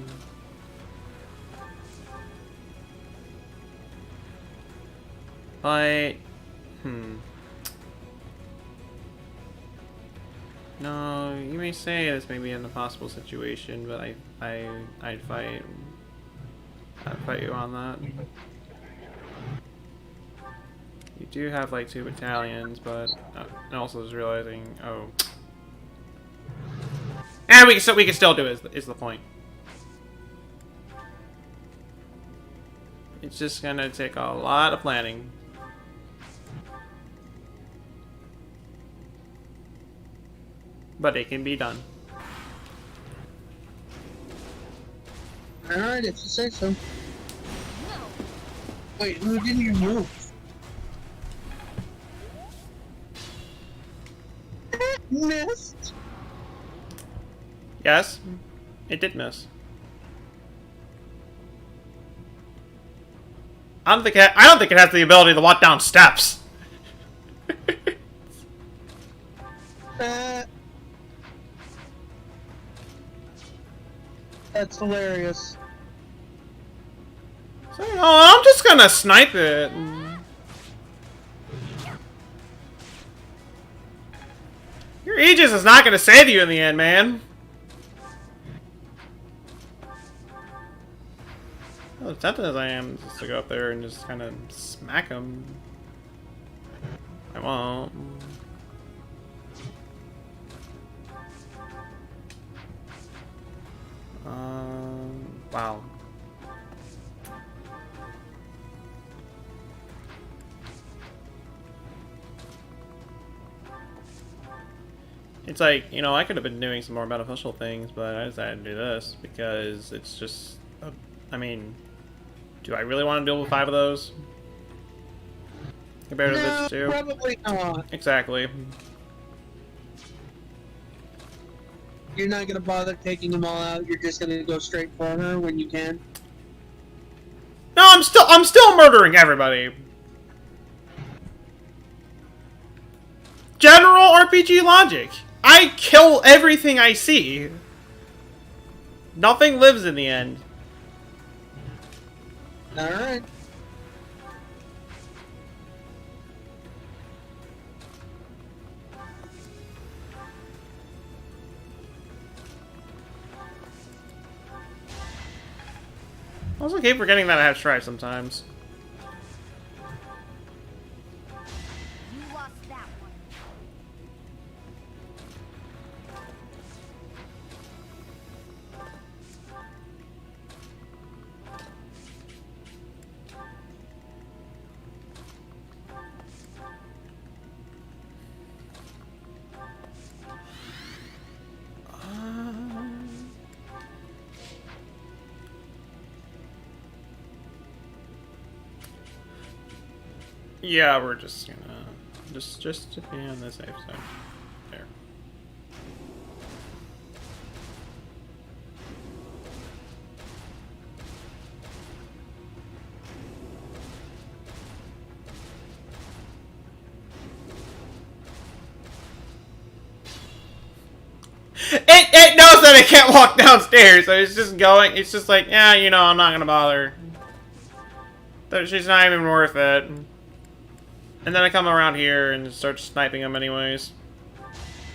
[SPEAKER 1] But, no, you may say this may be an impossible situation, but I'd fight you on that. You do have like 2 battalions, but and also just realizing, oh, and we can still do it. Is the point? It's just gonna take a lot of planning. But it can be done.
[SPEAKER 2] Alright, if you say so. Wait, who didn't you move? Missed.
[SPEAKER 1] Yes, it did miss. I don't think it has the ability to walk down steps.
[SPEAKER 2] That's hilarious.
[SPEAKER 1] So, I'm just gonna snipe it. Your Aegis is not gonna save you in the end, man. Well, as tempted as I am just to go up there and just kind of smack him, I won't. Wow. It's like, you know, I could have been doing some more beneficial things, but I decided to do this because it's just, I mean, do I really want to deal with 5 of those? Compared to this 2?
[SPEAKER 2] Probably not.
[SPEAKER 1] Exactly.
[SPEAKER 2] You're not gonna bother taking them all out. You're just gonna go straight for her when you can.
[SPEAKER 1] No, I'm still murdering everybody. General RPG logic. I kill everything I see. Nothing lives in the end.
[SPEAKER 2] Alright.
[SPEAKER 1] I also keep forgetting that I have strife sometimes.
[SPEAKER 7] You lost that one.
[SPEAKER 1] Yeah, we're just gonna just to be on the safe side. There. It knows that it can't walk downstairs, so it's just going. It's just like, yeah, you know, I'm not gonna bother. She's not even worth it. And then I come around here and start sniping them anyways.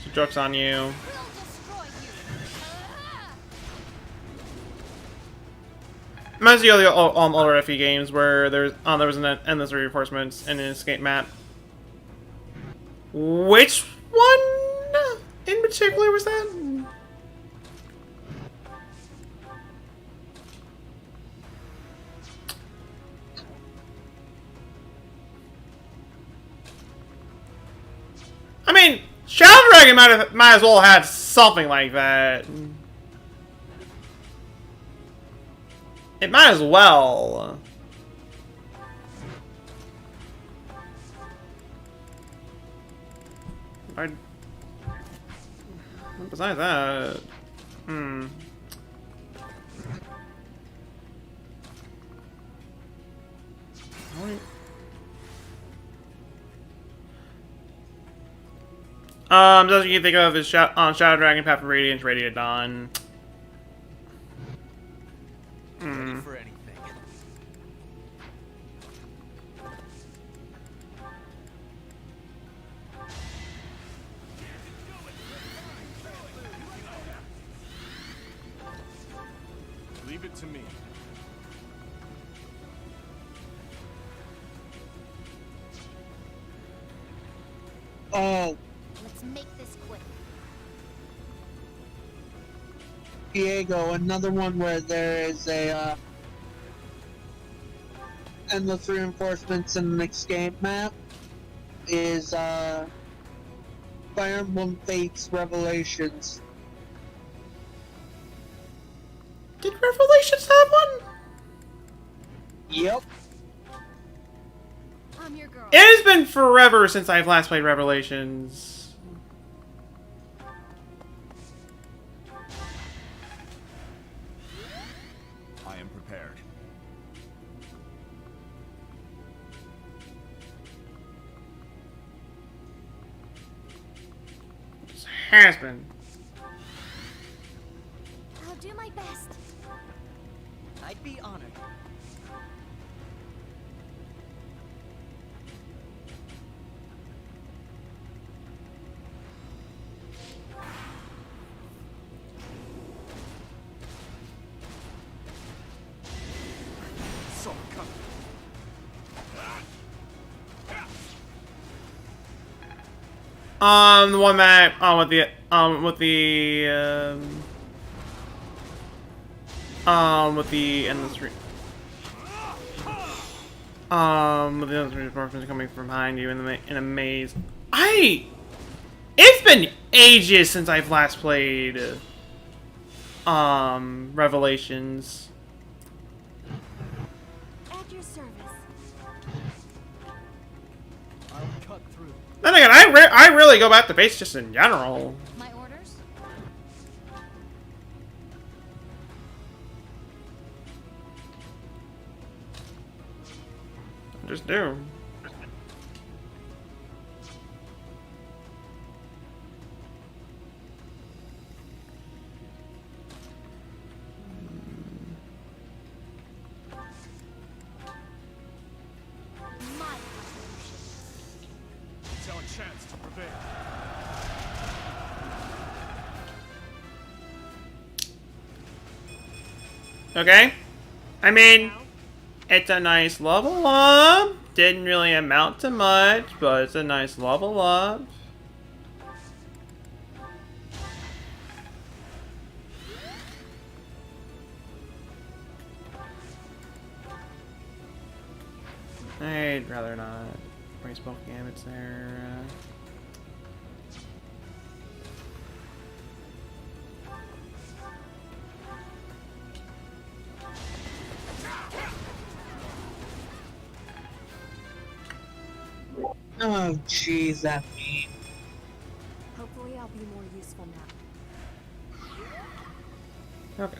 [SPEAKER 1] So joke's on you. Reminds you of the older FE games where there was an endless reinforcements and an escape map. Which one in particular was that? I mean, Shadow Dragon might as well have had something like that. It might as well. Besides that, doesn't you think of is Shadow Dragon, Path of Radiance, Radiant Dawn.
[SPEAKER 6] Ready for anything.
[SPEAKER 4] Leave it to me.
[SPEAKER 2] Oh.
[SPEAKER 7] Let's make this quick.
[SPEAKER 2] Diego, another one where there is a endless reinforcements and an escape map is Fire Emblem Fates Revelations.
[SPEAKER 1] Did Revelations have one?
[SPEAKER 2] Yep.
[SPEAKER 7] I'm your girl.
[SPEAKER 1] It has been forever since I've last played Revelations.
[SPEAKER 10] I am prepared.
[SPEAKER 1] This has been.
[SPEAKER 7] I'll do my best.
[SPEAKER 9] I'd be honored.
[SPEAKER 1] The one that with the endless reinforcements coming from behind you in a maze. It's been ages since I've last played Revelations.
[SPEAKER 11] At your service.
[SPEAKER 9] I'll cut through.
[SPEAKER 1] Then again, I really go back to base just in general.
[SPEAKER 7] My orders?
[SPEAKER 1] I just do.
[SPEAKER 4] It's our chance to prevail.
[SPEAKER 1] Okay. I mean, it's a nice level up. Didn't really amount to much, but it's a nice level up. I'd rather not waste both gambits there.
[SPEAKER 2] Oh, jeez, that mean.
[SPEAKER 14] Hopefully I'll be more useful now.
[SPEAKER 1] Okay.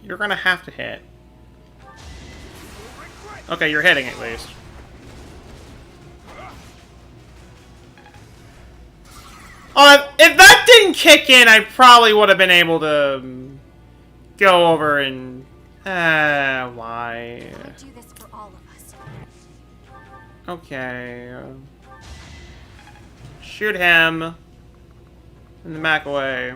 [SPEAKER 1] You're gonna have to hit. Okay, you're hitting at least. If that didn't kick in, I probably would have been able to go over and... why?
[SPEAKER 7] I do this for all of us.
[SPEAKER 1] Okay. Shoot him. And then back away.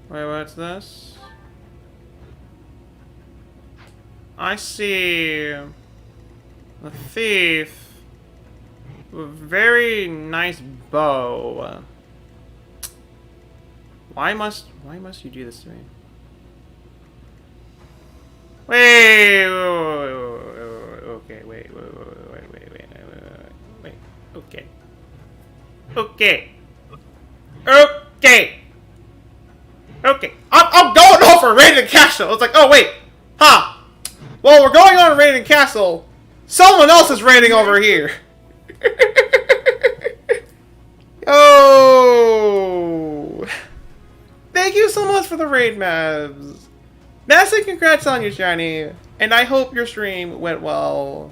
[SPEAKER 1] Wait, what's this? I see a thief with a very nice bow. Why must you do this to me? Wait, okay, wait, okay. Okay, I'm going over Raiden Castle. It's like, oh wait, huh? Well, we're going on Raiden Castle. Someone else is raiding over here. Oh, thank you so much for the raid, Mavs. Massive congrats on you, Shiny, and I hope your stream went well.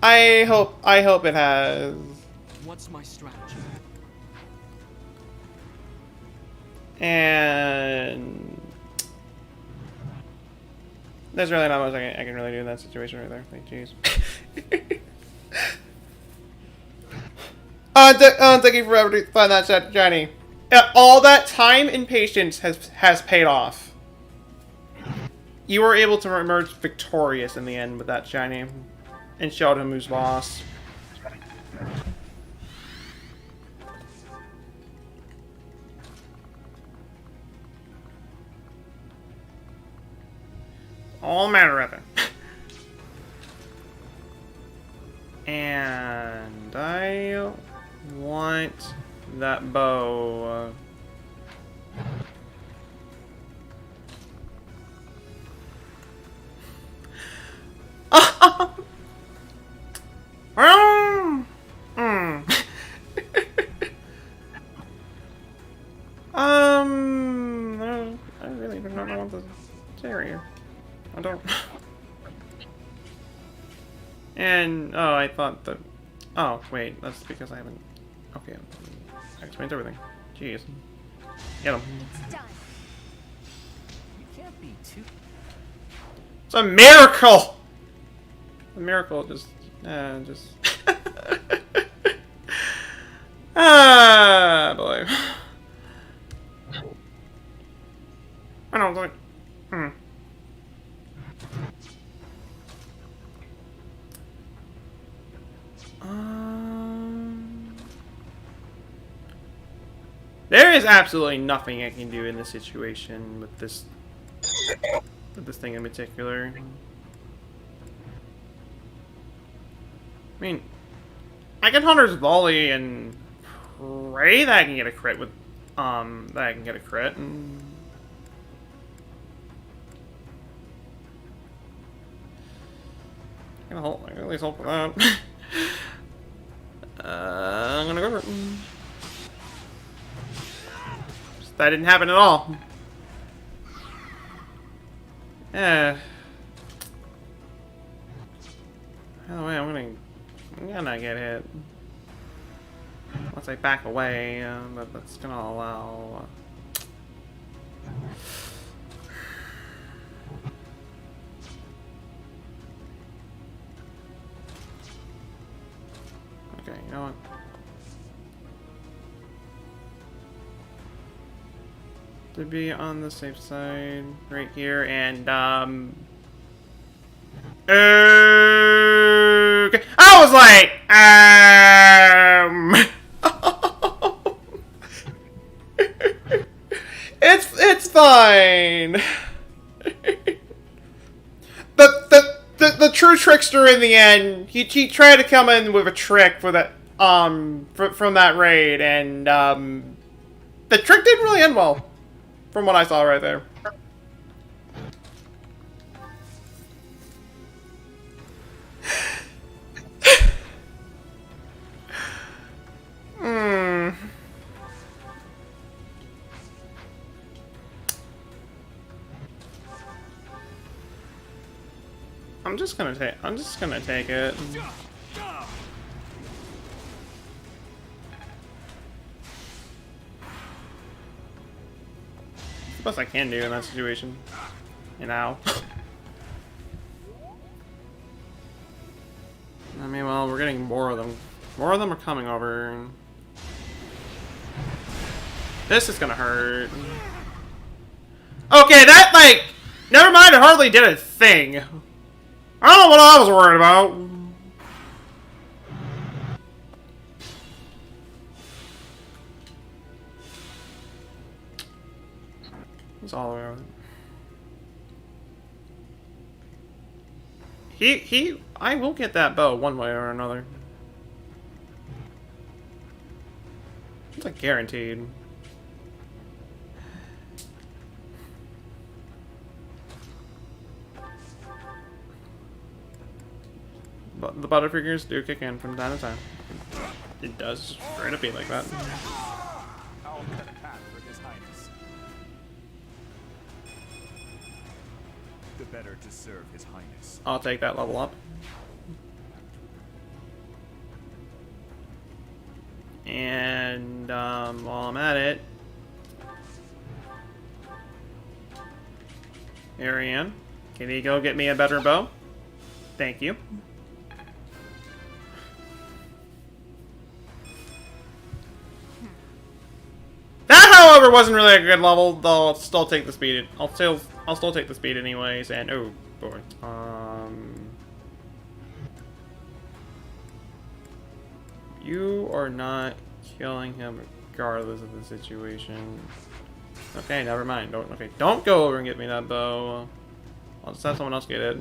[SPEAKER 1] I hope it has.
[SPEAKER 6] What's my strategy?
[SPEAKER 1] And there's really not much I can really do in that situation right there. Like, jeez. Thank you for finding that shot, Johnny. All that time and patience has paid off. You were able to emerge victorious in the end with that shiny, and showed him who's boss. All matter of it. And I want that bow. I really do not know what to say here. I don't. And oh, I thought that. Oh wait, that's because I haven't. Okay, that explains everything. Jeez, get him.
[SPEAKER 9] You can't be too.
[SPEAKER 1] It's a miracle. A miracle, just. Ah, boy. I don't think. There is absolutely nothing I can do in this situation with this thing in particular. I mean, I can Hunter's Volley and pray that I can get a crit with that I can get a crit. And I can at least hope for that. I'm gonna go for it. That didn't happen at all. Yeah. By the way, I'm gonna get hit. Once I back away, but that's gonna allow. Okay, you know what? To be on the safe side, right here, and okay. I was like, it's fine. The true trickster in the end, he tried to come in with a trick for that from that raid, and The trick didn't really end well, from what I saw right there. I'm just gonna take it. It's the best I can do in that situation. You know. I mean, well, we're getting more of them. More of them are coming over. This is gonna hurt. Okay, that, like, never mind, it hardly did a thing. I don't know what I was worried about. It's all around. I will get that bow one way or another. It's like guaranteed. But the Butterfingers do kick in from time to time. It does straight up be like that.
[SPEAKER 10] I'll cut a path for His Highness. The better to serve His Highness.
[SPEAKER 1] I'll take that level up. And while I'm at it, Ariane, can you go get me a better bow? Thank you. That, however, wasn't really a good level, though. I'll still take the speed. I'll still take the speed anyways. And oh boy, you are not killing him regardless of the situation. Okay, never mind. Don't go over and get me that bow. I'll just have someone else get it.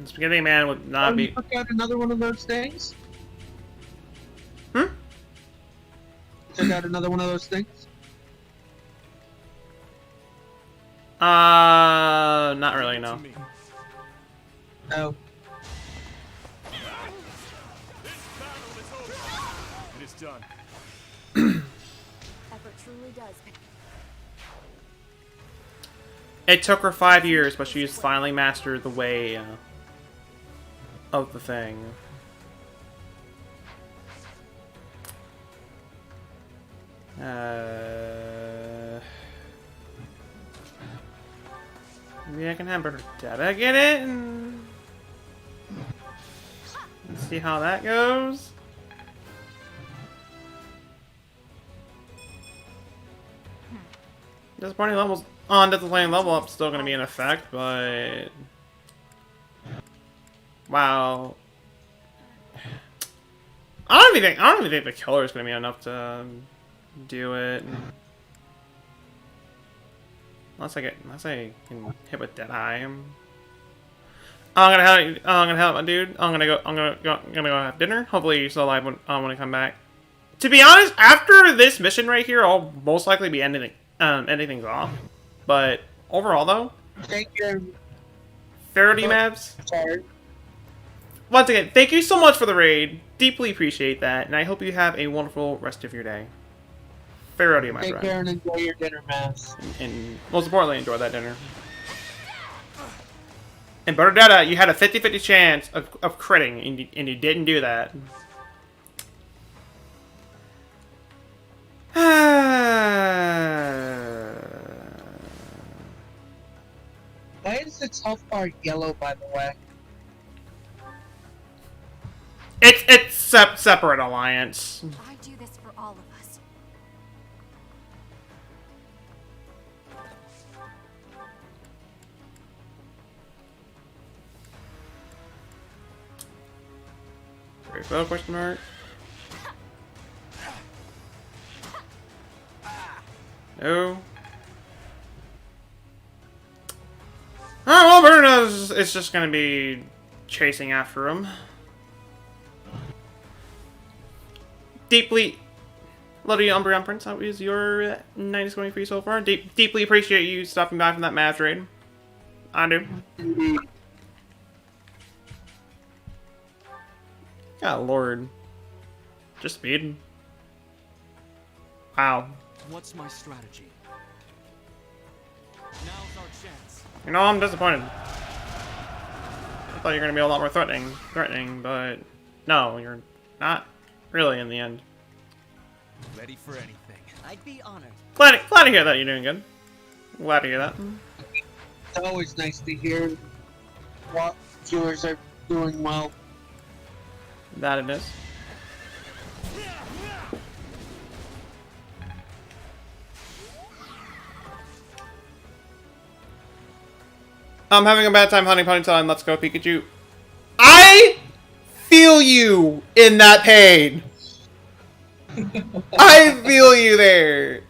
[SPEAKER 1] Spaghetti Man would not be.
[SPEAKER 2] Took out another one of those things.
[SPEAKER 1] Hmm.
[SPEAKER 2] Took out another one of those things.
[SPEAKER 1] Not really. No.
[SPEAKER 2] No.
[SPEAKER 8] It is done.
[SPEAKER 14] Effort truly does.
[SPEAKER 1] It took her 5 years, but she's finally mastered the way of the thing. Maybe I can have her. Did I get it? Let's see how that goes. Disappointing levels on disappointing level up still going to be in effect, but wow. I don't even think the killer is going to be enough to do it. Unless I can hit with Deadeye. I'm gonna help my dude. I'm gonna go have dinner. Hopefully you're still alive when I come back. To be honest, after this mission right here, I'll most likely be ending things off. But overall, though,
[SPEAKER 2] Thank you.
[SPEAKER 1] Faraday Maps.
[SPEAKER 2] Sorry.
[SPEAKER 1] Once again, thank you so much for the raid. Deeply appreciate that, and I hope you have a wonderful rest of your day. Faraday, my
[SPEAKER 2] Take
[SPEAKER 1] friend.
[SPEAKER 2] care and enjoy your dinner, Mass.
[SPEAKER 1] And most importantly, enjoy that dinner. And Bernadetta, you had a 50-50 chance of critting, and you didn't do that.
[SPEAKER 2] Why is its health bar yellow, by the way?
[SPEAKER 1] It's separate alliance.
[SPEAKER 7] I do this for all of us.
[SPEAKER 1] Refill, question mark. No. Oh, well, Bruno's it's just gonna be chasing after him. deeply... Lady Umbreon Prince, how is your night is going for you so far? Deeply appreciate you stopping by from that match raid. I do. Yeah, Lord. Just speed. Wow.
[SPEAKER 6] What's my strategy? Now's our chance.
[SPEAKER 1] You know, I'm disappointed. I thought you were going to be a lot more threatening, but no, you're not really in the end.
[SPEAKER 6] Ready for anything.
[SPEAKER 18] I'd be honored.
[SPEAKER 1] Glad to hear that you're doing good. Glad to hear that.
[SPEAKER 2] It's always nice to hear what viewers are doing well.
[SPEAKER 1] That it is. I'm having a bad time hunting Ponytail and Let's Go Pikachu. I feel you in that pain. I feel you there.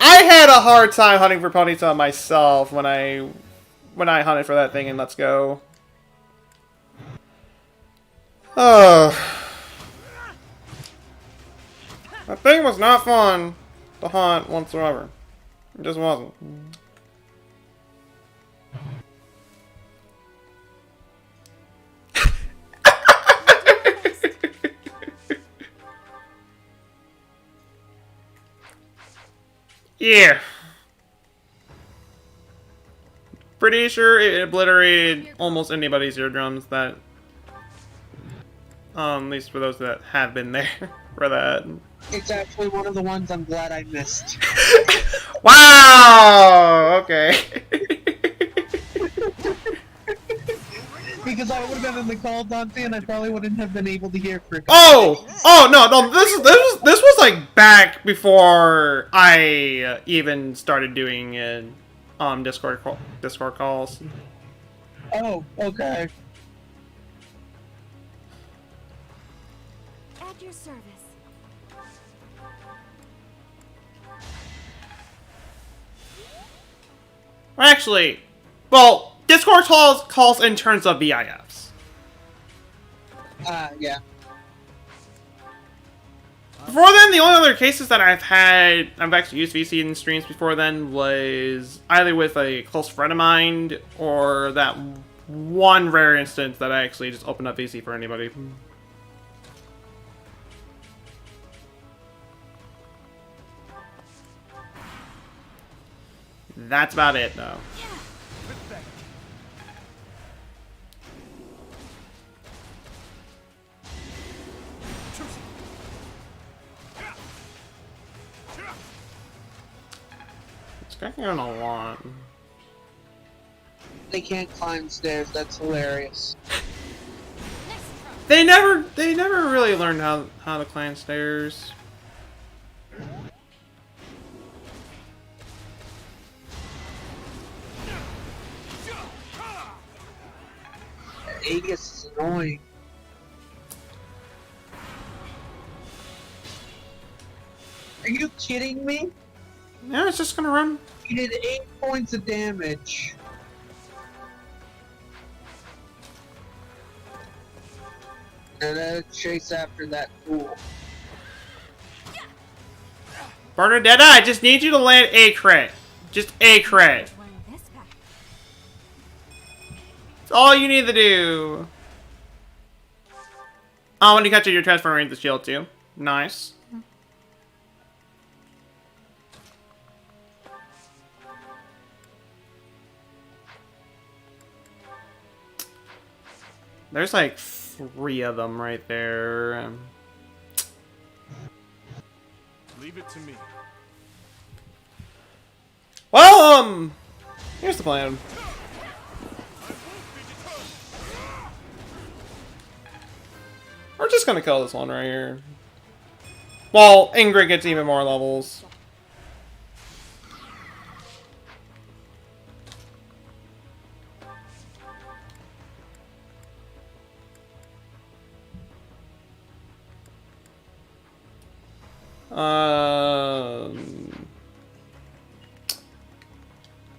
[SPEAKER 1] I had a hard time hunting for Ponytail myself when I hunted for that thing in Let's Go. Oh. That thing was not fun to hunt whatsoever. It just wasn't. Yeah. Pretty sure it obliterated almost anybody's eardrums that, at least for those that have been there for that.
[SPEAKER 2] It's actually one of the ones I'm glad I missed.
[SPEAKER 1] Wow! Okay.
[SPEAKER 2] Because I would have been in the call, Dante, and I probably wouldn't have been able to hear for.
[SPEAKER 1] Oh no! This was like back before I even started doing Discord calls.
[SPEAKER 2] Oh, okay.
[SPEAKER 11] At your service.
[SPEAKER 1] Actually, well, Discord calls in terms of VIFs.
[SPEAKER 2] Yeah.
[SPEAKER 1] Before then, the only other cases that I've actually used VC in streams before then was either with a close friend of mine or that one rare instance that I actually just opened up VC for anybody. That's about it, though. It's cracking on a lot.
[SPEAKER 2] They can't climb stairs. That's hilarious.
[SPEAKER 1] They never really learned how to climb stairs.
[SPEAKER 2] Aegis is annoying. Are you kidding me?
[SPEAKER 1] Yeah, it's just gonna run.
[SPEAKER 2] He did 8 points of damage. And then chase after that fool.
[SPEAKER 1] Bernadetta, I just need you to land a crit. Just a crit. That's all you need to do. Oh, when you catch it, you're transferring the shield too. Nice. There's like 3 of them right there.
[SPEAKER 4] Leave it to me.
[SPEAKER 1] Well, here's the plan. We're just gonna kill this one right here. Well, Ingrid gets even more levels.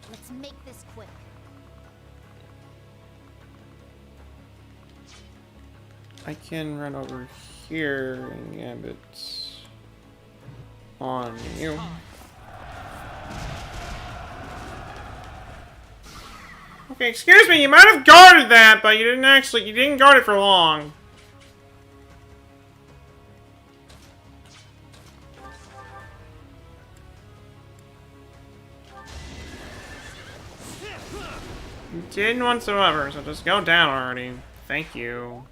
[SPEAKER 11] Let's make this quick.
[SPEAKER 1] I can run over here and yeah, but on you. Okay, excuse me, you might have guarded that, but you didn't guard it for long. You didn't whatsoever, so just go down already. Thank you.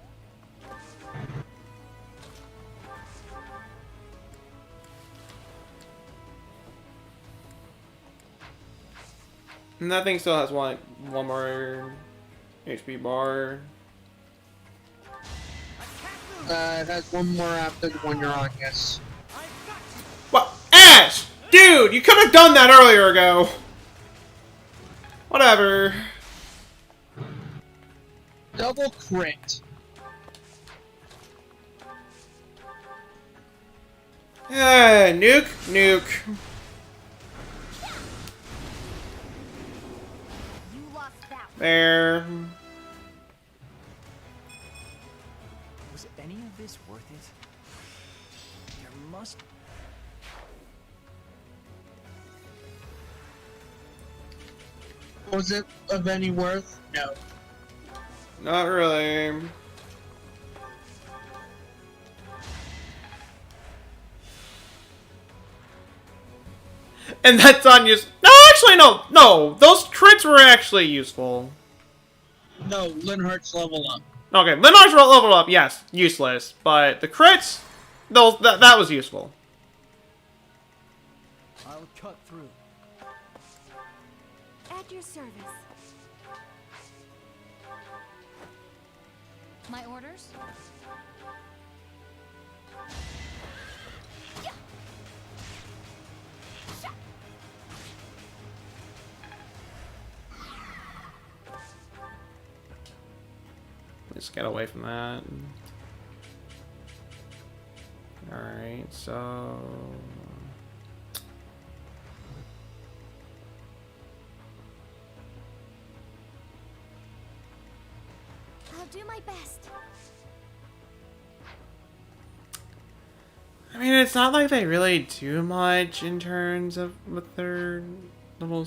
[SPEAKER 1] And that thing still has one more HP bar.
[SPEAKER 2] It has one more after the one you're on, yes.
[SPEAKER 1] What? Ash! Dude, you could have done that earlier ago. Whatever.
[SPEAKER 2] Double crit.
[SPEAKER 1] Nuke, nuke. There.
[SPEAKER 9] Was any of this worth it? There must.
[SPEAKER 2] Was it of any worth? No.
[SPEAKER 1] Not really. And that's on use. No, actually, no. No, those crits were actually useful.
[SPEAKER 2] No, Linhardt's level up.
[SPEAKER 1] Okay, Linhardt's level up, yes, useless. But the crits, that was useful.
[SPEAKER 13] I'll cut through.
[SPEAKER 11] At your service.
[SPEAKER 7] My orders?
[SPEAKER 1] Let's get away from that. Alright, so...
[SPEAKER 11] I'll do my best.
[SPEAKER 1] I mean, it's not like they really do much in terms of with their little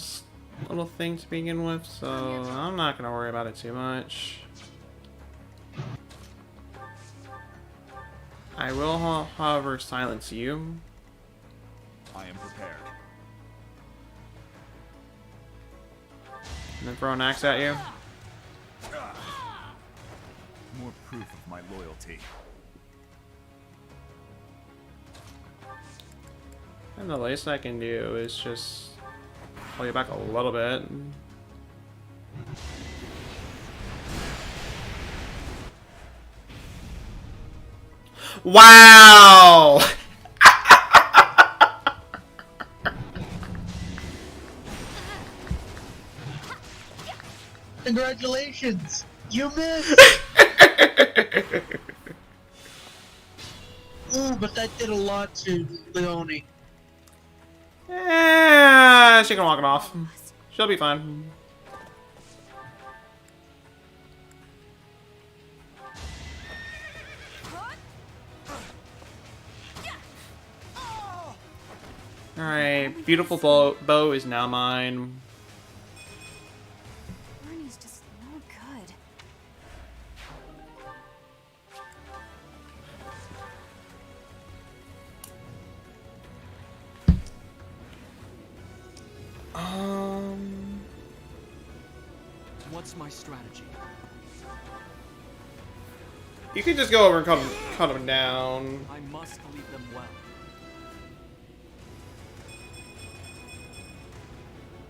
[SPEAKER 1] thing to begin with, so I'm not gonna worry about it too much. I will, however, silence you.
[SPEAKER 10] I am prepared.
[SPEAKER 1] And then throw an axe at you.
[SPEAKER 10] More proof of my loyalty.
[SPEAKER 1] And the least I can do is just pull you back a little bit. Wow!
[SPEAKER 2] Congratulations! You missed! Ooh, but that did a lot to Leone.
[SPEAKER 1] Yeah, she can walk it off. She'll be fine. Alright, beautiful bow is now mine.
[SPEAKER 7] Bernie's just no good.
[SPEAKER 6] What's my strategy?
[SPEAKER 1] You could just go over and cut him down.
[SPEAKER 6] I must lead them well.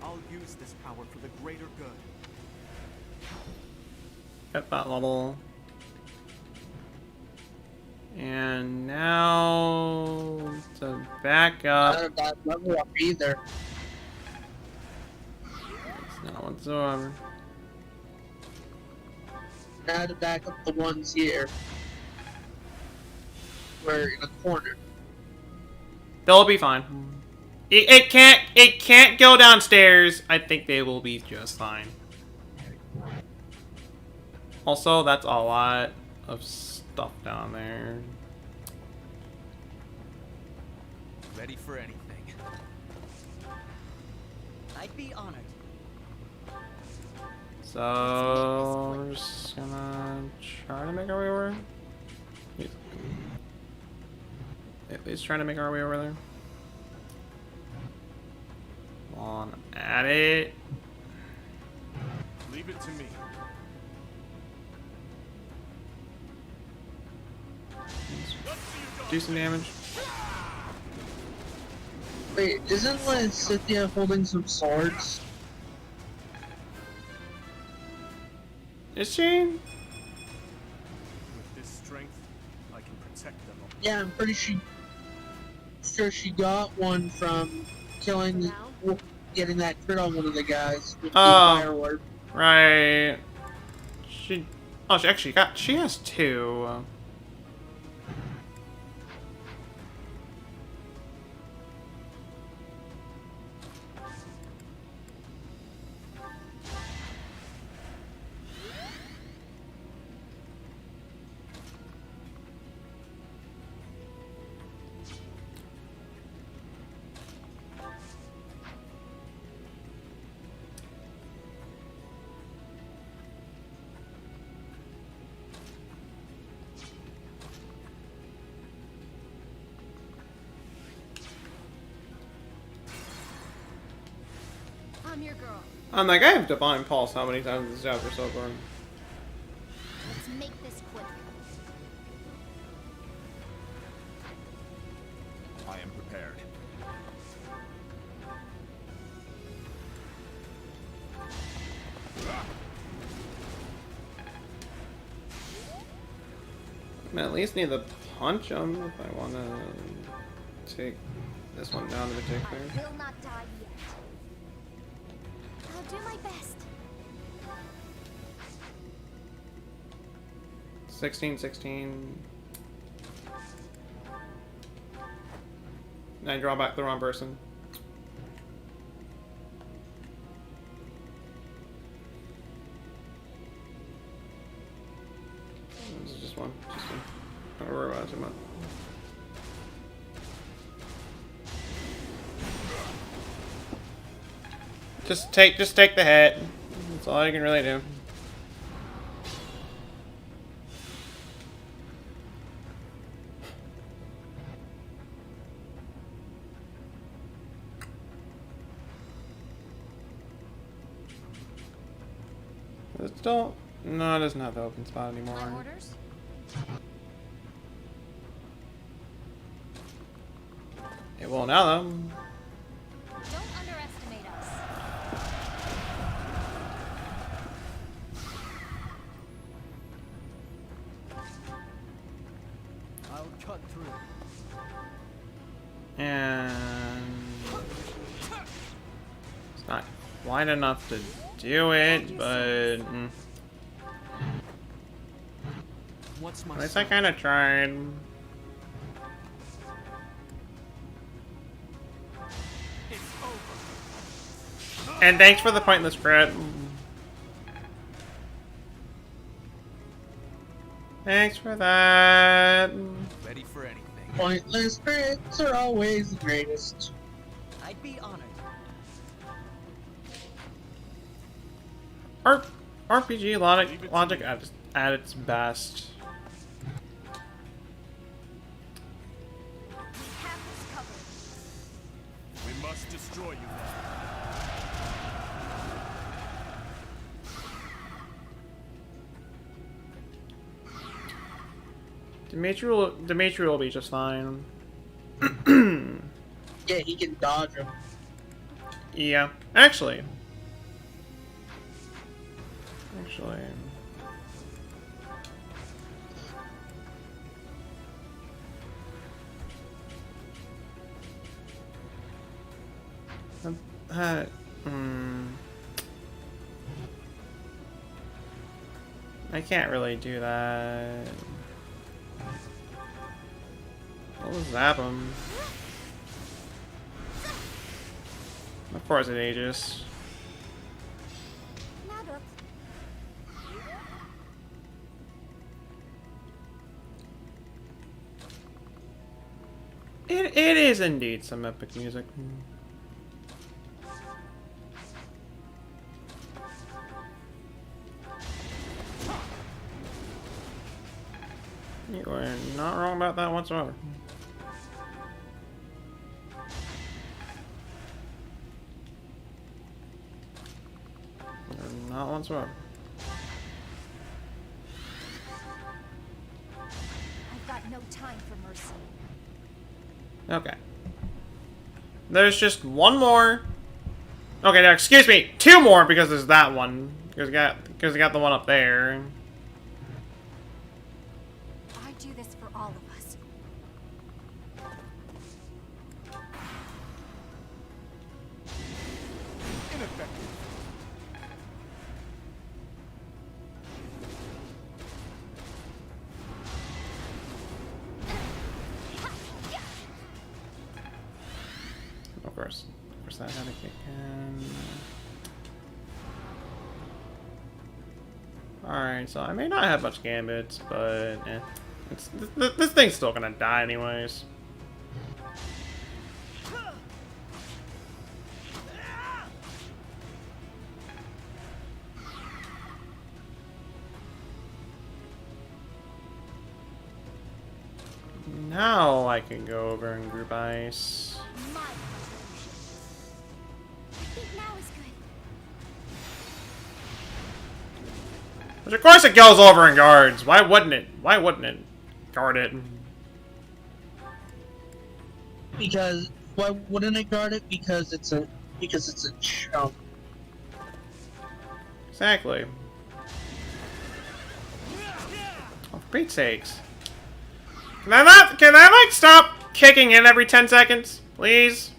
[SPEAKER 6] I'll use this power for the greater good.
[SPEAKER 1] At that level. And now to back up.
[SPEAKER 2] Not a bad level up either.
[SPEAKER 1] It's not whatsoever.
[SPEAKER 2] Now to back up the ones here. We're in a corner.
[SPEAKER 1] They'll be fine. It can't go downstairs. I think they will be just fine. Also, that's a lot of stuff down there.
[SPEAKER 6] Ready for anything.
[SPEAKER 9] I'd be honored.
[SPEAKER 1] So we're just gonna try to make our way over. At least trying to make our way over there. On at it.
[SPEAKER 8] Leave it to me.
[SPEAKER 1] Do some damage.
[SPEAKER 2] Wait, isn't Lysithea holding some swords?
[SPEAKER 1] Is she?
[SPEAKER 8] With this strength, I can protect them all.
[SPEAKER 2] Yeah, I'm pretty sure she got one from killing, getting that crit on one of the guys with the fire orb.
[SPEAKER 1] Right. She actually got, she has 2.
[SPEAKER 7] I'm your girl.
[SPEAKER 1] I'm like, I have Divine Pulse how many times this chapter so far?
[SPEAKER 7] Let's make this quick.
[SPEAKER 15] I am prepared.
[SPEAKER 1] I at least need to punch him if I want to take this one down in particular.
[SPEAKER 7] I will not die yet. I'll do my best.
[SPEAKER 1] 16. I draw back the wrong person. This is just one. Don't worry about it too much. Just take the hit. That's all you can really do. It's still no, it doesn't have the open spot anymore.
[SPEAKER 7] My orders?
[SPEAKER 1] It will now though.
[SPEAKER 7] Don't underestimate us.
[SPEAKER 13] I'll cut through.
[SPEAKER 1] And it's not quite enough to do it, but
[SPEAKER 6] What's my
[SPEAKER 1] at least I kind of tried. And thanks for the pointless crit. Thanks for that.
[SPEAKER 6] Ready for anything.
[SPEAKER 2] Pointless crits are always the greatest.
[SPEAKER 9] I'd be honored.
[SPEAKER 1] RPG logic at its best.
[SPEAKER 8] We must destroy you now.
[SPEAKER 1] Dimitri will be just fine.
[SPEAKER 2] Yeah, he can dodge him.
[SPEAKER 1] Yeah, actually. I can't really do that. I'll zap him. Of course it ages. It is indeed some epic music. You are not wrong about that whatsoever. Not whatsoever.
[SPEAKER 7] I've got no time for mercy.
[SPEAKER 1] Okay. There's just one more. Okay, now excuse me, two more because there's that one. Because we got the one up there.
[SPEAKER 7] I do this for all of us.
[SPEAKER 19] Ineffective.
[SPEAKER 1] Of course that had a kick in. Alright, so I may not have much gambits, but this thing's still gonna die anyways. Now I can go over and group ice.
[SPEAKER 7] My I think now is good.
[SPEAKER 1] Which of course it goes over and guards. Why wouldn't it? Why wouldn't it guard it?
[SPEAKER 2] Because why wouldn't it guard it? Because it's a chump.
[SPEAKER 1] Exactly. Oh, for Pete's sakes. Can I like stop kicking in every 10 seconds? Please?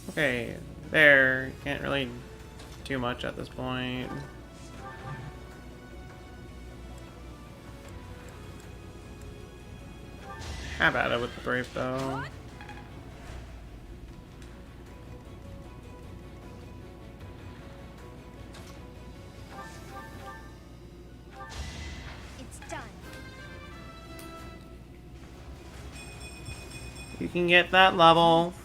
[SPEAKER 1] Okay, there. Can't really do much at this point. How about it with the Brave Bow?
[SPEAKER 7] It's done.
[SPEAKER 1] You can get that level.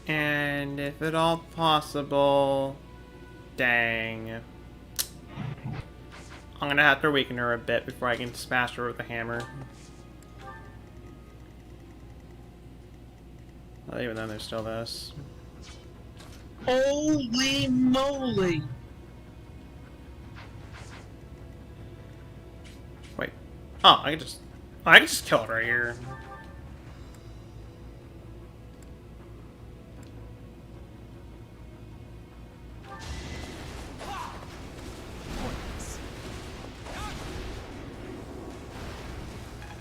[SPEAKER 1] And if at all possible, dang. I'm gonna have to weaken her a bit before I can smash her with the hammer. Well, even then, there's still this.
[SPEAKER 2] Holy moly!
[SPEAKER 1] Wait. Oh, I can just kill it right here.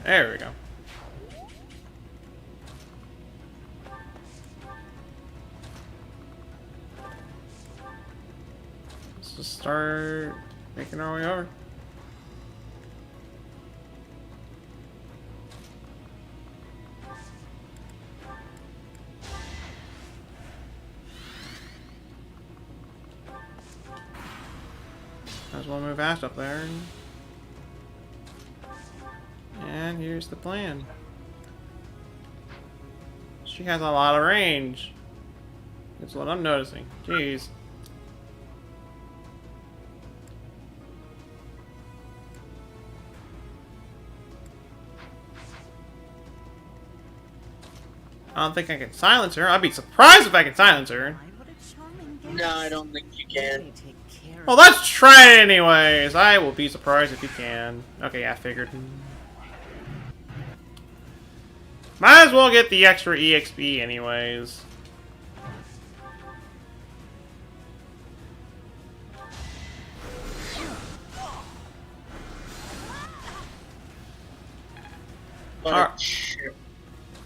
[SPEAKER 1] There we go. Let's just start making our way over. Might as well move fast up there. And here's the plan. She has a lot of range. That's what I'm noticing. Jeez. I don't think I can silence her. I'd be surprised if I can silence her.
[SPEAKER 2] No, I don't think you can.
[SPEAKER 1] Well, let's try it anyways. I will be surprised if you can. Okay, I figured. Might as well get the extra EXP anyways.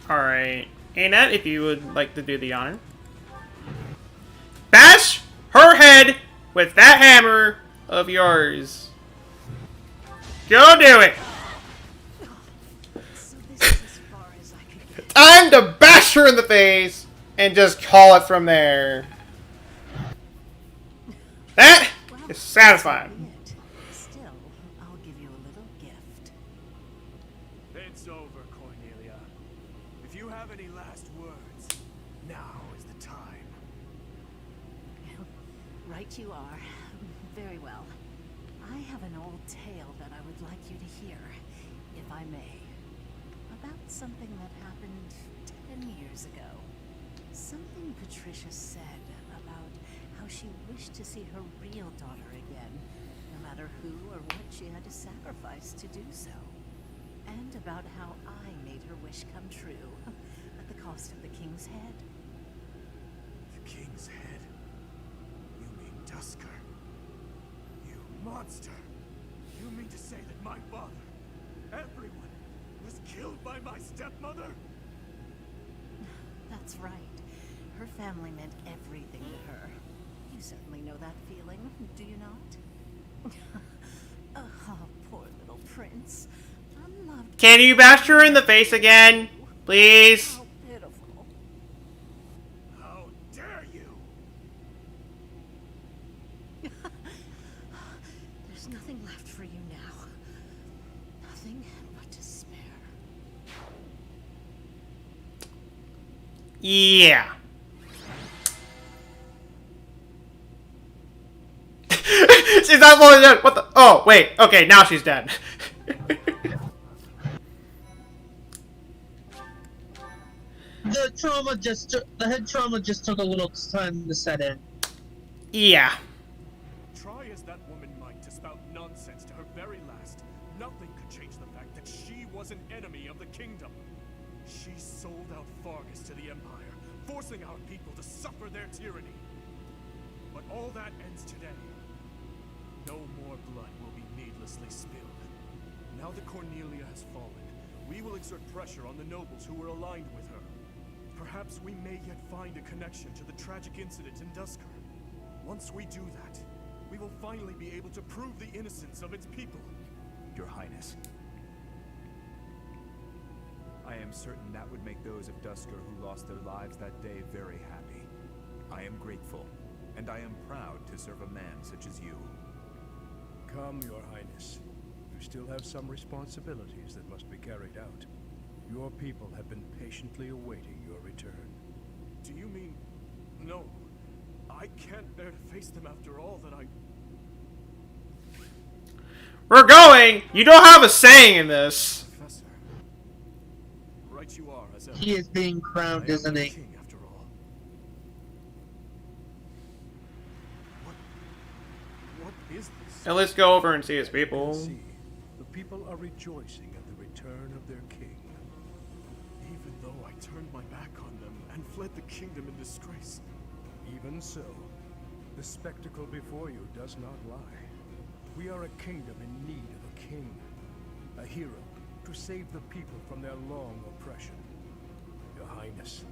[SPEAKER 1] Alright. Annette, if you would like to do the honor. Bash her head with that hammer of yours. Go do it! Time to bash her in the face and just call it from there. That is satisfying.
[SPEAKER 18] Still, I'll give you a little gift.
[SPEAKER 4] It's over, Cornelia. If you have any last words, now is the time.
[SPEAKER 18] Right you are. Very well. I have an old tale that I would like you to hear, if I may. About something that happened 10 years ago. Something Patricia said about how she wished to see her real daughter again, no matter who or what she had to sacrifice to do so. And about how I made her wish come true, at the cost of the king's head.
[SPEAKER 4] The king's head? You mean Dusker? You monster! You mean to say that my father, everyone, was killed by my stepmother?
[SPEAKER 18] That's right. Her family meant everything to her. You certainly know that feeling, do you not? Oh, poor little prince. Unloved.
[SPEAKER 1] Can you bash her in the face again? Please?
[SPEAKER 18] How pitiful.
[SPEAKER 4] How dare you!
[SPEAKER 18] There's nothing left for you now. Nothing but despair.
[SPEAKER 1] Yeah. She's not fully dead. What the? Oh, wait. Okay, now she's dead.
[SPEAKER 2] The head trauma just took a little time to set in.
[SPEAKER 1] Yeah.
[SPEAKER 4] Try as that woman might to spout nonsense to her very last, nothing could change the fact that she was an enemy of the kingdom. She sold out Fargus to the Empire, forcing our people to suffer their tyranny. But all that ends today. No more blood will be needlessly spilled. Now that Cornelia has fallen, we will exert pressure on the nobles who were aligned with her. Perhaps we may yet find a connection to the tragic incident in Dusker. Once we do that, we will finally be able to prove the innocence of its people.
[SPEAKER 10] Your Highness. I am certain that would make those of Dusker who lost their lives that day very happy. I am grateful, and I am proud to serve a man such as you.
[SPEAKER 3] Come, Your Highness. You still have some responsibilities that must be carried out. Your people have been patiently awaiting your return.
[SPEAKER 4] Do you mean... No. I can't bear to face them after all that I...
[SPEAKER 1] We're going! You don't have a saying in this.
[SPEAKER 4] Professor. Right you are, as ever.
[SPEAKER 2] He is being crowned, isn't he?
[SPEAKER 4] King, after all. What is this?
[SPEAKER 1] And let's go over and see his people.
[SPEAKER 3] See, the people are rejoicing at the return of their king.
[SPEAKER 4] Even though I turned my back on them and fled the kingdom in disgrace.
[SPEAKER 3] Even so, the spectacle before you does not lie. We are a kingdom in need of a king, a hero to save the people from their long oppression. Your Highness,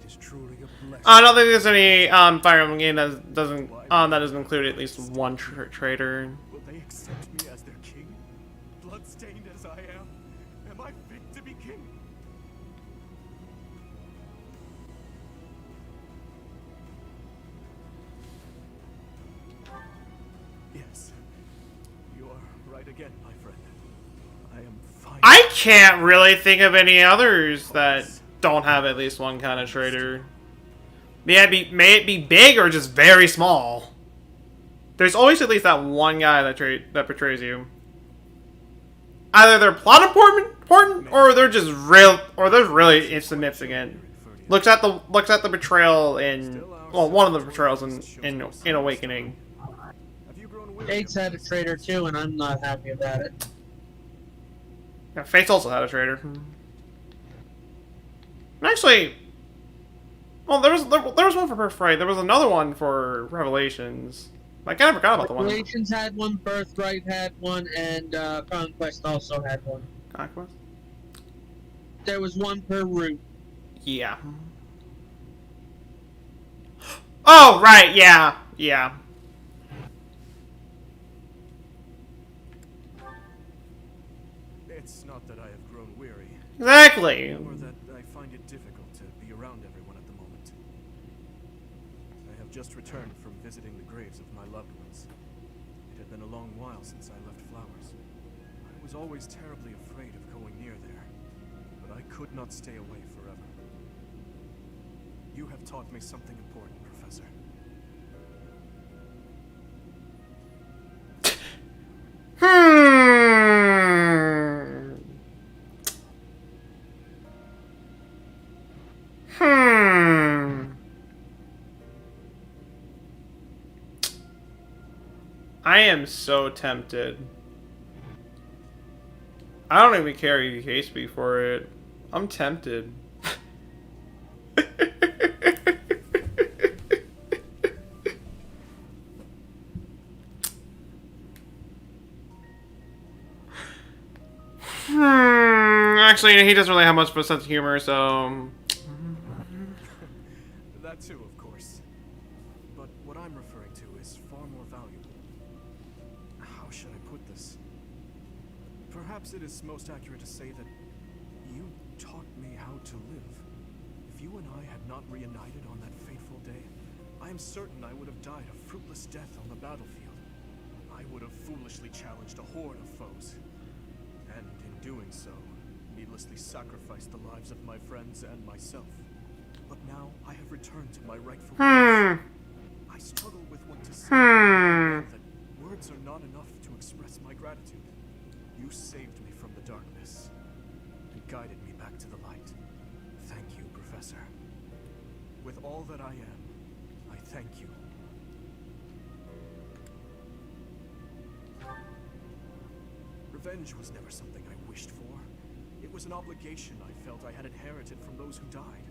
[SPEAKER 3] it is truly a blessing.
[SPEAKER 1] I don't think there's any Fire Emblem game that doesn't include at least one traitor.
[SPEAKER 4] Will they accept me as their king? Bloodstained as I am I fit to be king? Yes, you are right again, my friend. I am fine.
[SPEAKER 1] I can't really think of any others that don't have at least one kind of traitor. May it be big or just very small. There's always at least that one guy that betrays you. Either they're plot important, or they're just really insignificant. Looks at the betrayal in one of the betrayals in Awakening.
[SPEAKER 2] Fate's had a traitor too, and I'm not happy about it.
[SPEAKER 1] Yeah, Fate's also had a traitor. Actually, well, there was one for Birthright. There was another one for Revelations. I kind of forgot about the one.
[SPEAKER 2] Revelations had one, Birthright had one, and Conquest also had one.
[SPEAKER 1] Conquest?
[SPEAKER 2] There was one per route.
[SPEAKER 1] Yeah. Oh, right, yeah. Yeah. Exactly.
[SPEAKER 4] Or that I find it difficult to be around everyone at the moment. I have just returned from visiting the graves of my loved ones. It had been a long while since I left Flowers. I was always terribly afraid of going near there, but I could not stay away forever. You have taught me something important, Professor.
[SPEAKER 1] I am so tempted. I don't even care if you case me for it. I'm tempted. Actually, he doesn't really have much of a sense of humor, so...
[SPEAKER 4] That too, of course. But what I'm referring to is far more valuable. How should I put this? Perhaps it is most accurate to say that you taught me how to live. If you and I had not reunited on that fateful day, I am certain I would have died a fruitless death on the battlefield. I would have foolishly challenged a horde of foes. And in doing so, needlessly sacrificed the lives of my friends and myself. But now I have returned to my rightful place. I struggle with what to say. That words are not enough to express my gratitude. You saved me from the darkness and guided me back to the light. Thank you, Professor. With all that I am, I thank you. Revenge was never something I wished for. It was an obligation I felt I had inherited from those who died.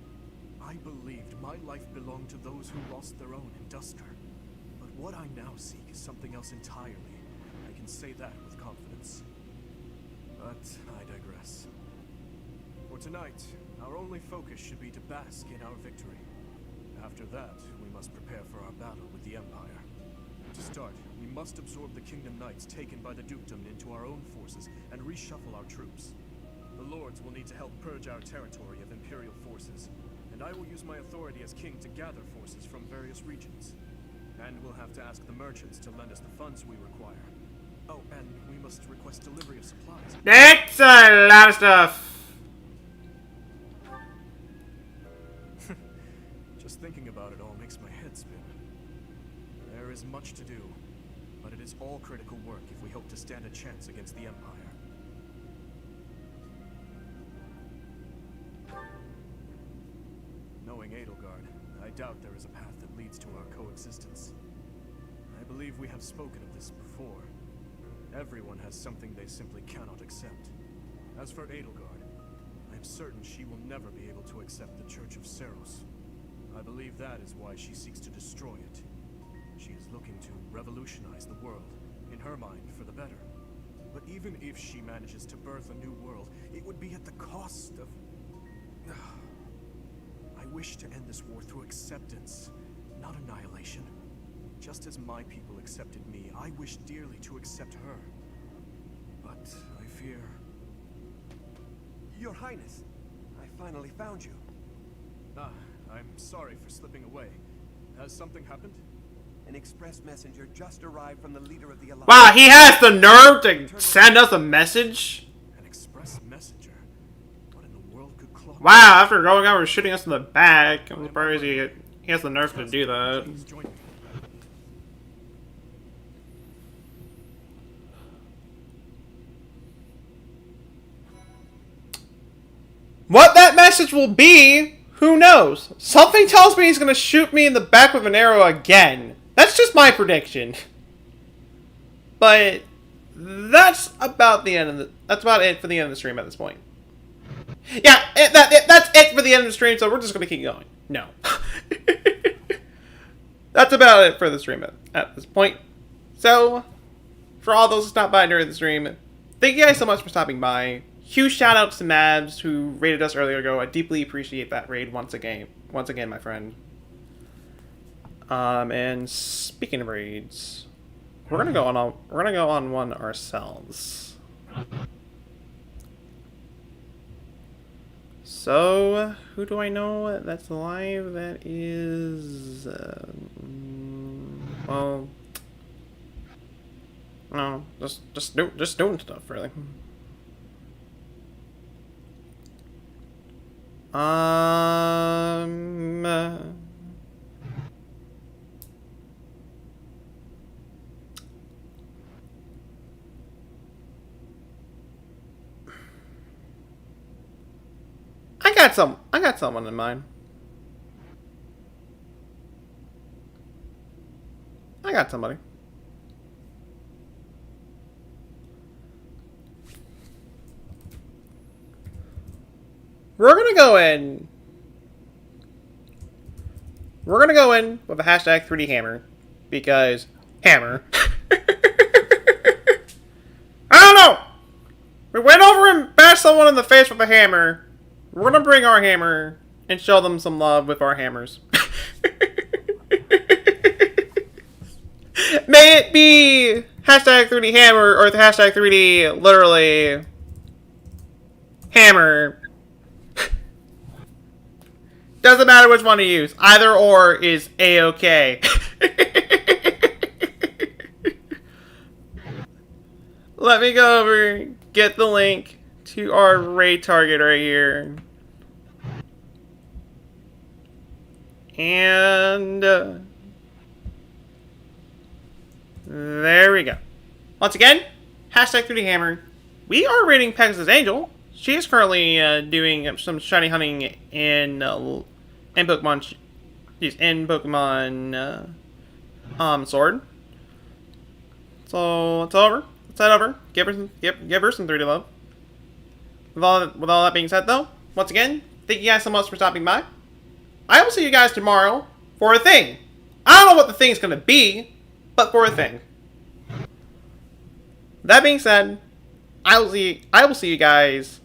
[SPEAKER 4] I believed my life belonged to those who lost their own in Dusker. But what I now seek is something else entirely. I can say that with confidence. But I digress. For tonight, our only focus should be to bask in our victory. After that, we must prepare for our battle with the Empire. To start, we must absorb the Kingdom Knights taken by the Dukedom into our own forces and reshuffle our troops. The Lords will need to help purge our territory of Imperial forces, and I will use my authority as king to gather forces from various regions. And we'll have to ask the merchants to lend us the funds we require. Oh, and we must request delivery of supplies.
[SPEAKER 1] That's a lot of stuff.
[SPEAKER 4] Just thinking about it all makes my head spin. There is much to do, but it is all critical work if we hope to stand a chance against the Empire. Knowing Edelgard, I doubt there is a path that leads to our coexistence. I believe we have spoken of this before. Everyone has something they simply cannot accept. As for Edelgard, I am certain she will never be able to accept the Church of Seros. I believe that is why she seeks to destroy it. She is looking to revolutionize the world, in her mind, for the better. But even if she manages to birth a new world, it would be at the cost of... I wish to end this war through acceptance, not annihilation. Just as my people accepted me, I wish dearly to accept her. But I fear...
[SPEAKER 19] Your Highness, I finally found you.
[SPEAKER 4] Ah, I'm sorry for slipping away. Has something happened?
[SPEAKER 19] An express messenger just arrived from the leader of the Alliance.
[SPEAKER 1] Wow, he has the nerve to send us a message?
[SPEAKER 4] An express messenger? What in the world could clock...
[SPEAKER 1] Wow, after going over shooting us in the back, I'm surprised he has the nerve to do that. What that message will be, who knows? Something tells me he's gonna shoot me in the back with an arrow again. That's just my prediction. But that's about the end of that's about it for the end of the stream at this point. Yeah, that's it for the end of the stream, so we're just gonna keep going. No. That's about it for the stream at this point. So, for all those who stopped by during the stream, thank you guys so much for stopping by. Huge shout outs to Mabs, who raided us earlier ago. I deeply appreciate that raid once again, my friend. And speaking of raids, we're gonna go on one ourselves. So, who do I know that's alive that is... well... No, just doing stuff, really. I got someone in mind. I got somebody. We're gonna go in with a hashtag 3D hammer. Because hammer. I don't know! We went over and bashed someone in the face with a hammer. We're gonna bring our hammer and show them some love with our hammers. May it be hashtag 3D hammer or the hashtag 3D literally hammer. Doesn't matter which one to use. Either or is a-okay. Let me go over, get the link to our raid target right here. And there we go. Once again, hashtag 3D hammer. We are raiding Pegasus Angel. She is currently doing some shiny hunting in Pokemon. She's in Pokemon Sword. So it's over. Let's head over. Give her some 3D love. With all that being said, though, once again, thank you guys so much for stopping by. I will see you guys tomorrow for a thing. I don't know what the thing's gonna be, but for a thing. That being said, I will see you guys